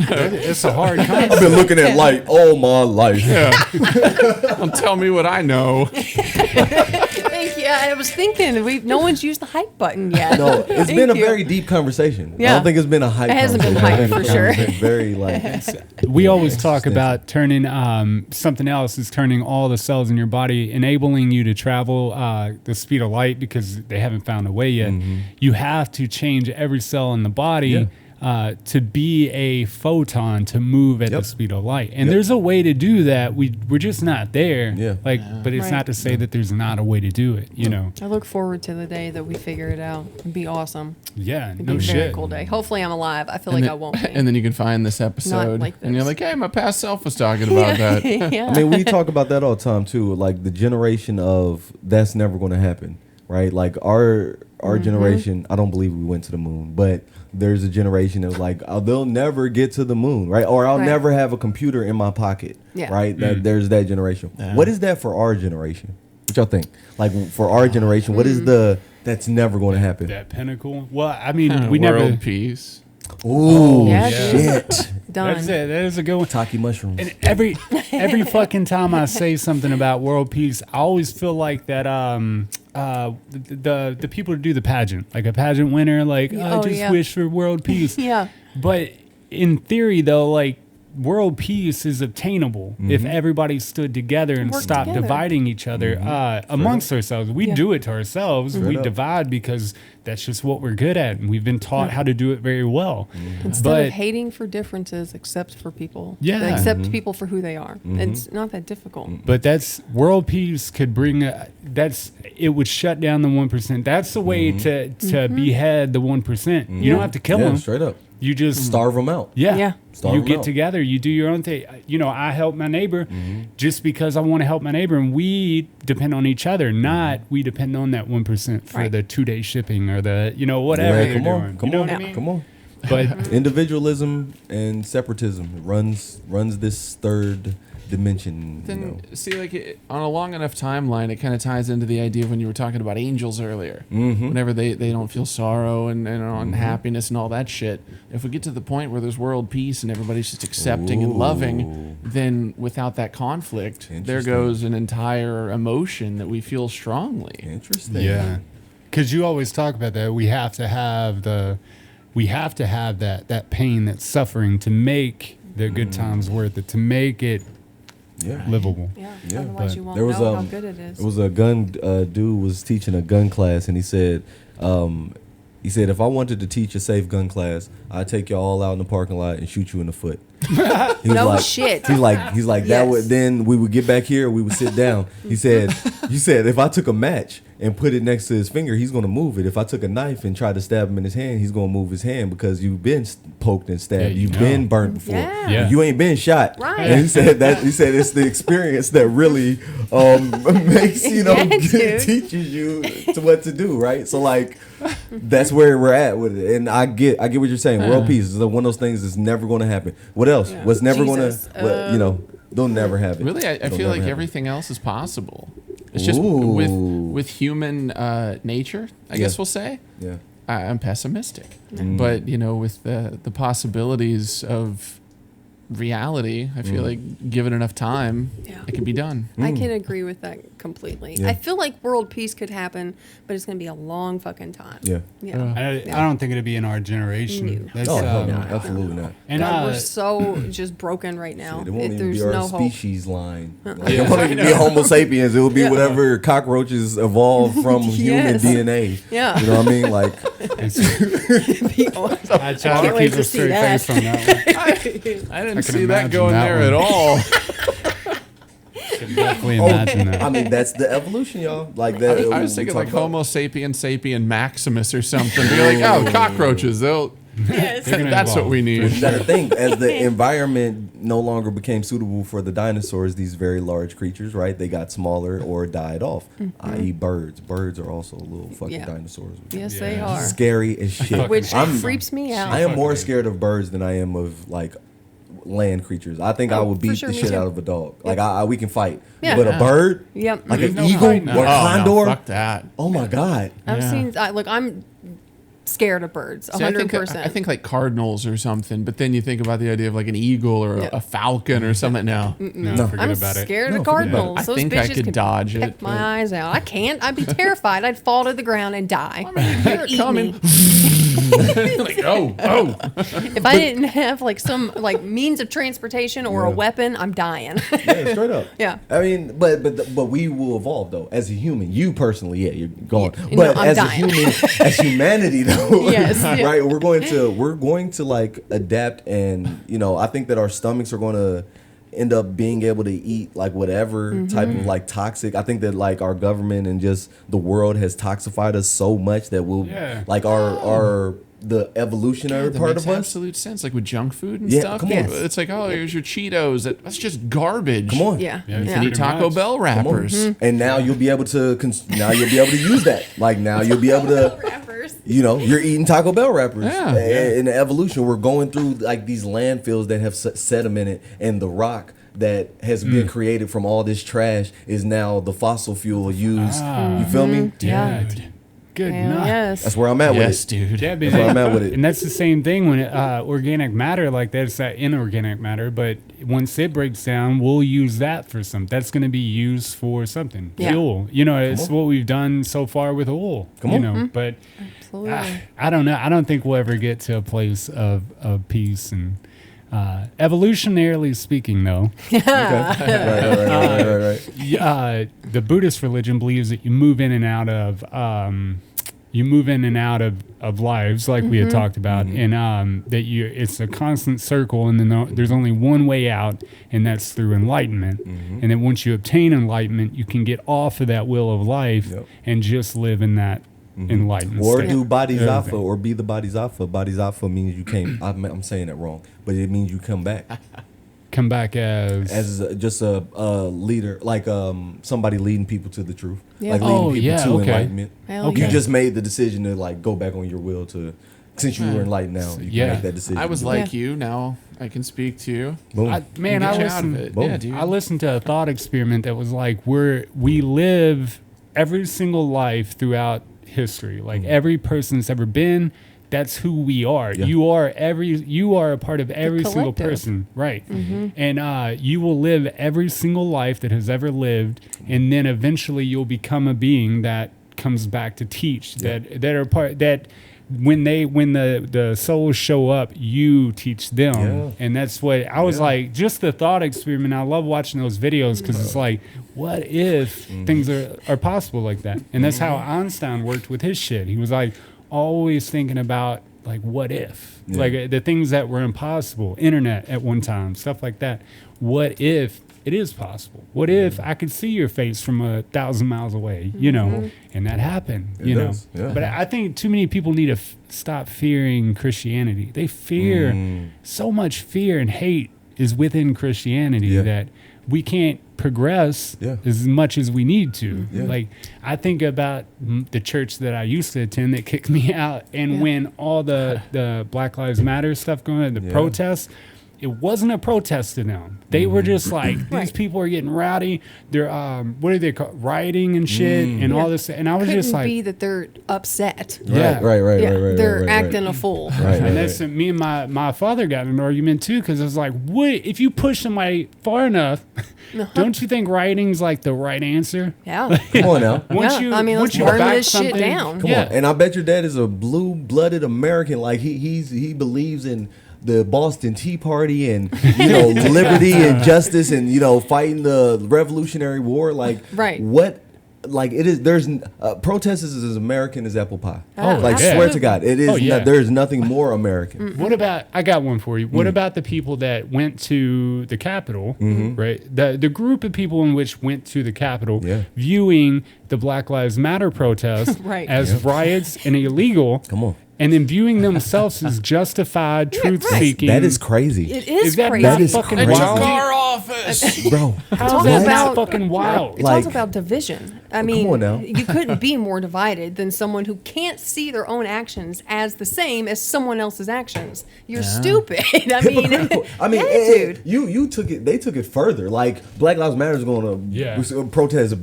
It's a hard I've concept. been looking at light all my life. Don't tell me what I know. Thank you. I was thinking, no one's used the hype button yet. No, it's Thank been a you. very deep conversation. I Yeah. don't think it's been a hype. It hasn't been conversation. hype, I think for sure. it's been very like We always talk about turning something else is turning all the cells in your body, enabling you to travel the speed of light, because they haven't found a way yet. You have to change every cell in the body to be a photon to move at the speed of light. And there's a way to do that. We're just not there. Yeah. But it's Right. not to say that there's not a way to do it, you know. I look forward to the day that we figure it out. It'd be awesome. Yeah, It'd no be a very shit. cool day. Hopefully I'm alive. I feel And like then, I won't be. and then you can find this episode, like and you're this. like, "Hey, my past self was talking about that." yeah. I mean, we talk about that all the time too. Like the generation of that's never going to happen, right? Like our generation. I don't believe we went to the moon, but there's a generation that's like, oh, they'll never get to the moon, right? Or I'll Right. never have a computer in my pocket, Yeah. right? That there's that generation. What is that for our generation? What y'all think? Like for our generation, what is the that's never going to happen? That pinnacle. Well, I mean, we World never. peace. Ooh, Yeah, yeah. dude. shit. Done. That's it. That is a good one. Taki mushrooms. And every fucking time I say something about world peace, I always feel like that the people who do the pageant, like a pageant winner, like I just wish for world peace. Yeah. But in theory, though, like world peace is obtainable if everybody stood together and Work stopped together. dividing each other amongst ourselves. We do it to ourselves. Straight we up. divide because that's just what we're good at, and we've been taught how to do it very well. Instead of hating for differences, accept for people. Yeah. Accept people for who they are. It's not that difficult. But that's world peace could bring it would shut down the 1%. That's the way to behead the 1%. You don't have to kill them. Straight up. You just Starve them out. Yeah. Starve you 'em get out. together, you do your own thing. You know, I help my neighbor just because I want to help my neighbor, and we depend on each other, not we depend on that 1% for Right. the 2-day shipping or the, whatever Yeah, they're doing. Come You know on. what I mean? Come on. But Individualism and separatism runs this third dimension. Then see, like on a long enough timeline, it kind of ties into the idea of when you were talking about angels earlier. Whenever they don't feel sorrow and unhappiness and all that shit. If we get to the point where there's world peace and everybody's just accepting and loving, then without that conflict, there Interesting. goes an entire emotion that we feel strongly. Interesting. yeah, because you always talk about that. We have to have that pain, that suffering to make the good times worth it, to make it Yeah. livable. Yeah. Yeah, Otherwise, but you won't there was know how good it is. It was a gun dude was teaching a gun class, and he said if I wanted to teach a safe gun class, I'd take y'all all out in the parking lot and shoot you in the foot. He was No like, shit. He's like that Yes. would then we would get back here, we would sit down. He said if I took a match and put it next to his finger, he's gonna move it. If I took a knife and tried to stab him in his hand, he's gonna move his hand because you've been poked and stabbed. Yeah, you You've know. been burnt before. Yeah. Yeah. You ain't been shot. Right. And he said it's the experience that really makes Yeah, dude. teaches you to what to do, right? So like that's where we're at with it. And I get what you're saying. World peace is one of those things that's never going to happen. What else? Yeah. What's never Jesus. going to they'll never have it. Really, I They'll feel never like have it. everything else is possible. It's just Ooh. with human nature, I Yeah. guess we'll say. Yeah. I'm pessimistic, but with the possibilities of reality, I feel like given enough time, Yeah. it can be done. I can agree with that completely. Yeah. I feel like world peace could happen, but it's going to be a long fucking time. Yeah. Yeah. I don't think it'd be in our generation. No. That's, Oh, hell um, no, absolutely not. and God, we're so just broken right now. It won't even There's be our no hope. species line. Like, Yeah. it won't even be Homo sapiens. It will be Yeah. whatever cockroaches evolved from human Yes. DNA. Yeah. You know what I mean? Like, Be honest. I try can't to wait keep to a see straight that. face from that one. I didn't I can see that imagine going that there one. at all. Can definitely imagine that. I mean, that's the evolution, y'all. Like that. I was we thinking talk like about- Homo sapien Maximus or something. Be like, oh, cockroaches. Yes. They're gonna That's what evolve. we You need. got to think as the environment no longer became suitable for the dinosaurs, these very large creatures, right? They got smaller or died off, i.e., birds. Birds are also little fucking Yeah. dinosaurs. Yes, they Yeah. are. Scary as shit. Which I'm- freaks me out. I am more scared of birds than I am of like land creatures. I think I Oh, would for beat sure, the me shit too. out of a dog. Like we can fight, Yeah. but a bird, Yep. like There's an no eagle fighting. or a Oh, condor. no, fuck that. Oh my god. I've Yeah. seen. Look, I'm scared of birds. See, I think 100%. I think like cardinals or something, but then you think about the idea of like an eagle or Yeah. a falcon or something. No, No, forget I'm about it. scared No, of forget about it. cardinals. I Those think I bitches could could dodge peck it, my but- eyes out. I can't. I'd be terrified. I'd fall to the ground and die. they're Eat coming. me. like oh. If I didn't have like some like means of transportation or a Yeah. weapon, I'm dying. Yeah, straight up. Yeah. I mean, but we will evolve though. As a human, you personally, yeah, you're gone. Yeah, But no, I'm as dying. a human, as humanity though, Yes, yeah. right? We're going to like adapt, and I think that our stomachs are going to end up being able to eat like whatever Mm-hmm. type of like toxic. I think that like our government and just the world has toxified us so much that we'll Yeah. like our the evolutionary That part makes of us. absolute sense. Like with junk food and Yeah, stuff. come on. Yes. It's like, oh, here's your Cheetos. That's just garbage. Come on. Yeah. Yeah, You Yeah. can eat Taco much. Bell Come on. wrappers. And now you'll be able to use that. Like now you'll be able to Rappers. you're eating Taco Bell wrappers. Yeah. In the evolution, we're going through like these landfills that have sediment in it, and the rock that has been created from all this trash is now the fossil fuel used. You feel me? Yeah. Dude. Good Hell night. yes. That's where I'm at Yes, with it. dude. Yeah, That's where I'm at with it. and that's the same thing when organic matter, like that's that inorganic matter. But once it breaks down, we'll use that for something. That's going to be used for something. Yeah. Fuel. You know, it's what we've done so far with oil. Come you on. know, but Absolutely. I don't know. I don't think we'll ever get to a place of peace and evolutionarily speaking, though. Okay. Right. The Buddhist religion believes that you move in and out of lives, like we had talked about, and that it's a constant circle, and then there's only one way out, and that's through enlightenment. And then once you obtain enlightenment, you can get off of that wheel of life and just live in that enlightened Or state. do bodhisattva, Everything. or be the bodhisattva. Bodhisattva means you came. I'm saying that wrong, but it means you come back Come back as just a leader, like somebody leading people to the truth, Yeah. like leading Oh, people yeah, to okay. enlightenment. Hell Okay. You yeah. just made the decision to like go back on your will to, since you were enlightened now, you Yeah. can make that decision. I was to like you. Now I can speak to you. boom. I and get you out of it. Boom. Yeah, dude. I listened to a thought experiment that was like we live every single life throughout history. Like every person that's ever been, that's who we are. Yeah. You are a part of every single collective. person, right? And you will live every single life that has ever lived, and then eventually you'll become a being that comes back to teach. That are part that. When the souls show up, you teach them, Yeah. and that's what I was like. Just the thought experiment. I love watching those videos because it's like, what if things are possible like that? And that's how Einstein worked with his shit. He was like always thinking about like, what if, like the things that were impossible. Internet at one time, stuff like that. What if it is possible? What if I could see your face from 1,000 miles away, you know, and that happened, you know? does, yeah. But I think too many people need to stop fearing Christianity. They fear so much fear and hate is within Christianity that we can't progress as much as we need to. Like I think about the church that I used to attend that kicked me out, and when all the Black Lives Matter stuff going on, the protests, it wasn't a protest to them. They were just like, these people are getting rowdy. They're what are they called? Rioting and shit and all this. And I was Couldn't just like, be that they're upset. yeah, right. They're acting a fool. and that's me and my father got in an argument too, because it was like, wait, if you push somebody far enough, don't you think rioting's like the right answer? Yeah. Come on now. Once you let's once you burn back this shit something- down. Come on. And I bet your dad is a blue-blooded American. Like he believes in the Boston Tea Party and liberty and justice and fighting the Revolutionary War. Like what? Like it is. There's protest is as American as apple pie. Like yeah. swear to God, it is. Oh, yeah. There's nothing more American. What about? I got one for you. What about the people that went to the Capitol? Right, the group of people in which went to the Capitol, viewing the Black Lives Matter protest as riots and illegal. Come on. And then viewing themselves as justified, truth-seeking. That is crazy. It is that crazy. That is fucking crazy. wild? Our office. Bro. How's Talk that about- not fucking wild? It's Like- also about division. I mean, on now. you couldn't be more divided than someone who can't see their own actions as the same as someone else's actions. You're stupid. I mean, Hypocritical. I mean, dude. you took it. They took it further. Like Black Lives Matter is going to protest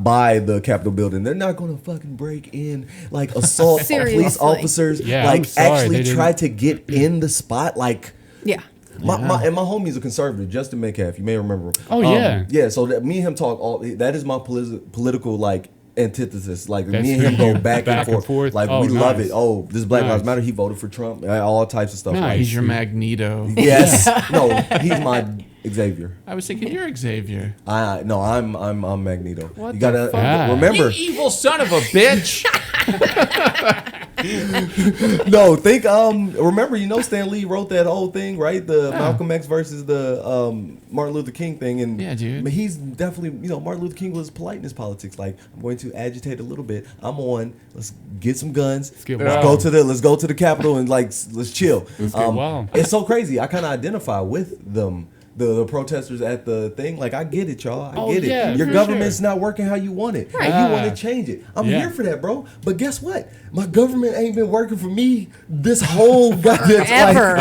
by the Capitol building. They're not going to fucking break in, like assault police Seriously. officers. Yeah, like I'm sorry, actually they try didn't- to get in the spot. Like Yeah. my homie's a conservative, Justin Metcalf. You may remember him. Oh, yeah. yeah. So me and him talk all. That is my political like antithesis. Like That's me and him true. go back and forth. Like Oh, we love nice. it. Oh, this is Black Lives Nice. Matter. He voted for Trump. All types of stuff. Nice. Like, He's your Magneto. yes. No, he's my Xavier. I was thinking you're Xavier. No, I'm Magneto. What You gotta the fuck? remember. You evil son of a bitch. No, think. Remember, Stan Lee wrote that whole thing, right? The Malcolm X versus the Martin Luther King thing, and Yeah, dude. But he's definitely, Martin Luther King was polite in his politics. Like, I'm going to agitate a little bit. I'm on. Let's get some guns. get Let's wild. go to the Capitol and like let's chill. get wild. It's so crazy. I kind of identify with them. The protesters at the thing, like I get it, y'all. I get it. yeah, Your for government's sure. not working how you want it. Right. And you want to change it. I'm Yeah. here for that, bro. But guess what? My government ain't been working for me this whole goddamn Ever.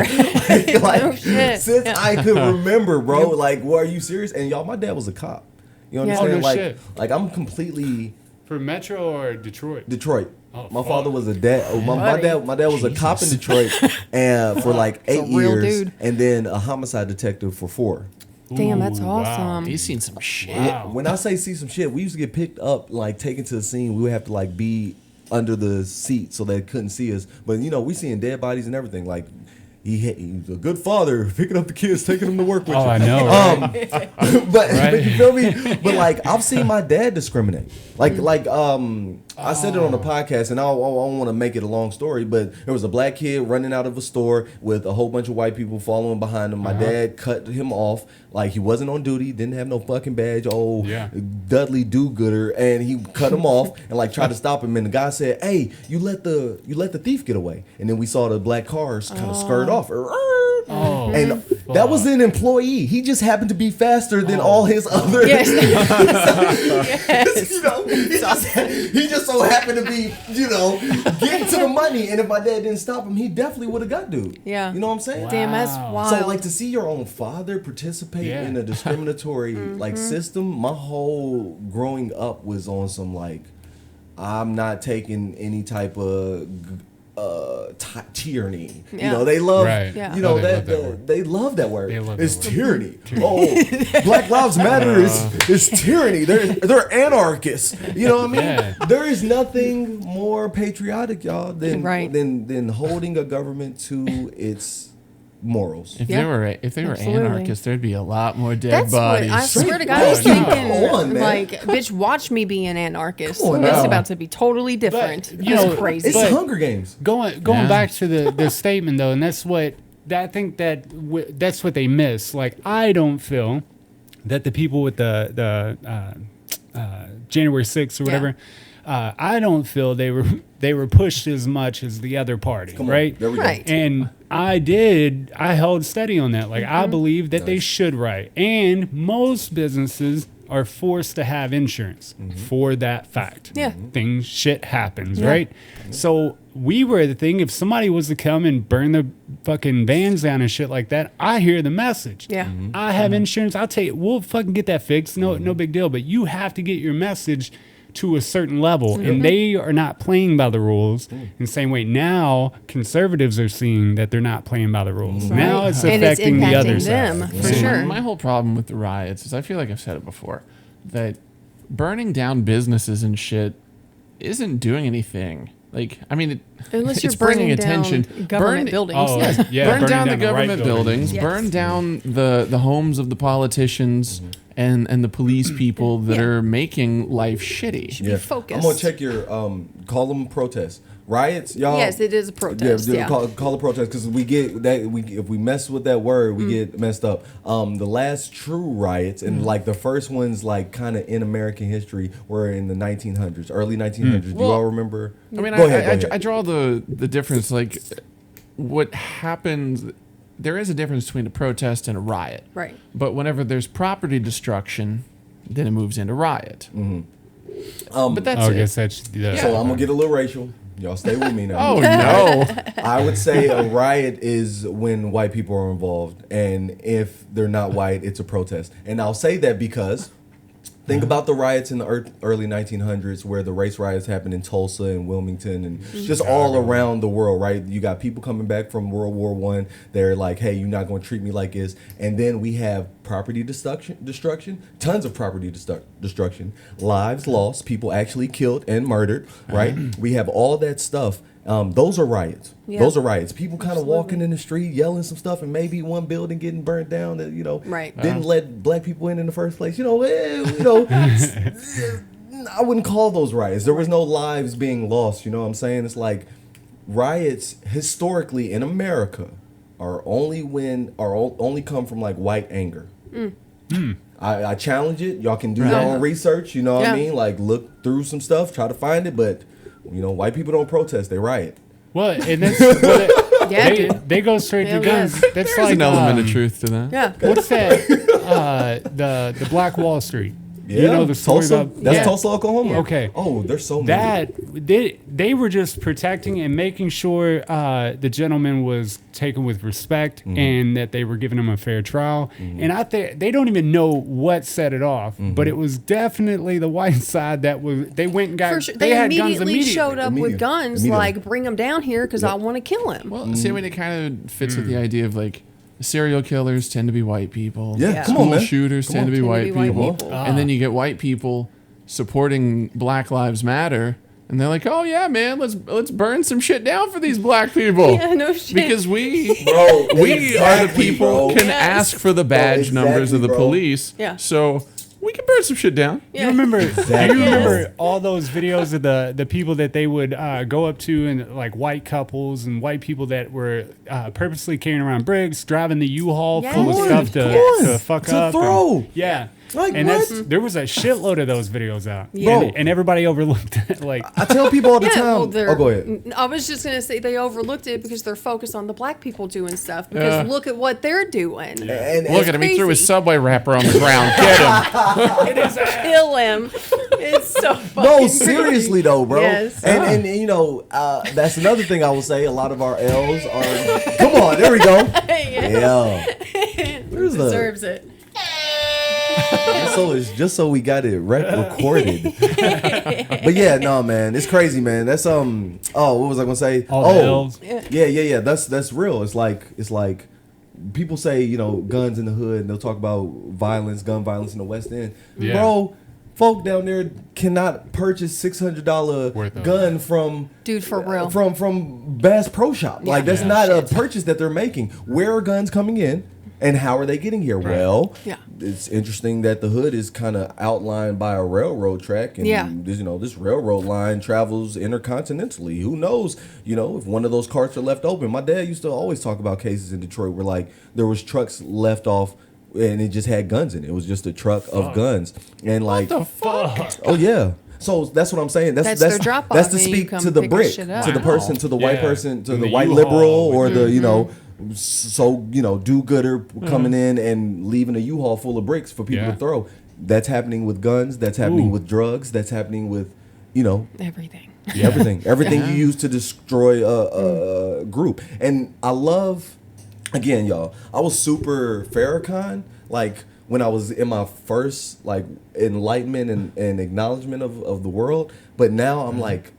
like, No shit. since I could remember, bro. Like, well, are you serious? And y'all, my dad was a cop. You Yeah. understand? Oh, no like, shit. like I'm completely For Metro or Detroit? Detroit. Oh, My fuck. father was a dad. My dad was a cop in Detroit, and for like 8 a real years, dude. and then a homicide detective for 4. Damn, that's Ooh, wow. awesome. He's seen some shit. Wow. When I say see some shit, we used to get picked up, like taken to the scene. We would have to like be under the seat so they couldn't see us. But you know, we seeing dead bodies and everything. Like he's a good father, picking up the kids, taking them to work with Oh, you. I know. Right? But you feel me? But like I've seen my dad discriminate. I said it on the podcast, and I don't want to make it a long story, but there was a black kid running out of a store with a whole bunch of white people following behind him. My dad cut him off like he wasn't on duty, didn't have no fucking badge. Oh, Yeah. Dudley do-gooder, and he cut him off and like tried to stop him. And the guy said, "Hey, you let the thief get away." And then we saw the black cars kind of skirt off. Oh, And that was an employee. He just happened to be faster than all his other. Yes. You know, he just so happened to be, you know, getting to the money. And if my dad didn't stop him, he definitely would have got dude. Yeah. You know what I'm saying? Damn, that's Wow. wild. So like to see your own father participate Yeah. in a discriminatory like system, my whole growing up was on some like, I'm not taking any type of tyranny. Yeah. You know, they love, Right. Yeah. you know, Oh, they love that word. they love that word. They love it's that word. tyranny. Oh, Black Lives Matter is tyranny. They're anarchists. You know what I mean? Yeah. There is nothing more patriotic, y'all, than Right. than holding a government to its morals. If Yeah. they were Absolutely. anarchists, there'd be a lot more dead That's bodies. what I swear to God, Straight I was up. thinking, Come on, man. like, bitch, watch me be an anarchist. Come on It's now. about to be totally different. you It's know, crazy. It's But- Hunger Games. Going Yeah. back to the statement though, and that's what I think that's what they miss. Like I don't feel that the people with the January 6th or whatever, I don't feel they were pushed as much as the other party, Come on. right? There we go. Right. And I held steady on that. Like I believe that they should write, and most businesses are forced to have insurance for that fact. Yeah. Shit happens, Yeah. right? So we were the thing. If somebody was to come and burn the fucking vans down and shit like that, I hear the message. Yeah. I have insurance. We'll fucking get that fixed. No big deal. But you have to get your message to a certain level, and they are not playing by the rules in the same way. Now conservatives are seeing that they're not playing by the rules. Now it's And it's affecting the other impacting them, side. for See, sure. My whole problem with the riots is I feel like I've said it before that burning down businesses and shit isn't doing anything. Like, I mean, Unless it's you're burning bringing down attention. government buildings. Oh, yeah, burn burning down the right government buildings. Yes. Burn down the homes of the politicians and the police people that Yeah. are making life shitty. Be focused. I'm gonna check your call them protests. Riots, y'all. Yes, it is a protest. Yeah. Call a protest because we get that if we mess with that word, we get messed up. The last true riots and like the first ones, like kind of in American history, were in the 1900s, early 1900s. Do you all remember? I mean, Go ahead. I draw the difference. Like, what happens? There is a difference between a protest and a riot. Right. But whenever there's property destruction, then it moves into riot. But that's I it. guess that's the. So I'm gonna get a little racial. Y'all stay with me now. Oh no! I would say a riot is when white people are involved, and if they're not white, it's a protest. And I'll say that because think about the riots in the early 1900s, where the race riots happened in Tulsa and Wilmington, and just all around the world. Right? You got people coming back from World War I. They're like, "Hey, you're not going to treat me like this." And then we have property destruction, tons of property destruction, lives lost, people actually killed and murdered. Right? We have all that stuff. Those are riots. Yeah. Those are riots. People kind of walking in the street, yelling some stuff, and maybe one building getting burnt down that Right. didn't let black people in the first place. I wouldn't call those riots. There was no lives being lost. You know what I'm saying? It's like riots historically in America are only come from like white anger. I challenge it. Y'all can do your Right. own research. You know what I Yeah. mean? Like look through some stuff, try to find it, but. White people don't protest; they riot. Well, and that's what Yeah, they, dude. they go straight to Hell guns. yes. That's There's like an element of truth to that. Yeah. What's that? The Black Wall Street. Yeah, You know the story Tulsa. about That's Tulsa, Oklahoma. Yeah. Okay. Oh, there's so many. They were just protecting and making sure the gentleman was taken with respect and that they were giving him a fair trial. And I think they don't even know what set it off, but it was definitely the white side that was. They went and got. For sure. They They had guns immediately immediately. showed up with guns, Immediately. like, bring him down here because I want to kill him. Well, see, I mean, it kind of fits with the idea of like serial killers tend to be white people. Yeah, Yeah. come on, School man. shooters Come tend on. to be white Tend to be white people. people. And then you get white people supporting Black Lives Matter. And they're like, oh yeah, man, let's burn some shit down for these black people. Yeah, no shit. Because we Bro, we are the exactly, people bro. can Yes. ask for the badge Bro, numbers of the exactly, bro. police. Yeah. So we can burn some shit down. Yeah. You remember? Exactly. You remember all those videos of the people that they would go up to, and like white couples and white people that were purposely carrying around bricks, driving the U-Haul full of Yes. stuff to, Come on. to fuck To up. throw. And, yeah. Like, and what? there was a shitload of those videos out. Yeah. Bro. And everybody overlooked it. Like, I tell people all the Yeah, well, time. they're. Oh, go ahead. I was just gonna say they overlooked it because they're focused on the black people doing stuff. Because look at what they're doing. And Look at him. He threw his crazy. Subway wrapper on the ground. Get him. Kill him. It's so fucking no, crazy. seriously though, bro. Yes. And you know, that's another thing I will say. A lot of our L's are. Come on, there we go. Yeah. Where's the? Deserves it. Just so we got it recorded. But yeah, no, man, it's crazy, man. That's Oh, what was I gonna say? all the L's. Yeah. That's real. It's like people say, you know, guns in the hood, and they'll talk about gun violence in the West End. Yeah. Bro, folk down there cannot purchase $600 Worth of gun from Dude, for real. from Bass Pro Shop. Like that's Yeah. not a purchase that they're making. Where are guns coming in? And how are they getting here? Right. Well, Yeah. it's interesting that the hood is kind of outlined by a railroad track, and Yeah. this railroad line travels intercontinentally. Who knows? You know, if one of those carts are left open. My dad used to always talk about cases in Detroit where like there was trucks left off, and it just had guns in it. It was just a truck of guns, and like, The fuck? oh yeah. So that's what I'm saying. That's their drop off, That's to and you speak come to the pick your brick, shit to up. the person, to the white Yeah. person, to And the the white U-Haul liberal, or with the you know, so you know, do-gooder coming in and leaving a U-Haul full of bricks for people Yeah. to throw. That's happening with guns. That's happening Ooh. with drugs. That's happening with, you know, Everything. everything you use to destroy a group. And I love, again, y'all, I was super Farrakhan like when I was in my first like enlightenment and acknowledgement of the world, but now I'm like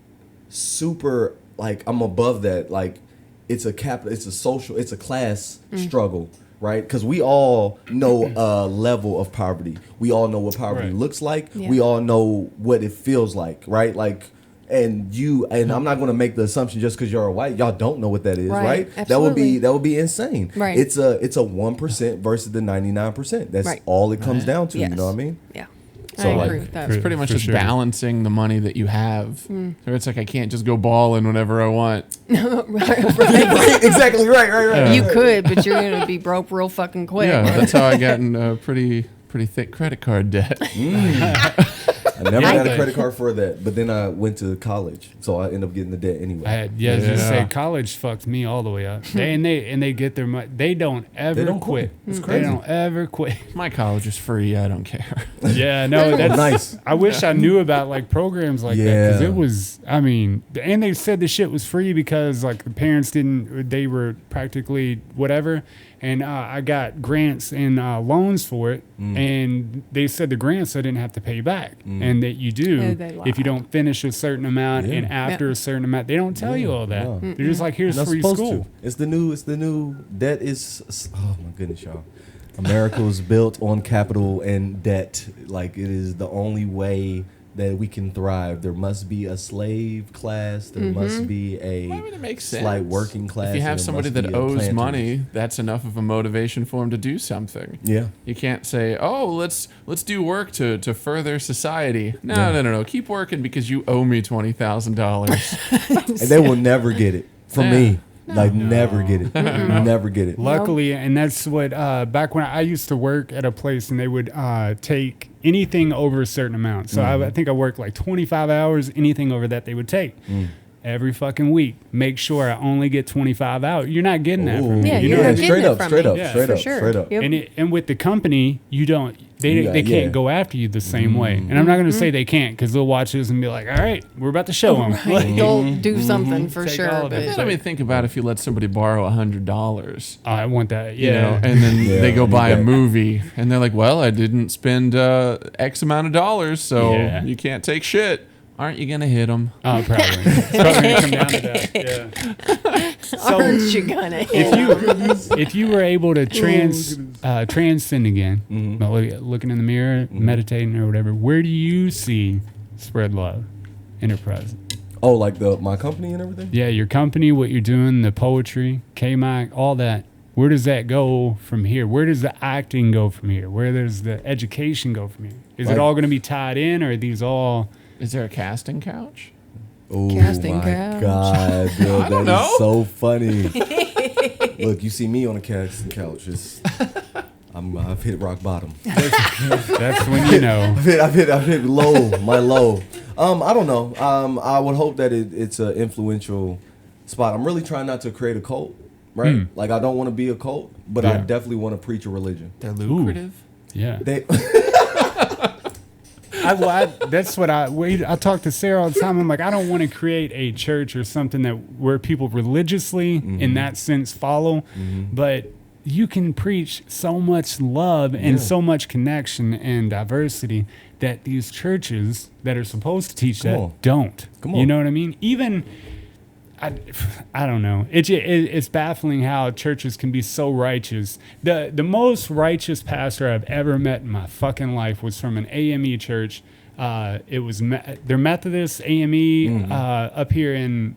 super like I'm above that. Like it's a social, it's a class struggle, right? Because we all know a level of poverty. We all know what poverty Right. looks like. Yeah. We all know what it feels like, right? Like, and I'm not going to make the assumption just because you're a white, y'all don't know what that is, Right. right? That would be Absolutely. insane. Right. It's a 1% versus the 99%. That's Right. all it comes down to. Yes. You know what I mean? Yeah. So, I like, agree with that. It's pretty much For just sure. balancing the money that you have. So it's like I can't just go balling whenever I want. Right, exactly. Right. You could, but you're gonna be broke real fucking quick. Yeah, that's how I got in pretty thick credit card debt. I never had a Yeah. credit card for that, but then I went to college, so I ended up getting the debt anyway. I had, just Yeah. say college fucked me all the way up. They get their money. They don't ever don't quit. quit. It's They crazy. don't ever quit. My college is free. I don't care. Yeah, no, that's Nice. I wish I knew about like programs like that because Yeah. it was. I mean, and they said the shit was free because like the parents didn't. They were practically whatever, and I got grants and loans for it, and they said the grants I didn't have to pay back, and that you do Yeah, they if you lied. don't finish a certain amount, Yeah. and after a certain amount, they don't tell you all that. Yeah. They're just like, here's Not free supposed school. to. It's the new debt is. Oh my goodness, y'all. America was built on capital and debt. Like it is the only way that we can thrive. There must be a slave class. There must be a I mean, it makes sense. slight working class. If you have and there somebody must that be a owes planter. money, that's enough of a motivation for him to do something. Yeah. You can't say, "Oh, let's do work to further society." No. Keep working because you owe me $20,000. And they will never get it from Yeah. me. Like never get it. Never get it. Luckily, and that's what back when I used to work at a place, and they would take anything over a certain amount. So I think I worked like 25 hours. Anything over that, they would take. every fucking week. Make sure I only get 25 out. You're not getting that from me. Yeah, you you're know what I not mean? getting straight it up, from straight me. up, Yeah, straight for up, sure. straight up. Yep. And with the company, you don't. They can't go after you the same way. And I'm not going to say they can't, because they'll watch this and be like, all right, we're about to show them. Right. They'll do something for Take sure. all of it. But I mean, think about if you let somebody borrow $100. I want that. You Yeah. know, and then Yeah, they go I buy need a that. movie, and they're like, "Well, I didn't spend X amount of dollars, so Yeah. you can't take shit." Aren't you gonna hit them? Oh, probably. It's probably going to come down to that. Yeah. aren't you gonna hit If you if you were able to transcend again, Mm-hmm. looking in the mirror, meditating or whatever, where do you see Spread Love Enterprise? Oh, like my company and everything? Yeah, your company, what you're doing, the poetry, K-Mac, all that. Where does that go from here? Where does the acting go from here? Where does the education go from here? Is it all going to be tied in, or are these all? Is there a casting couch? Oh Casting my couch. God, dude, I don't that know. is so funny. Look, you see me on a casting couch. I've hit rock bottom. That's when you know. I've hit low, my low. I don't know. I would hope that it's an influential spot. I'm really trying not to create a cult, right? Like, I don't want to be a cult, but I Yeah. definitely want to preach a religion. They're lucrative. Yeah. They, That's what I talk to Sarah all the time. I'm like, I don't want to create a church or something where people religiously, in that sense, follow, but you can preach so much love and so much connection and diversity that these churches that are supposed to teach Come on. don't. Come You on. know what I mean? Even I don't know. It's baffling how churches can be so righteous. The most righteous pastor I've ever met in my fucking life was from an AME church. It was they're Methodist AME up here in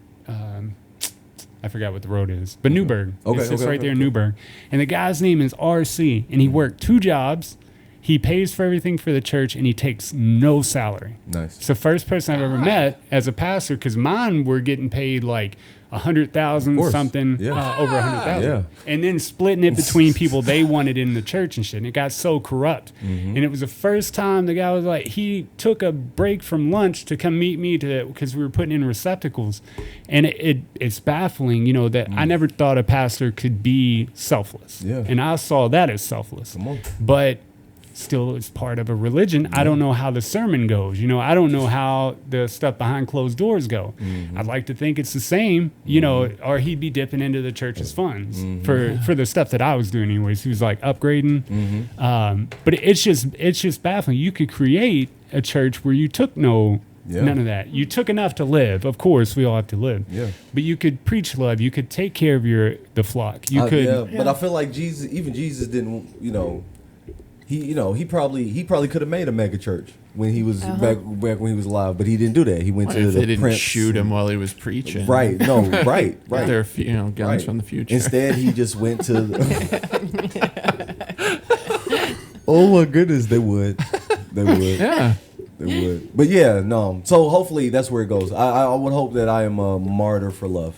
I forgot what the road is, but Newburgh. Okay, It's just okay, right okay, there in Newburgh. And the guy's name is RC, and he worked 2 jobs. He pays for everything for the church, and he takes no salary. nice. It's the first person I've ever met as a pastor, because mine were getting paid like 100,000 Of course. something, Yeah. over 100,000, Yeah. and then splitting it between people they wanted in the church and shit. And it got so corrupt. And it was the first time the guy was like, he took a break from lunch to come meet me because we were putting in receptacles, and it's baffling, you know, that I never thought a pastor could be selfless. Yeah. And I saw that as selfless. Come on. But still, it's part of a religion. I don't know how the sermon goes. You know, I don't know how the stuff behind closed doors go. I'd like to think it's the same, you know, or he'd be dipping into the church's funds for the stuff that I was doing anyways. He was like upgrading. But it's just baffling. You could create a church where you took none of that. You took enough to live. Of course, we all have to live. Yeah. But you could preach love. You could take care of the flock. You could. Yeah, but I feel like Jesus didn't, he probably could have made a mega church when he was back when he was alive, but he didn't do that. He went What to if the they didn't prince. shoot him while he was preaching? Right. No. Right. Right. They're guns Right. from the future. Instead, he just went to. Oh my goodness, they would. They would. Yeah. They would. But yeah, no. So hopefully that's where it goes. I would hope that I am a martyr for love.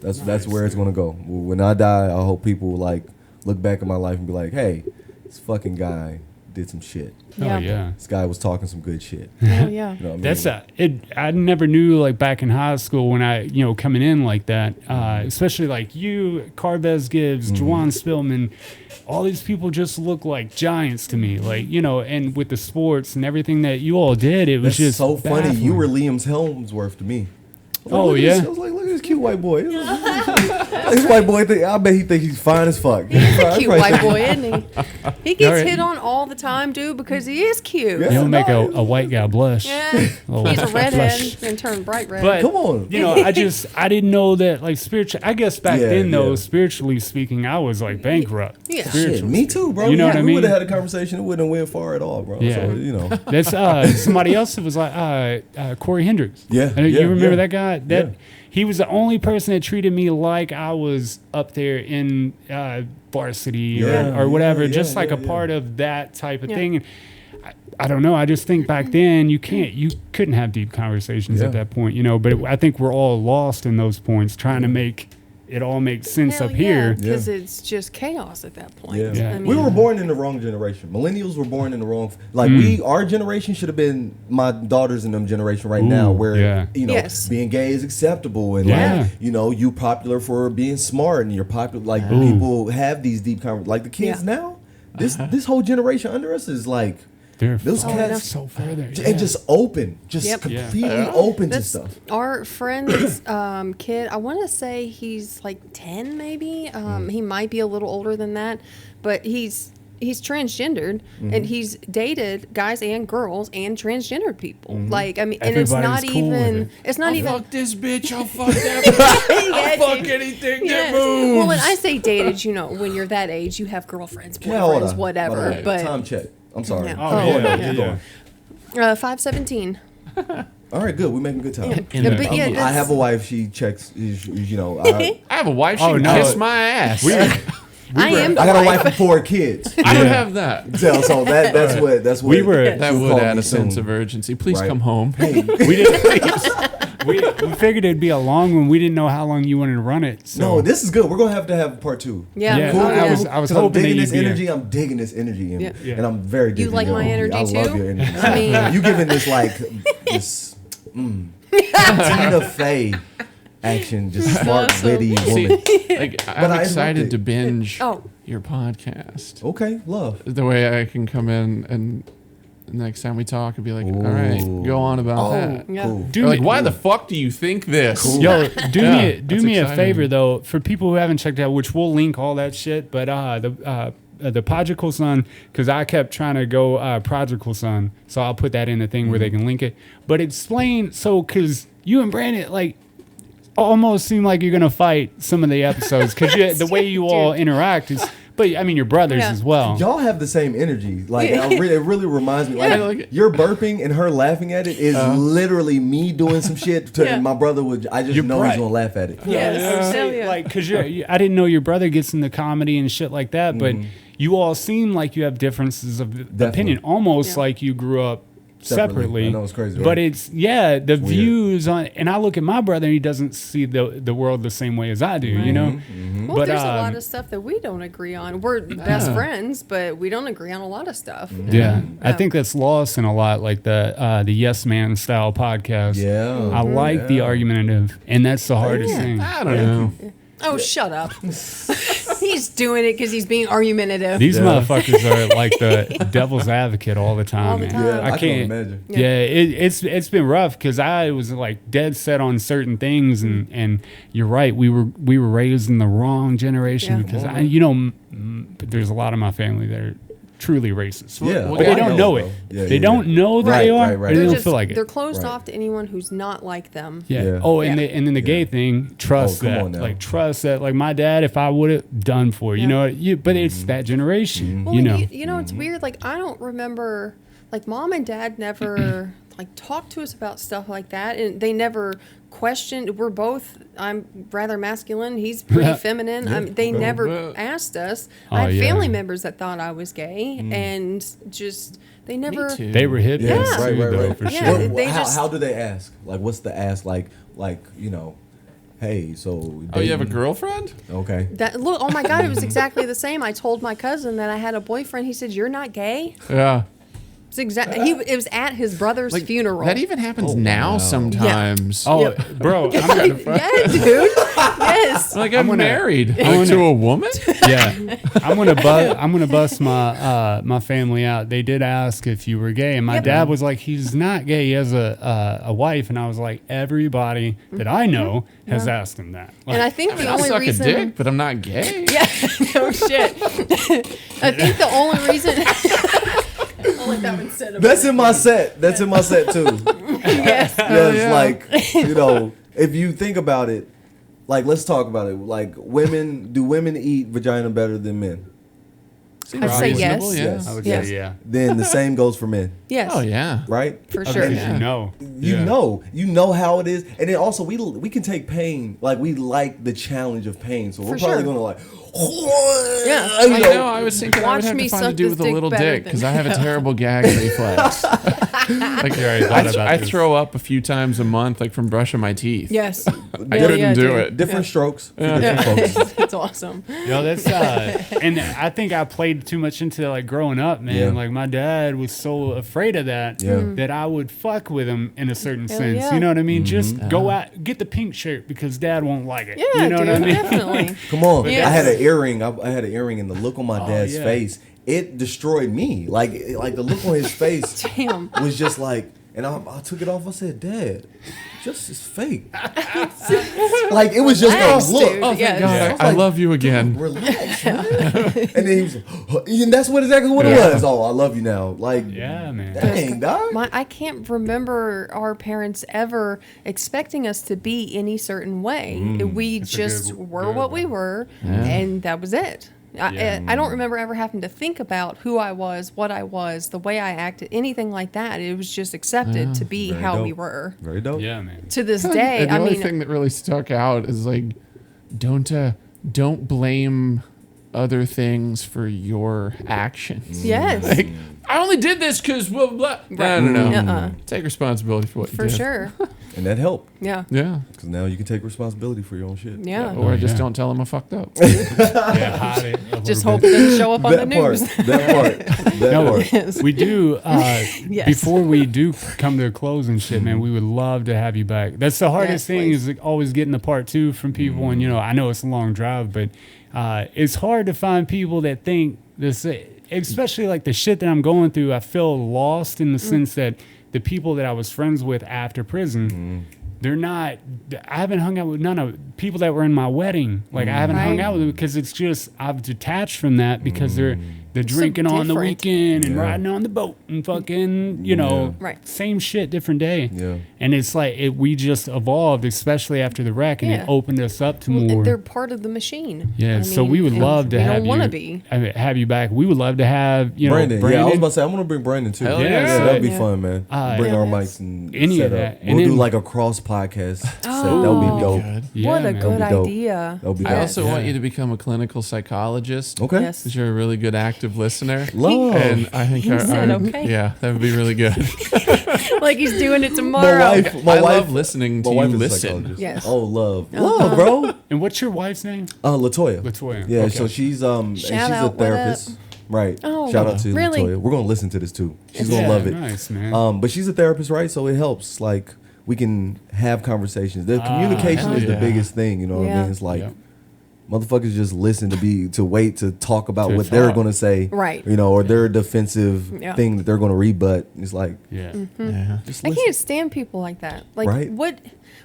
That's where it's gonna go. When I die, I hope people like look back at my life and be like, hey, this fucking guy did some shit. Oh yeah. This guy was talking some good shit. Oh yeah. You know what I mean? That's I never knew, like, back in high school when I, coming in like that, especially like you, Carvez Gibbs, Juwan Spillman, all these people just look like giants to me, like, and with the sports and everything that you all did, it was That's just so funny. baffling. You were Liam's Helmsworth to me. Oh, Look at yeah? this- I was like, look at this cute white boy. This white boy, I bet he think he's fine as fuck. He's a cute white boy, isn't he? He gets Alright. hit on all the time, dude, because he is cute. Yeah. You'll make a white guy blush. Yeah. Oh, He's a redhead blush. and turned bright red. But Come on. I didn't know that, like, spiritual. I guess back Yeah, then, though, yeah. spiritually speaking, I was like bankrupt. Yeah. Shit, Spiritually. me too, bro. You know what I We mean? would have had a conversation. It wouldn't have went far at all, bro. Yeah. So, That's somebody else that was like Corey Hendricks. Yeah, You yeah, remember yeah. that guy? That Yeah. he was the only person that treated me like I was up there in varsity Yeah, or whatever, yeah, just like yeah, a part of that type of Yeah. thing. And I don't know. I just think back then you couldn't have deep conversations Yeah. at that point, But I think we're all lost in those points, trying to make it all makes sense Hell up here. because it's just chaos at that point. Yeah. Yeah. I mean, We were born in the wrong generation. Millennials were born in the wrong. Like our generation should have been my daughters in them generation right now, where Yes. being gay is acceptable and Yeah. like you popular for being smart and you're popular. Like people have these deep conversations. Like the kids Yeah. now, this whole generation under us is like They're those cats so further. and just open, just Yep. completely open to That's stuff. our friend's kid. I want to say he's like 10, maybe. He might be a little older than that, but he's transgendered and he's dated guys and girls and transgendered people. Like, I mean, and it's not Everybody's cool with even. it. It's not I'll even. fuck this bitch. I'll fuck that bitch. Yeah, I'll fuck dude. anything Yes. that moves. Well, when I say dated, when you're that age, you have girlfriends, Yeah, hold boyfriends, on. whatever. Hold on. But Time check. I'm sorry. Yeah. Oh, Oh, yeah, yeah. yeah. 517. All right, good. We're making good time. But yeah, I that's- have a wife. She checks. I I have a wife. She Oh, can no. kiss my ass. I am. got a the wife of 4 kids. I don't have that. So that's what We were- That she'll would call add me a sense soon. of urgency. Please Right. come home. Hey, We didn't. we figured it'd be a long one. We didn't know how long you wanted to run it. So. no, this is good. We're gonna have part 2. Yeah. Yeah, Oh, I yeah. was 'Cause hoping I'm digging that this you'd be. energy. I'm digging this energy, and, Yeah. Yeah. and I'm very digging like your my energy I love too? your energy. I mean- you giving this like this Tina Fey action, just smart, awesome. witty See, woman. like, But I'm I excited loved to it. binge Oh. your podcast. Okay, love. The way I can come in and next time we talk and be like, all right, go on about that. Yeah. Cool. Do Or like, me, why the fuck do you think this? Cool. Yo, do Yeah, do that's me a exciting. favor though, for people who haven't checked out, which we'll link all that shit. But the Prodigal Son, because I kept trying to go Prodigal Son, so I'll put that in the thing where they can link it. But explain, so because you and Brandon like almost seem like you're gonna fight some of the episodes because the way you all interact is. But I mean, your brothers Yeah. as well. Y'all have the same energy. Like it really reminds me. Like, Yeah. Like- you're burping and her laughing at it is literally me doing some shit. To Yeah. my brother would. I just You're know bright. he's gonna laugh at it. Yes. Hell yeah. Like, cause I didn't know your brother gets into comedy and shit like that, but you all seem like you have differences of opinion, almost Yeah. like you grew up separately. I know it's crazy, but right? it's the views on. And I look at my brother, and he doesn't see the world the same way as I do. You know. Well, But, there's a lot of stuff that we don't agree on. We're best friends, but we don't agree on a lot of stuff. Yeah, I think that's lost in a lot, like the Yes Man style podcast. Yeah. I like the argumentative, and that's the hardest Yeah. thing. I don't know. Oh, shut up. He's doing it because he's being argumentative. These motherfuckers are like the devil's advocate all the time, All the man. time. Yeah, I I can can't imagine. Yeah, it's been rough because I was like dead set on certain things, and you're right. We were raised in the wrong generation Yeah. because there's a lot of my family that are truly racist. Yeah. But they I don't know bro. it. Yeah, They yeah, don't yeah. know that Right, they are, right, right. or they They're don't just, feel like it. they're closed Right. off to anyone who's not like them. Yeah. Yeah. Oh, and Yeah. then the gay thing, trust Oh, come that. on now. Like trust that. Like my dad, if I would have done for you Yeah. know, but it's that generation. Well, You know. you know, it's weird. Like, I don't remember, like, mom and dad never, like, talked to us about stuff like that. And they never questioned. I'm rather masculine. He's pretty feminine. They never Well, asked us. Oh, I had yeah. family members that thought I was gay. And just, they never. Me too. They were hip Yeah, too, right, though, right. for Yeah, sure. they how, just- how do they ask? Like, what's the ask? Like hey, so. Oh, you have a dating- girlfriend? Okay. Look, oh my God, it was exactly the same. I told my cousin that I had a boyfriend. He said, "You're not gay?" Yeah. It's it was at his brother's funeral. That even happens now sometimes. Oh, bro, I'm gonna, yeah, dude. Yes. Like I'm gonna- married gonna- to a woman? yeah, I'm gonna bust my family out. They did ask if you were gay, and my dad was like, "He's not gay. He has a wife." And I was like, "Everybody that I know has asked him that." Like, And I think the I'll only suck reason. a dick, but I'm not gay. Yeah. No shit. I think the only reason. I'll let that one sit. That's in my set. That's in my set too. Yes. Yes, like if you think about it, like let's talk about it. Like do women eat vagina better than men? I'd say yes. Reasonable, yeah. Yes. I would Yes. say yeah. Then the same goes for men, Yes. Oh yeah. right? For Okay, sure. 'cause Yeah. you know. You know how it is, and then also we can take pain. Like we like the challenge of pain, so we're For probably sure. gonna like, Yeah. I know. I was thinking I Watch would have me to find a suck dude this with a dick little better dick than- because I have a terrible gag reflex. Like You already thought about I this. throw up a few times a month, like from brushing my teeth. Yes. I couldn't do it. different strokes for Yeah. different folks. That's awesome. Yo, that's and I think I played too much into like growing up, man. Yeah. Like my dad was so afraid of that Yeah. that I would fuck with him in a certain Hell sense. yeah. You know what I mean? Just Mm-hmm. go out, get the pink shirt because dad won't like it. Yeah, you know dude, what I mean? definitely. Come on, Yes. I had an earring. I had an earring, and the look on my dad's yeah. face, it destroyed me. Like the look on his face Damn. was just like, and I took it off. I said, Dad, just is fake. Like it was just Relax, a look. dude. Oh, thank Yes. God. I was I like, love you again. Relax, man. And then he was, and that's exactly what it was. Oh, I love you now. Like, Yeah, man. dang, dog. I can't remember our parents ever expecting us to be any certain way. We That's a just good- were good what we one. were, Yeah. and that was it. Yeah. I don't remember ever having to think about who I was, what I was, the way I acted, anything like that. It was just accepted to be Very how dope. we were. Very dope. Yeah, man. To this day, And the I only mean, thing that really stuck out is like, don't blame other things for your actions. yes, Like, I only did this because blah blah. Blah. No, no, no. Uh-uh. Take responsibility for what you for did. sure. And that helped Yeah, Yeah. because now you can take responsibility for your own shit. yeah. Or I just yeah. don't tell them I fucked up. Yeah, hide it a Just little hope bit. it doesn't show up on the That part. news. That part. That No, part. Yes. we do. Yes. Before we do come to a close and shit, man, we would love to have you back. That's the hardest Yes, thing please. is like, always getting the part two from people. And, you know, I know it's a long drive, but it's hard to find people that think this, especially like the shit that I'm going through. I feel lost in the sense that the people that I was friends with after prison, they're not, I haven't hung out with none of people that were in my wedding. Like I haven't hung Right. out with them because it's just, I've detached from that because they're drinking on the different. weekend and Yeah. riding on the boat and fucking, you know, Right. same shit, different day. Yeah. And it's like, we just evolved, especially after the wreck, and Yeah. it opened us up to Well, more. they're part of the machine. Yeah, I so mean, we would and love to we have don't you. want to be. Have you back. We would love to have, you know, Brandon. Brandon. Yeah, I was about to say, I'm going to bring Brandon too. Hell yeah. That'd be Yeah. fun, man. Bring Yeah. our mics and Any set of up. that. And We'll do then- like a cross podcast set. That would Oh. be dope. God. Yeah, What a man. good That'd be dope. idea. That would be I dope. also Yeah. want you to become a clinical psychologist. Okay. Yes. Because you're a really good active listener. Love. And I think He said okay. yeah, that would be really good. Like he's doing it tomorrow. I love listening to my you wife is a listen. psychologist. Yes. Oh, love. Love, bro. And what's your wife's name? Latoya. Latoya. Yeah, Okay. so she's and she's Shout a out, what therapist. Right. Oh, Shout out to really? Latoya. We're gonna listen to this too. She's gonna Yeah, love it. Nice, man. But she's a therapist, right? So it helps. Like we can have conversations. The communication hell is the yeah. biggest thing. You know what I Yeah. mean? It's like Yeah. motherfuckers just listen to wait to talk about To what they're talk. gonna say, Right. You know, or their defensive Yeah. thing that they're gonna rebut. It's like Yeah. Yeah. just I listen. can't stand people like that. Like Right. what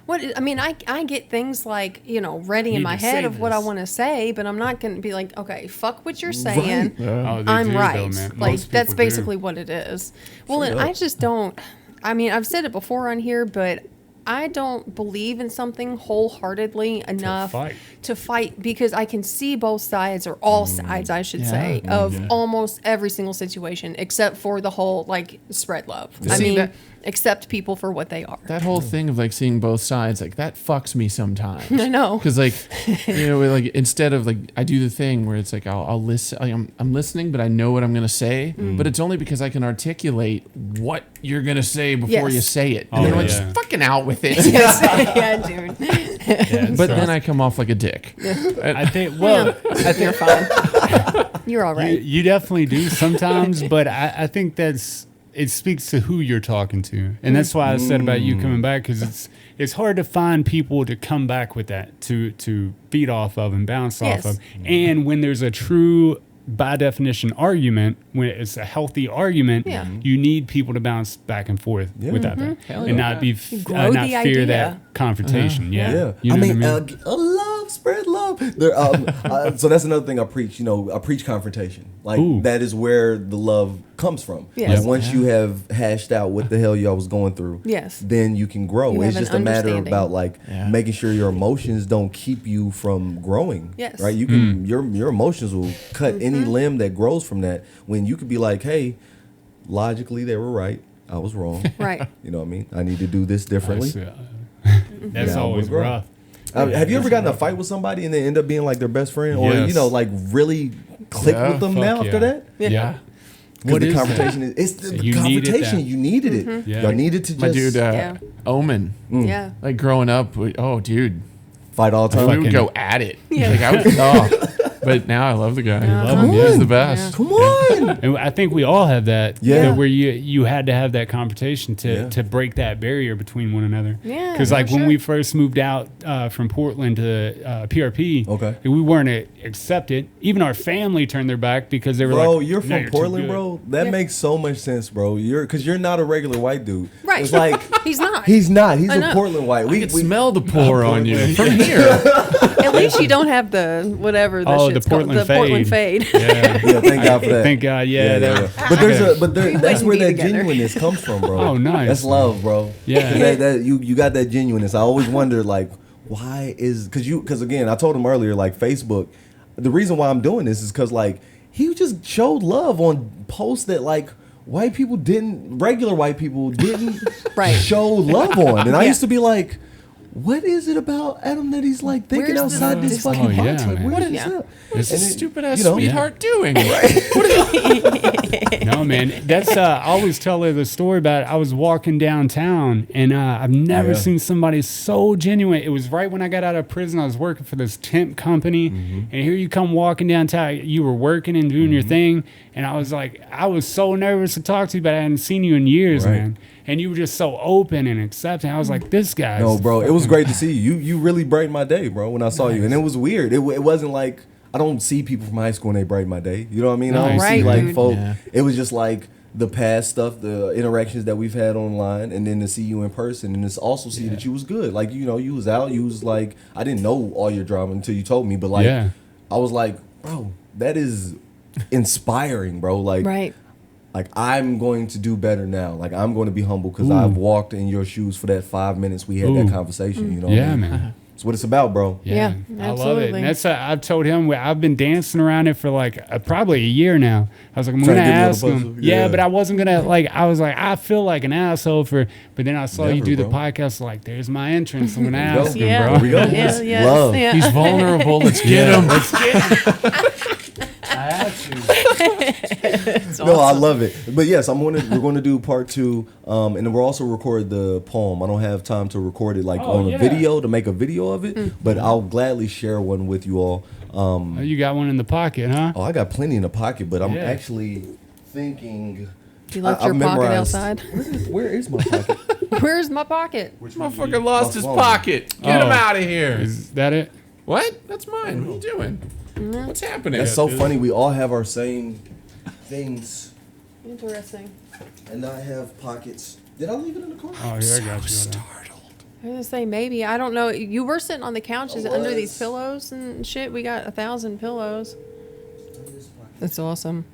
I mean, I get things like, you know, ready in Need my to head say of what I this. want to say, but I'm not going to be like, okay, fuck what you're saying. Oh, they I'm do, right. though, man. Like Most that's people do. basically what it is. Well, Straight and up. I just don't. I mean, I've said it before on here, but I don't believe in something wholeheartedly enough fight. to fight because I can see both sides, or all sides, I should say, of almost every single situation, except for the whole like spread love. I See, mean, that- accept people for what they are. That whole thing of like seeing both sides, like that fucks me sometimes. I know. Because like, you know, like instead of like, I do the thing where it's like I'll listen. I'm listening, but I know what I'm gonna say. But it's only because I can articulate what you're gonna say before Yes. you say it. And Oh, then I'm like, yeah. just fucking out with it. yeah, dude. Yeah, But so- then I come off like a dick. I think, well, I You're think fine. You're all right. you definitely do sometimes, but I think it speaks to who you're talking to, and that's why I said about you coming back, because it's hard to find people to come back with that to feed off of and bounce Yes. off of, and when there's a true, by definition, argument, when it's a healthy argument, Yeah. you need people to bounce back and forth with that thing, Hell and yeah. not be Grow not the fear idea. that confrontation. Yeah, Yeah. You know I mean, what I mean? love spread love. So that's another thing I preach. I preach confrontation. Like Ooh. that is where the love comes from. Yes. Like once you have hashed out what the hell y'all was going through, Yes. then you can grow. You It's have just an a matter understanding. about like Yeah. making sure your emotions don't keep you from growing. Yes. Right. You can your emotions will cut any Mm-hmm. limb that grows from that. When you could be like, hey, logically they were right. I was wrong. Right. You know what I mean? I need to do this differently. That's Yeah, always we'll grow. rough. Have you ever gotten in a fight with somebody and they end up being like their best friend, or Yes. like really click Yeah, with them fuck now yeah. after that? Yeah. Because What the is that? confrontation is the You needed confrontation. that. You needed it. Mm-hmm. Yeah. Y'all needed to My just dude, Yeah. Omen. Yeah. Like growing up, dude, fight all the we time. would go at it. Yeah. Like I would, but now I love the guy. love him, He's yeah. the best. Come on. And I think we all have that. Yeah. Where you had to have that confrontation Yeah. to break that barrier between one another. Yeah, Because no, like when sure. we first moved out from Portland to PRP, Okay. we weren't accepted. Even our family turned their back because they were Bro, like, you're "No, from too Portland, good." bro. That Yeah. makes so much sense, bro. Because you're not a regular white dude. Right. It's like He's not. he's not. He's I a know. Portland white. I can smell the pour on you from here. At least you don't have the whatever the Oh, shit's the Portland called. The Portland fade. Yeah. Yeah, thank God for that. Thank God. Yeah. But that's wouldn't where be that together. genuineness comes from, bro. Oh, nice. That's love, bro. Yeah. You got that genuineness. I always wonder, like, why is because again, I told him earlier, like Facebook. The reason why I'm doing this is because like he just showed love on posts that like regular white people didn't Right. show love on, and I Yeah. used to be like. What is it about Adam that he's like thinking Where's this outside this disconnect? fucking Oh, box? yeah, Like, man. what is Yeah. that? What's And this it- stupid ass you know, sweetheart doing? No, man. That's I always tell her the story about it. I was walking downtown and I've never Yeah. seen somebody so genuine. It was right when I got out of prison. I was working for this temp company, and here you come walking downtown. You were working and doing your thing, and I was like, I was so nervous to talk to you, but I hadn't seen you in years, Right. man. And you were just so open and accepting. I was like, this guy. No, bro, it was great to see you. You really brightened my day, bro, when I saw you. And it was weird. It wasn't like, I don't see people from high school and they brighten my day. You know what I mean? I don't Nice. see Right, like dude. folk. Yeah. It was just like the past stuff, the interactions that we've had online, and then to see you in person. And to also see that you was good. Like, you was out. You was like, I didn't know all your drama until you told me. But like, Yeah. I was like, bro, that is inspiring, bro. Like, Right. like I'm going to do better now. Like I'm going to be humble because I've walked in your shoes for that 5 minutes we had Ooh. that conversation. You know? what I Yeah, mean? man. That's what it's about, bro. Yeah, I love it. absolutely. And that's I've told him I've been dancing around it for like probably a year now. I was like, I'm Trying gonna to get me on ask the him. buzzer. Yeah, Yeah. but I wasn't gonna like. I was like, I feel like an asshole for. But then I saw you Never, do the bro. podcast. Like, there's my entrance. I'm gonna There you go. ask him, Yeah. bro. There we go. Yeah, yeah, Love. yeah. He's vulnerable. Let's get him. I had to. It's No, I awesome. love it. But yes, we're going to do part 2, and then we'll also record the poem. I don't have time to record it like Oh, on yeah. a video to make a video of it, but I'll gladly share one with you all. Oh, you got one in the pocket, huh? I got plenty in the pocket, but I'm Yeah. actually thinking. You left I your pocket memorized- outside. Where is my pocket? Where's my pocket? Motherfucker lost his phone. pocket. Get him Oh. out of here. Is that it? What? That's mine. What are you doing? What's happening? That's so funny. We all have our same things, Interesting. and I have pockets. Did I leave it in the car? Oh, here I got you. startled. I was gonna say maybe. I don't know. You were sitting on the couch. Is it under these was. pillows and shit? We got 1,000 pillows. That's awesome.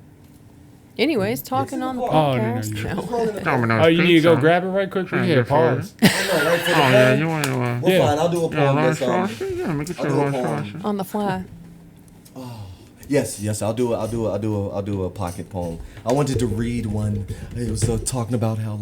Anyways, talking on the Oh, no, no, podcast. you're- No. Domino's Oh, you need to go pizza. grab it right quick. Here, pause. Oh, no, right for the Oh, yeah, poem? you want to, Well, Yeah. fine. I'll do a poem. That's, Yeah, make it I'll do a poem. On the fly. Yes, I'll do a pocket poem. I wanted to read one. It was talking about how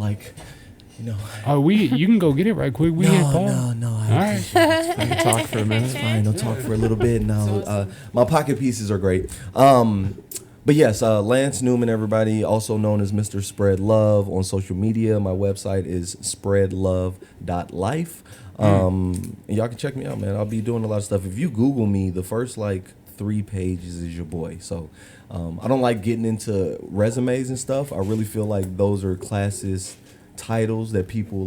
Oh, you can go get it right quick. We hit pause. no. All right. I can talk for a minute. Fine, I'll talk for a little bit. Now, my pocket pieces are great. But yes, Lance Newman, everybody, also known as Mr. Spreadlove on social media. My website is spreadlove.life. And y'all can check me out, man. I'll be doing a lot of stuff. If you Google me, the first 3 pages is your boy. So I don't like getting into resumes and stuff. I really feel like those are classist titles that people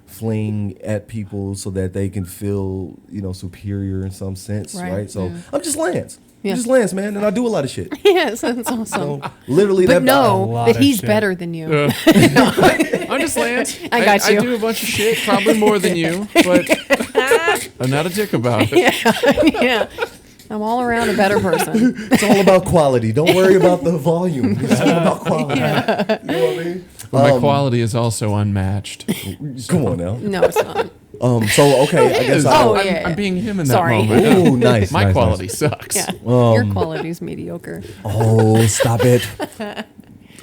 fling at people so that they can feel, superior in some sense, Right, right? So yeah. I'm just Lance. Yeah. I'm just Lance, man, and I do a lot of shit. Yes, that's awesome. Literally, But a know lot that of he's shit. better than you. I'm just Lance. I got you. I do a bunch of shit, probably more than you, but I'm not a dick about it. Yeah. I'm all around a better person. It's all about quality. Don't worry about the volume. It's all about quality. Yeah. You know what I mean? But my quality is also unmatched. Come on now. No, it's not. So okay, I guess Oh, I'll, yeah. I'm being him in that Sorry. moment. Ooh, nice. My nice, quality nice. sucks. Yeah. Your quality's mediocre. Oh, stop it.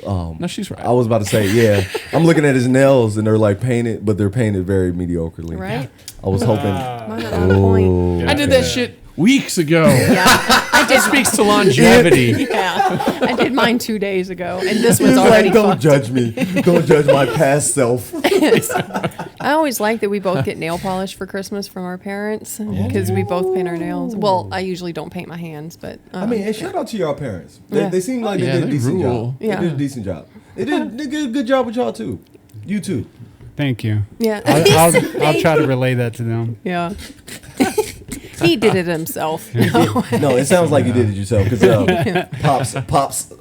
No, she's right. I was about to say, yeah. I'm looking at his nails and they're like painted, but they're painted very mediocrely. Right? I was hoping. Mine are on point. I did that shit weeks ago. Yeah. That speaks to longevity. Yeah. I did mine 2 days ago, and this He's one's already like, don't fucked. judge me. Don't judge my past self. I always like that we both get nail polish for Christmas from our parents because we both paint our nails. Well, I usually don't paint my hands, but I mean, and shout out to your parents. They, Yeah. they seem like they Yeah, did a they decent rule. job. Yeah. They did a decent job. They did a good job with y'all too. You too. Thank you. yeah. I'll try to relay that to them. Yeah. He did it himself. No, it sounds like you did it yourself because pops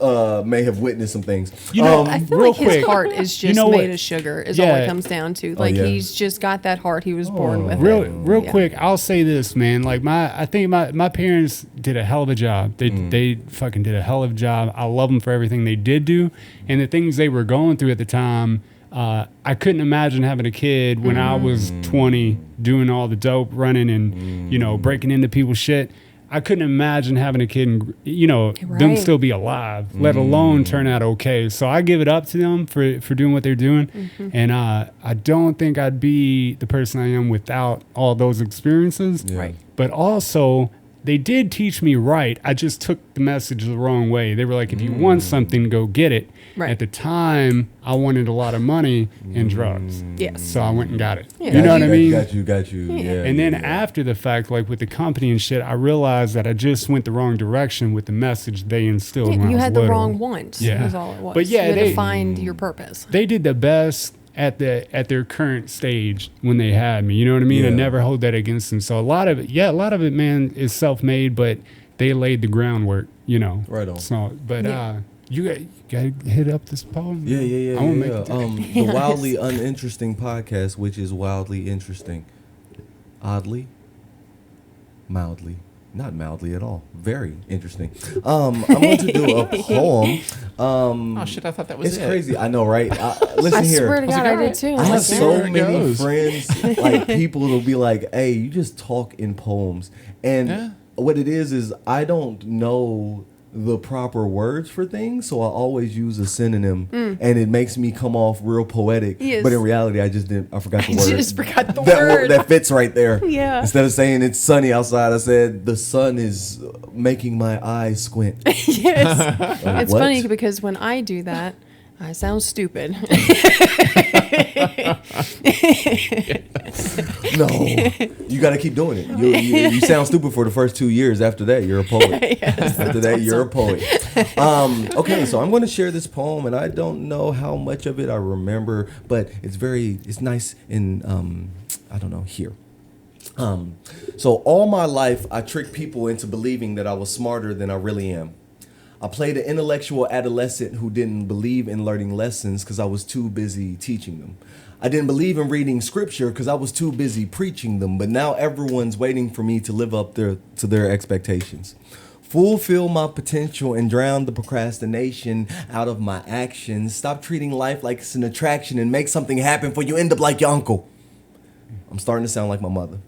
may have witnessed some things. You know, I feel real like his quick, heart is just know made what? of sugar, is all Yeah. it comes down to. Like, yeah. he's just got that heart he was born with. Real Yeah. quick, I'll say this, man. Like I think my parents did a hell of a job. They fucking did a hell of a job. I love them for everything they did do, and the things they were going through at the time. I couldn't imagine having a kid when I was 20, doing all the dope, running and breaking into people's shit. I couldn't imagine having a kid and them Right. still be alive, let alone turn out okay. So I give it up to them for doing what they're doing, and I don't think I'd be the person I am without all those experiences. Yeah. Right. But also, they did teach me right. I just took the message the wrong way. They were like, if you want something, go get it. Right. At the time, I wanted a lot of money and drugs. Yes. So I went and got it. Yeah. You know what I mean? Got you. Yeah. And then yeah. after the fact, like with the company and shit, I realized that I just went the wrong direction with the message they instilled when I You was had the little. wrong wants. Yeah. Is all it was. But yeah, you had they- to find your purpose. They did the best at their current stage when they had me. You know what I mean? I Yeah. never hold that against them. So a lot of it, man, is self-made, but they laid the groundwork, Right on. So, but Yeah. you got to hit up this poem. Yeah. I won't make it. The Wildly Uninteresting podcast, which is wildly interesting. Oddly, mildly, not mildly at all. Very interesting. I'm going to do a poem. Oh shit! I thought that was It's it. crazy. I know, right? Listen I here. swear to God, I did too. I have Like, so where it many goes. friends, like people will be like, "Hey, you just talk in poems," and Yeah. what it is I don't know the proper words for things, so I always use a synonym, and it makes me come off real poetic. Yes. But in reality, I forgot the word. just forgot the that word. that fits right there. Yeah. Instead of saying it's sunny outside, I said the sun is making my eyes squint. Yes. It's what? funny because when I do that, I sound stupid. No, you got to keep doing it. You sound stupid for the first 2 years. After that, you're a poet. After that, you're a poet. Okay, so I'm going to share this poem, and I don't know how much of it I remember, but it's nice and I don't know, here. So all my life, I tricked people into believing that I was smarter than I really am. I played an intellectual adolescent who didn't believe in learning lessons because I was too busy teaching them. I didn't believe in reading scripture because I was too busy preaching them, but now everyone's waiting for me to live up to their expectations. Fulfill my potential and drown the procrastination out of my actions. Stop treating life like it's an attraction and make something happen before you end up like your uncle. I'm starting to sound like my mother.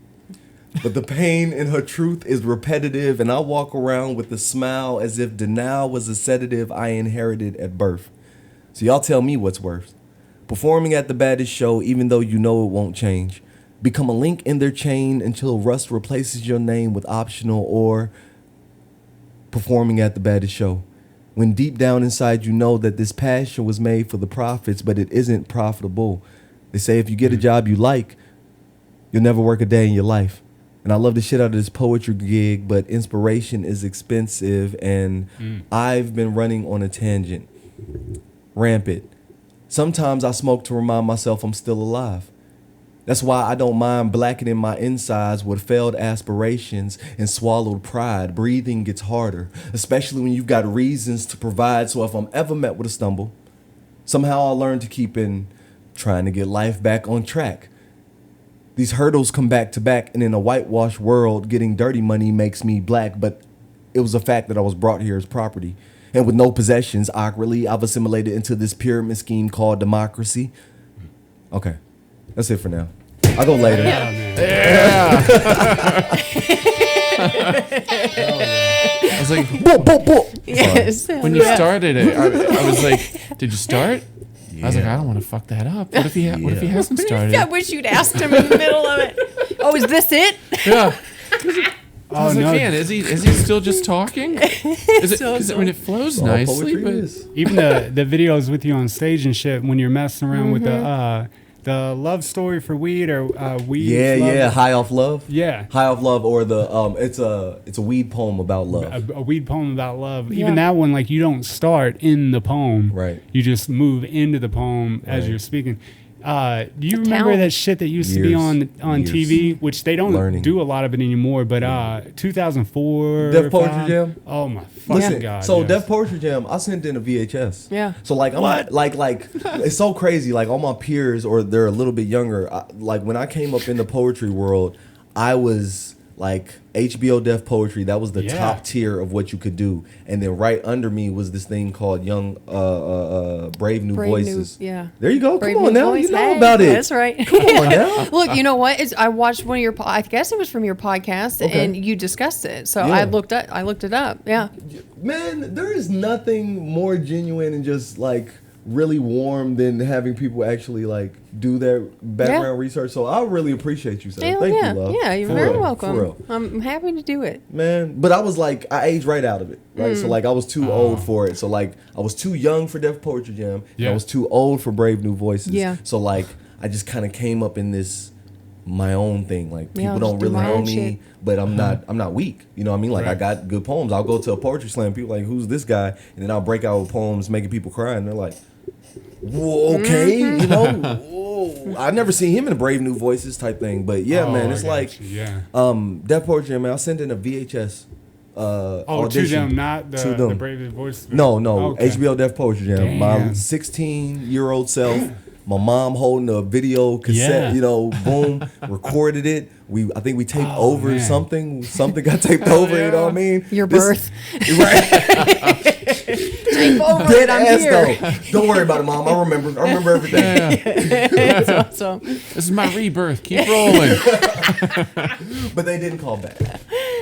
But the pain in her truth is repetitive, and I walk around with a smile as if denial was a sedative I inherited at birth. So y'all tell me what's worse. Performing at the baddest show even though you know it won't change. Become a link in their chain until rust replaces your name with optional, or performing at the baddest show. When deep down inside you know that this passion was made for the profits, but it isn't profitable. They say if you get a job you like, you'll never work a day in your life. And I love the shit out of this poetry gig, but inspiration is expensive, and I've been running on a tangent. Rampant. Sometimes I smoke to remind myself I'm still alive. That's why I don't mind blackening my insides with failed aspirations and swallowed pride. Breathing gets harder, especially when you've got reasons to provide. So if I'm ever met with a stumble, somehow I'll learn to keep in trying to get life back on track. These hurdles come back to back, and in a whitewashed world, getting dirty money makes me black. But it was a fact that I was brought here as property. And with no possessions, awkwardly, I've assimilated into this pyramid scheme called democracy. Okay. That's it for now. I'll go later. Yeah. I was like, Boop, boop, boop. Yes. when you started it, I was like, did you start? I was like, I don't want to fuck that up. What if he hasn't started? I wish you'd asked him in the middle of it. Oh, is this it? Yeah. I was Oh, like, no. man, is he still just talking? Is it? Because I mean, it flows All nicely, poetry but is. Even the videos with you on stage and shit when you're messing around with the love story for weed or weed. Yeah, love. yeah. High off love. Yeah. High off love, or the it's a weed poem about love. A weed poem about love. Yeah. Even that one, like you don't start in the poem. Right. You just move into the poem as Right. you're speaking. Do you a remember talent. that shit that used to be Years. on Years. TV, which they don't Learning. do a lot of it anymore, but 2004. Def Poetry 5? Jam? Oh my fucking Listen, god. so yes. Def Poetry Jam, I sent in a VHS. Yeah. So like I'm like it's so crazy. Like all my peers, or they're a little bit younger. Like when I came up in the poetry world, I was like HBO Def Poetry. That was the Yeah. top tier of what you could do. And then right under me was this thing called Young Brave New Brave Voices. yeah. There you go. Brave Come on New now. Voice. You know Hey, about it. That's right. Come on now. Look, you know what? I watched one of your. I guess it was from your podcast, Okay. and you discussed it. So Yeah. I looked it up. Yeah. Man, there is nothing more genuine and just like really warm than having people actually like do their background research. So I really appreciate you, sir. Hell Thank yeah. you, love. Yeah, you're For very real, welcome. For real. I'm happy to do it. Man, but I was like, I aged right out of it, right? Mm. So like, I was too old for it. So like, I was too young for Def Poetry Jam. And Yeah. I was too old for Brave New Voices. Yeah. So like, I just kind of came up in this my own thing. Like Yeah, people just don't do really my know own me, shit. but I'm not weak. You know what I mean? Like I Right. got good poems. I'll go to a poetry slam. People like, who's this guy? And then I'll break out with poems making people cry, and they're like, whoa, okay, Mm-hmm. you know. Whoa. I never seen him in a Brave New Voices type thing, but yeah, Oh, man, I it's got like you, yeah. Def Poetry Jam, man. I'll send in a VHS. Oh, audition. to them, not To the them. Brave Voice. No, Okay. HBO Def Poetry Jam. My Damn. 16-year-old self, my mom holding a video cassette, Yeah. you know, boom, recorded it. I think we taped over man. something. Something got taped over, you know what I mean? Your This- birth. Right. Tape over Dead it. I'm ass here. though. Don't worry about it, Mom. I remember everything. That's awesome. this is my rebirth. Keep rolling. But they didn't call back.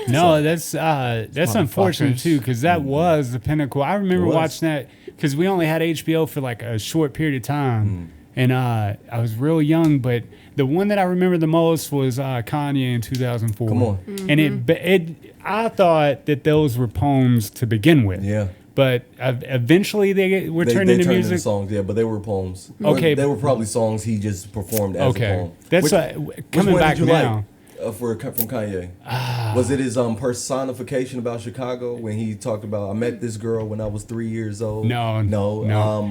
No, that's unfortunate motherfuckers. too, because that was the pinnacle. I remember It was. watching that because we only had HBO for like a short period of time, and I was real young. But the one that I remember the most was Kanye in 2004. Come on. And I thought that those were poems to begin with. Yeah. But eventually they were turned into turned music. songs, yeah, but they were poems. Okay. They were probably songs he just performed as a Okay, poem. that's Which coming one back did you now. like from Kanye? Was it his personification about Chicago when he talked about I met this girl when I was 3 years old? No.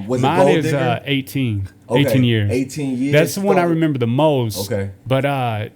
Was Mine it Gold is Digger? 18. Okay, 18 years. 18 years. That's the one I So- remember the most. Okay. But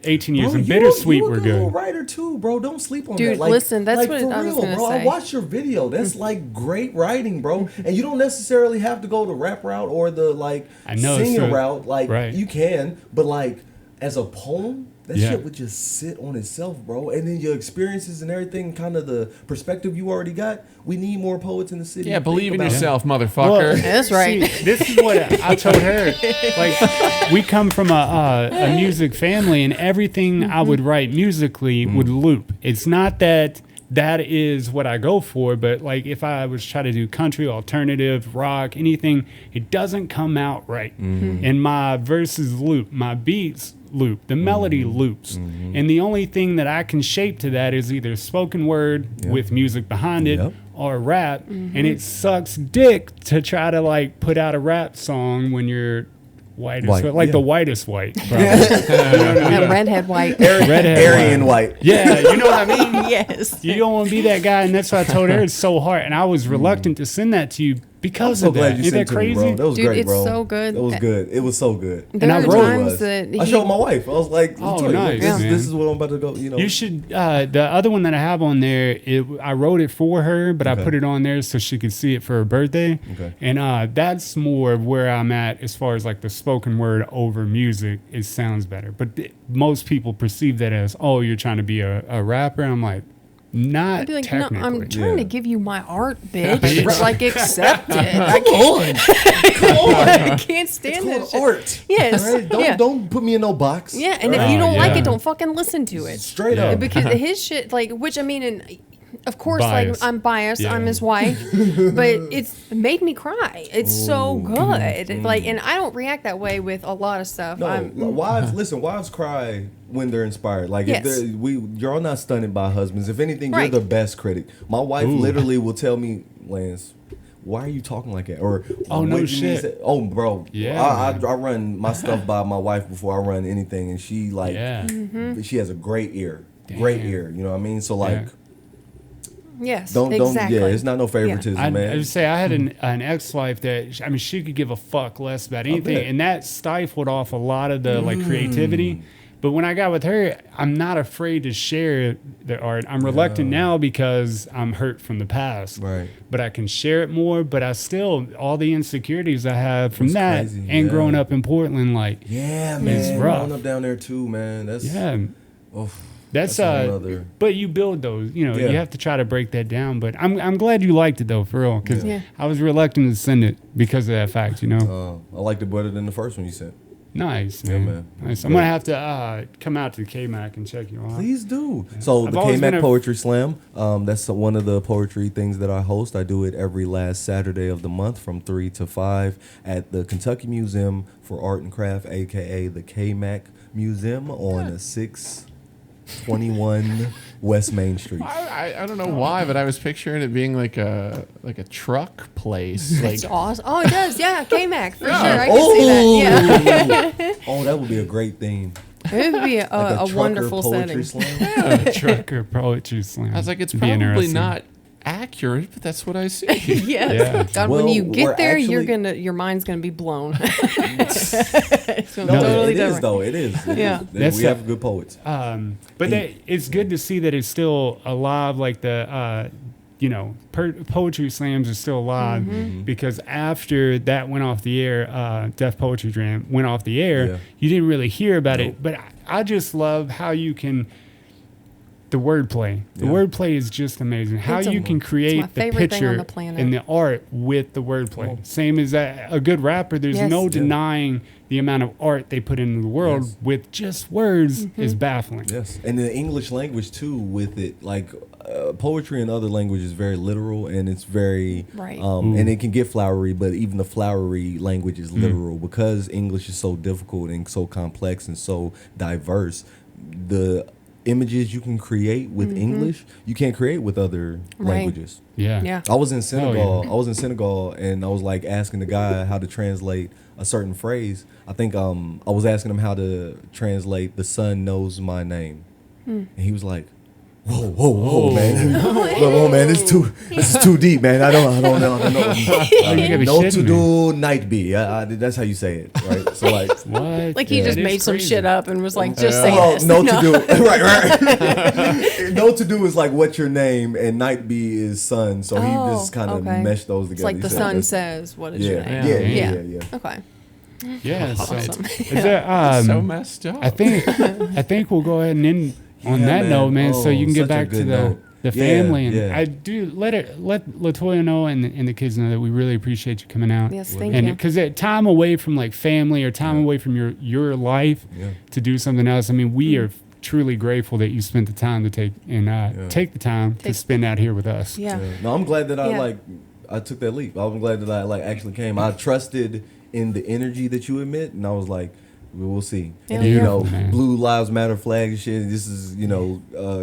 18 years Bro, and you Bittersweet a were good good. little writer too, bro. Don't sleep on Dude, that. Like, listen, that's like, what for I was real, gonna bro. I say. watched your video. That's like great writing, bro. And you don't necessarily have to go the rap route or the like I know, singing so- route. Like right. you can, but like as a poem, that Yeah. shit would just sit on itself, bro. And then your experiences and everything, kind of the perspective you already got. We need more poets in the city. Yeah, Think believe in about it. yourself, Well, motherfucker. That's right. See, this is what I told her. Like, we come from a music family, and everything I would write musically would loop. It's not that is what I go for, but like if I was trying to do country, alternative, rock, anything, it doesn't come out right. And my verses loop, my beats loop, the melody loops. And the only thing that I can shape to that is either spoken word with music behind it Yep. or rap. And it sucks dick to try to like put out a rap song when you're white as White, well, like yeah. the whitest white. Probably. You know what I mean? And redhead white. Redhead Aryan white. Yeah, you know what I mean? Yes. You don't want to be that guy, and that's why I told her it's so hard. And I was reluctant to send that to you because so of glad that. you Ain't sent that to me, bro. crazy? That was Dude, great, it's bro. so good. That was good. It was so good. There I are wrote- times that I showed my wife. I was like, Oh, "Look, nice, this man. is what I'm about to go." You know, You should. The other one that I have on there, I wrote it for her, but I Okay. put it on there so she could see it for her birthday. Okay. And that's more of where I'm at as far as like the spoken word over music. It sounds better, but most people perceive that as, oh, you're trying to be a rapper. I'm like, not I'd be like, no, technically. I'm trying Yeah. to give you my art, bitch. But, like, accept it. I come on, I can't stand it's that called shit. art. Yes. Right? Yeah. Don't put me in no box. Yeah, and Oh, if you don't like yeah. it, don't fucking listen to it. Straight Yeah. up. Because his shit, like, which I mean, and of course, Biased. like, I'm biased. Yeah. I'm his wife, but it's made me cry. It's so good. Like, and I don't react that way with a lot of stuff. No, wives cry when they're inspired. Like Yes. if you're all not stunted by husbands. If anything, Right. you're the best critic. My wife literally will tell me, Lance, why are you talking like that? Or Oh, no what you shit. say- Oh, bro. Yeah, I man. run my stuff by my wife before I run anything, and she like Yeah. she has a great ear, great Damn. ear. You know what I mean? So like, Yeah. yes, don't exactly. yeah, it's not no favoritism, I man. would say I had an ex-wife that, I mean, she could give a fuck less about anything, bet. and that stifled off a lot of the like creativity. But when I got with her, I'm not afraid to share the art. I'm reluctant now because I'm hurt from the past. Right. But I can share it more. But I still, all the insecurities I have from That's that crazy, and yeah. growing up in Portland, like, Yeah, It's man. rough. Growing up down there too, man. That's yeah. oh, That's a whole nother- but you build those, you know, Yeah. you have to try to break that down. But I'm glad you liked it though, for real, because Yeah. I was reluctant to send it because of that fact, you know. I liked it better than the first one you sent. Nice, Yeah, man. man. Nice. I'm Great. gonna have to come out to K-Mac and check you out. Please do. So I've the always K-Mac been a- Poetry Slam, that's one of the poetry things that I host. I do it every last Saturday of the month from 3 to 5 at the Kentucky Museum for Art and Craft, a.k.a. the K-Mac Museum on 621 West Main Street. I don't know why, but I was picturing it being like a truck place. Like It's awesome. Oh, it does. Yeah, K-Mac for sure. I can see that. Yeah, Oh, that would be a great theme. it would be Like a trucker wonderful poetry setting. slam. Trucker poetry slam. I was like, it's It'd be probably interesting. not accurate, but that's what I see. Yes. Yeah. God, Well, when you we're get there, actually- your mind's gonna be blown. It's gonna No, be totally it is different. though. It is. It Yeah. is. That's We have good poets. But it's good to see that it's still alive. Like the, poetry slams are still alive Mm-hmm. because after that went off the air, Deaf Poetry Jam went off the air. Yeah. You didn't really hear about it, but I just love how you can. The wordplay. The Yeah. wordplay is just amazing. How It's you can my create the favorite thing on picture the planet. and the art with the wordplay. Same as a good rapper. There's Yes. no Yeah. denying the amount of art they put into the world Yes. with just words Mm-hmm. is baffling. Yes, and the English language too. With it, like poetry in other languages is very literal, and it's very Right. and it can get flowery. But even the flowery language is literal because English is so difficult and so complex and so diverse. The images you can create with English, you can't create with other Right. languages. Yeah. Yeah. I was in Senegal. yeah. I was in Senegal, and I was like asking the guy how to translate a certain phrase. I think I was asking him how to translate "the sun knows my name," and he was like, "Whoa, man, whoa, man, this is too deep, man. I don't know. you gotta be No shitting to me. do night be. That's how you say it, right? So like." What? Like he That just is made some crazy. shit up and was like, just say Well, this. no to do, right. No to do is like what's your name, and night be is sun. So he just kind of okay. meshed those together. It's like He the said sun that's- says, "What is Yeah, your yeah, name?" yeah, Yeah. yeah. Okay. Yeah. So, Awesome. is there, So messed up. I think we'll go ahead and end on Yeah, that man. note, man, so Oh, you can get such a back to good the note. Yeah, family. And yeah. I do let Latoya know and the kids know that we really appreciate you coming out. Yes, thank and you. because time away from like family or time away from your life Yeah. to do something else. I mean, we are truly grateful that you spent the time to take the time to spend out here with us. Yeah. No, I'm glad that Yeah. I took that leap. I'm glad that I actually came. I trusted in the energy that you emit, and I was like, We'll see. Hell And then, you yeah. know, Man. Blue Lives Matter flag and shit. This is, you know,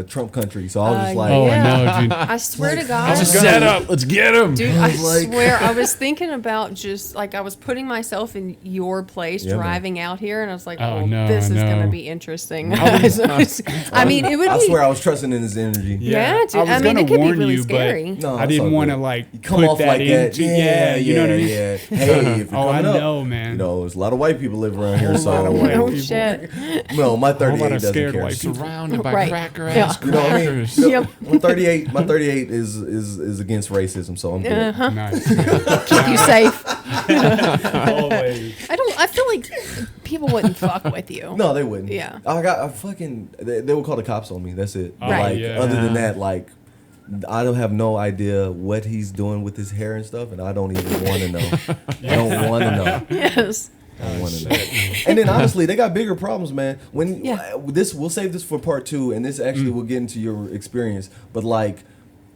Trump country. So I was just like, Oh, Yeah. I know, dude. I swear to God. Set up. Let's get him. Dude, I like- swear, I was thinking about just like I was putting myself in your place Yeah, man. driving out here, and I was like, Oh, "Oh, no, this is no. gonna be interesting." I mean, it would I be. swear I was trusting in his energy. Yeah, dude. I was I mean, gonna it could be warn really you, scary. but No, I it's didn't all want to good. like You come put off that like that. into, you know what I mean? Yeah. Hey, if you're Oh, I coming up, know, man. you know, there's a lot of white people living around here, Whole lot of so white Oh people. shit! no, my whole 38 lot of doesn't scared care. white people. Surrounded by Right. cracker Yeah. ass You know what I mean? crackers. You know, Yep. My 38 is against racism, so I'm good. Nice. Keep you safe. Always. I feel like people wouldn't fuck with you. No, they wouldn't. Yeah. They would call the cops on me. That's it. Oh, Right. Like, yeah. other than that, like, I don't have no idea what he's doing with his hair and stuff, and I don't even want to know. I don't want to know. Yes. I don't want to know. And then honestly, they got bigger problems, man. When Yeah. we'll save this for part 2, and this actually will get into your experience. But like,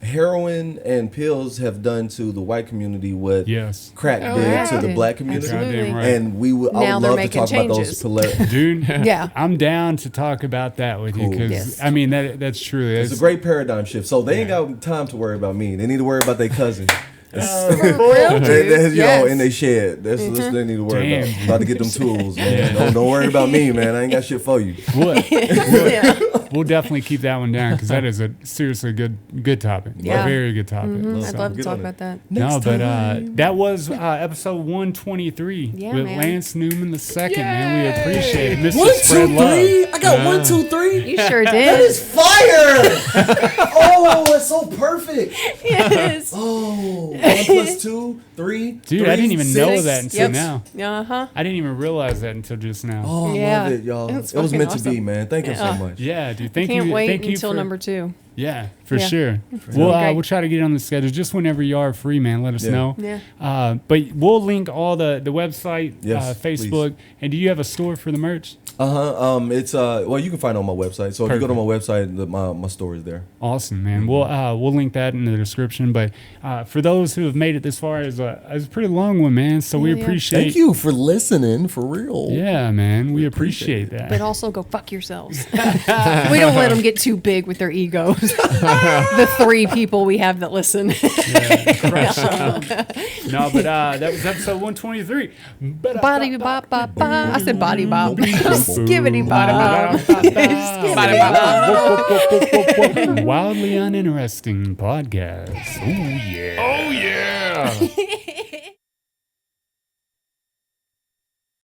heroin and pills have done to the white community what Yes. crack Oh, did yeah, to the dude. black community. Absolutely. Goddamn right. And I Now would they're love to making talk about changes. those. Dude, Yeah. I'm down to talk about that with you Cool. because Yes. I mean that's true. It's a great paradigm shift. So they ain't got time to worry about me. They need to worry about their cousin. For real, dude. You know, Yes. in they shed. That's what they need to worry Damn. about. About to get them tools, man. Don't worry about me, man. I ain't got shit for you. Yeah. We'll definitely keep that one down because that is a seriously good topic. Yeah. A very good topic. I'd So- love to Get talk on it. about that. No, but that was episode 123 Yeah, with man. Lance Newman II, man. We appreciate it. Mr. 1, 2, Spreadlove. 3. I got 1, 2, 3. You sure That did. is fire! Oh, it's so perfect. Yes. Oh, 1 plus 2, 3. Dude, I didn't even know that until Yep. now. Uh huh. I didn't even realize that until just now. Oh, I Yeah. love it, y'all. It's It was fucking meant to be, awesome. man. Thank you so Yeah. much. Yeah, dude. Thank Can't you. wait Thank you until for, number 2. Yeah, for Yeah. sure. Great. We'll try to get on the schedule just whenever you are free, man. Let us Yeah. know. Yeah. But we'll link all the website, Yes, Facebook, and do you have a store for the merch? It's well, you can find it on my website. So if you go to my website, my store is there. Awesome, man. We'll link that in the description. But for those who have made it this far, it's a pretty long one, man. So we Yeah, yeah. appreciate. Thank you for listening, for real. Yeah, man. We appreciate that. But also go fuck yourselves. We don't let them get too big with their egos. The 3 people we have that listen. No, but that was episode 123. Body bop bop bop. I said body bop. Skibbity body bop. Skibbity bop. Wildly uninteresting podcast. Oh yeah. Oh yeah.